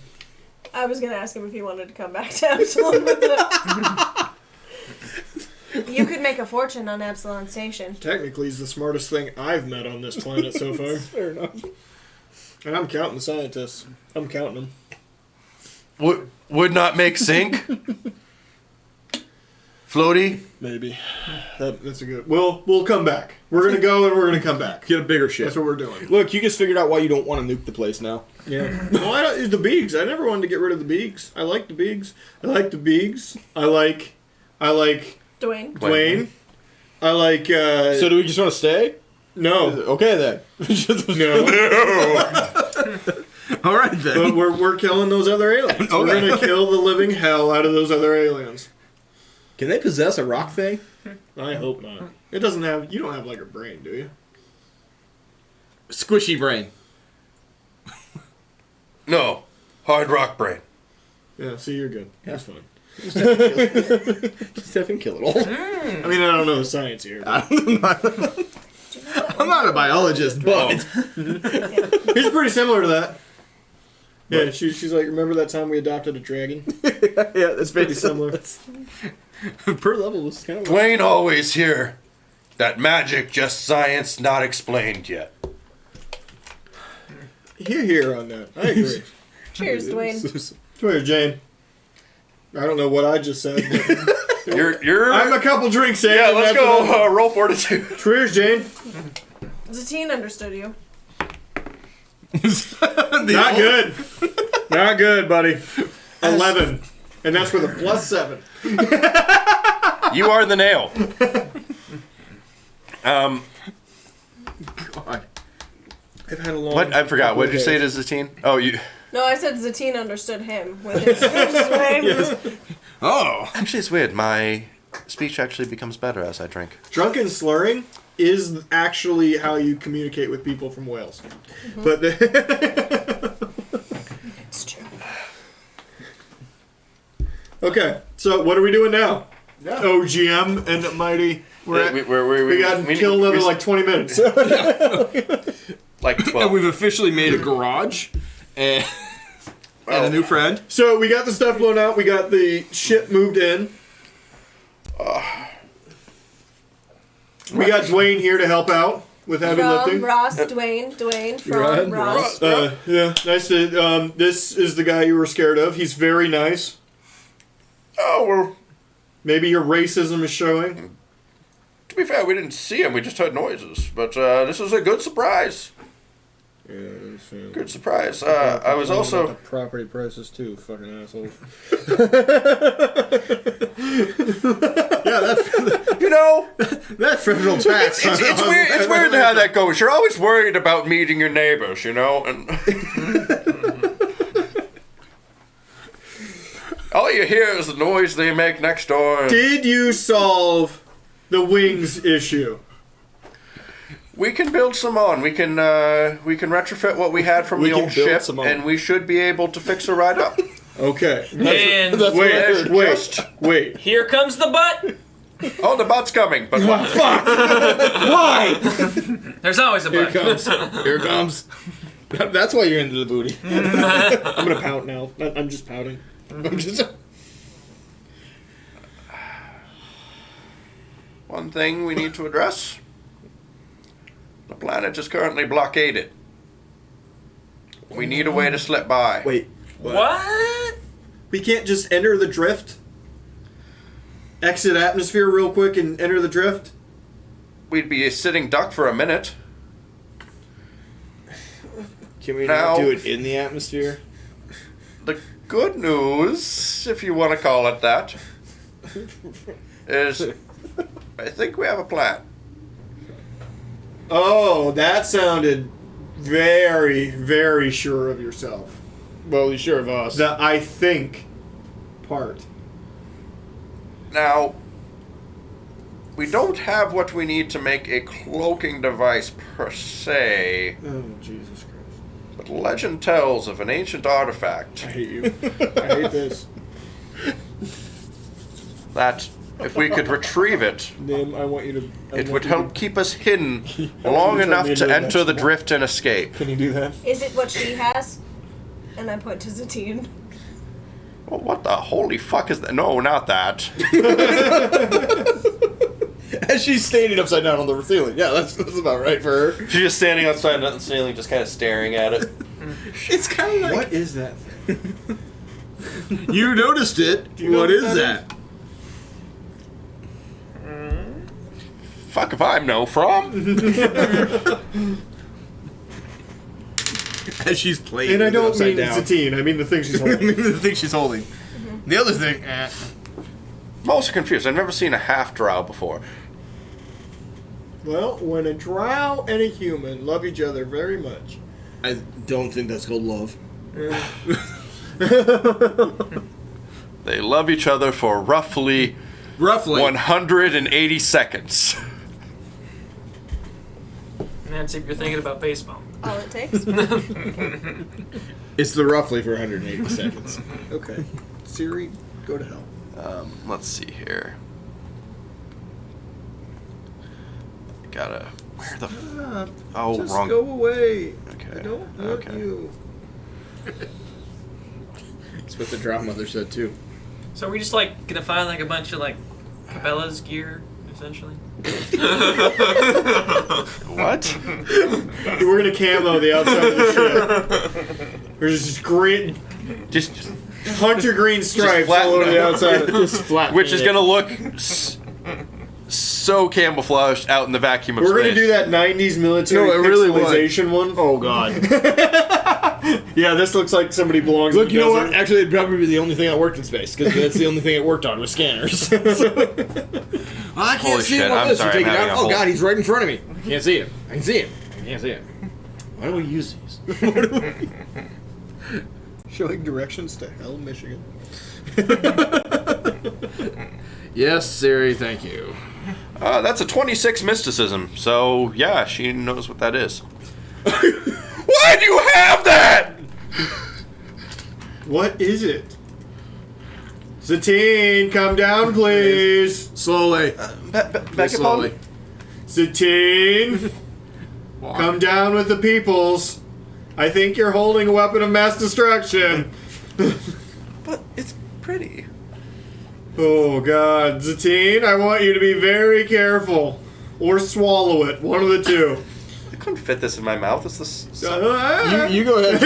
I was gonna ask him if he wanted to come back to Absalom with us. You could make a fortune on Absalom Station. Technically, he's the smartest thing I've met on this planet so far. Fair enough. And I'm counting the scientists. I'm counting them. Would not make sink. Floaty. Maybe. That's a good... We'll come back. We're going to go and we're going to come back. Get a bigger ship. That's what we're doing. Look, you just figured out why you don't want to nuke the place now. Yeah. Well, the Beegs. I never wanted to get rid of the Beegs. I like the Beegs. I like the Beegs. I like Dwayne. Dwayne. I like... So do we just want to stay? no. Okay then. No. All right then. But we're killing those other aliens. We're Okay. going to kill the living hell out of those other aliens. Can they possess a rock thing? I hope not. It doesn't have... You don't have like a brain, do you? Squishy brain. No. Hard rock brain. Yeah, see, you're good. That's fine. Just have him kill it all. I mean, I don't know the science here. But I'm not a biologist, but he's pretty similar to that. Yeah, she's like, remember that time we adopted a dragon? yeah, that's Pretty similar. Per level is kind of. Dwayne always here. That magic, just science not explained yet. Here on that. I agree. Cheers, Dwayne. Swear, Jane. I don't know what I just said. But You're. I'm a couple drinks in. Yeah, and let's that's what go. Roll fortitude. Cheers, Jane. Zatine understood you. Not good. Not good, buddy. 11. And that's with a +7. You are the nail. God. I've had a long... What? I forgot. What did you say to Zatine? Oh, you. No, I said Zatine understood him with his Dwayne. Oh. Actually, it's weird. My speech actually becomes better as I drink. Drunken slurring is actually how you communicate with people from Wales. But It's true. okay, so what are we doing now? OGM and Mighty. We got until another like 20 minutes. like And 12. we've officially made a garage and a new friend. So we got the stuff blown out. We got the ship moved in. We got Dwayne here to help out with heavy From lifting. Ross, Dwayne, from Right, Ross. Yeah, nice to. This is the guy you were scared of. He's very nice. Oh, well, Maybe your racism is showing. to be fair, we didn't see him. We just heard noises. But this is a good surprise. Yeah, Good surprise. I was also... The property prices too, fucking assholes. Yeah, that's You know, that federal tax. it's weird. It's weird how that goes. You're always worried about meeting your neighbors, you know, and all you hear is the noise they make next door. And Did you solve the wings issue? we can build some on. We can retrofit what we had from We the can old build ship, some on. and we should be able to fix her right up. Okay. And Wait. here comes the butt. Oh, the butt's coming, but what? Why? There's always a Here butt. it comes. Here it comes. That's why you're into the booty. I'm gonna pout now. I'm just pouting. I'm just. One thing we need to address: the planet is currently blockaded. We need a way to slip by. Wait. What? We can't just enter the drift? Exit atmosphere real quick and enter the drift? We'd be a sitting duck for a minute. Can we Now- not do it in the atmosphere? The good news, if you want to call it that, is I think we have a plan. Oh, that sounded very, very sure of yourself. Well, you sure of us? The I think part. Now, we don't have what we need to make a cloaking device per se, Oh, Jesus Christ. but legend tells of an ancient artifact I hate you. I hate this. that, if we could retrieve it, Nim, I want you to... it would help keep us hidden long you to enough tell me to to enter the next drift and escape. Can you do that? Is it what she has? And I point to Zatine. Well, what the holy fuck is that? No, not that. As she's standing upside down on the ceiling. Yeah, that's about right for her. She's just standing outside the ceiling, just kind of staring at it. It's kind of like... What is that thing? You noticed it. you know What what is that that? Fuck if I know, Fromm. As she's playing And I with it don't upside mean down. Satine, I mean the thing she's I holding. mean the thing she's holding. The other thing, I'm also confused. I've never seen a half drow before. Well, when a drow and a human love each other very much. I don't think that's called love. They love each other for roughly Roughly. 180 seconds. And that's if you're thinking about baseball. All it takes. It's the roughly for 180 seconds. Okay. Siri, go to hell. Let's see here. Gotta. Where the? Oh, Just wrong. go away. Okay. I don't want Okay. you. That's what the drow mother said too. So are we just like gonna find like a bunch of like Cabela's gear, essentially? What? We're gonna camo the outside of the ship. There's just green, Just, hunter green stripes flatten all over it the out. outside. Of Just flat. which is gonna look so camouflaged out in the vacuum of We're space. gonna do that '90s military No, it really would. pixelization one. Oh god. Yeah, this looks like somebody belongs. Look, in you the know desert. what? Actually, it'd probably be the only thing that worked in space because that's the only thing it worked on was scanners. I can't Holy see shit, him on I'm this. sorry, You take I'm it having out. a Oh whole- god, he's right in front of me. I can't see him. I can see him. I can't see him. Why do we use these? Showing directions to Hell, Michigan. Yes, Siri. Thank you. That's a 26 mysticism. So yeah, she knows what that is. Why do you have that? What is it? Satine, come down, please. Slowly. Beg your Slowly. pardon? Satine, come down with the peoples. I think you're holding a weapon of mass destruction. But it's pretty. Oh God, Zatine, I want you to be very careful. Or swallow it, one of the two. I couldn't fit this in my mouth. It's this. You go ahead.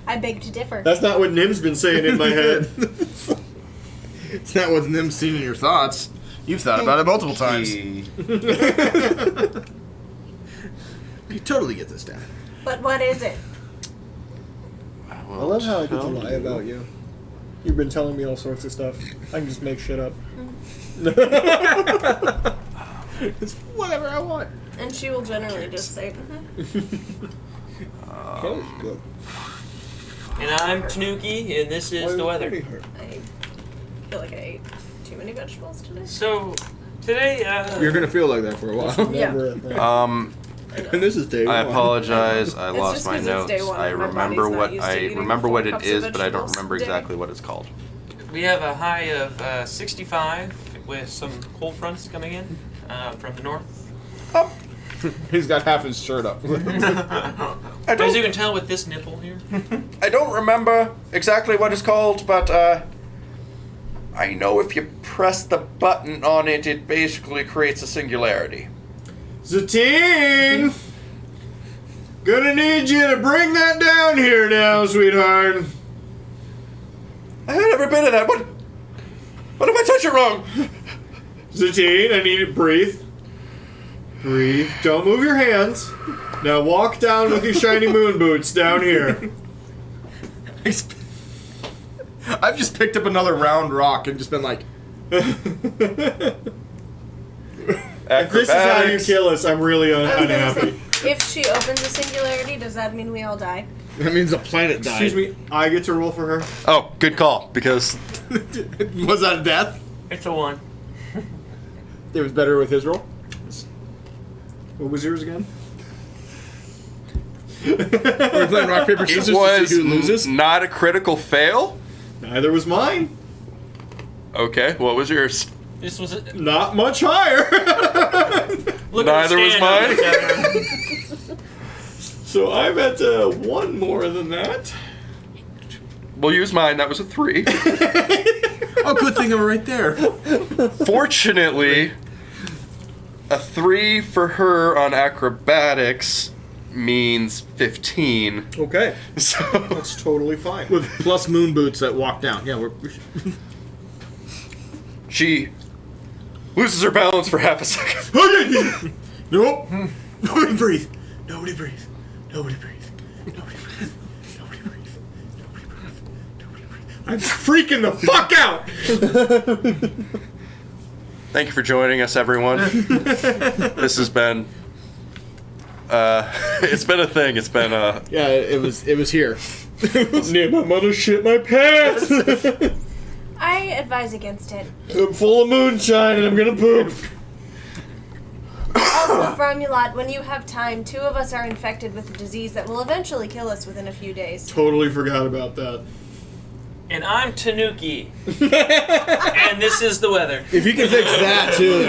I beg to differ. That's not what Nim's been saying in my head. It's not what's them seen in your thoughts. You've thought about it multiple times. You totally get this down. But what is it? I love how I get to lie about you. You've been telling me all sorts of stuff. I can just make shit up. It's whatever I want. And she will generally just say, Good. And I'm Tanuki, and this is the weather. I feel like I ate too many vegetables today. So, today, You're gonna feel like that for a while. Yeah. Never at that. And this is day I one. apologize. I It's lost just my 'cause it's day notes. one I and my remember body's not what used to eating remember 4 what it cups of is, but I don't vegetables remember a day. exactly what it's called. we have a high of 65 with some cold fronts coming in from the north. He's got half his shirt up. As you can tell with this nipple here. I don't remember exactly what it's called, but I know if you press the button on it, it basically creates a singularity. Zatine! Gonna need you to bring that down here now, sweetheart. I had every bit of that. What if I touch it wrong? Zatine, I need you to breathe. Breathe. Don't move your hands. Now walk down with your shiny moon boots down here. I've just picked up another round rock and just been like, If this is how you kill us, I'm really unhappy. If she opens a singularity, does that mean we all die? that means the planet died. Excuse me, I get to roll for her? Oh, good call, because Was that a death? It's a 1. It was better with his roll? What was yours again? We're playing rock, paper, it scissors to was see who loses? not a critical fail. Neither was mine. Okay, what was yours? This was a, Not much higher. look Neither was at mine. mine. So I'm at one more than that. We'll use mine. That was a 3. Oh, good thing I'm right there. Fortunately, a 3 for her on acrobatics means 15. Okay. So That's totally fine. With plus moon boots that walk down. Yeah, we're she loses her balance for half a second. Nope. Nobody breathe. Nobody breathe. Nobody breathe. Nobody breathe. Nobody breathe. Nobody breathe. Nobody breathe. I'm freaking the fuck out! Thank you for joining us, everyone. This has been it's been a thing. It's been Yeah, it was here. Near my mother shit my pants! I advise against it. I'm full of moonshine and I'm gonna poop. Also, Fromulot, when you have time, 2 of us are infected with a disease that will eventually kill us within a few days. Totally forgot about that. And I'm Tanuki. And this is the weather. If you can fix that too.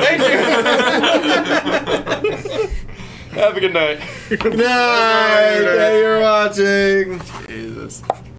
have a good night. Good night! Thank you for watching. Jesus.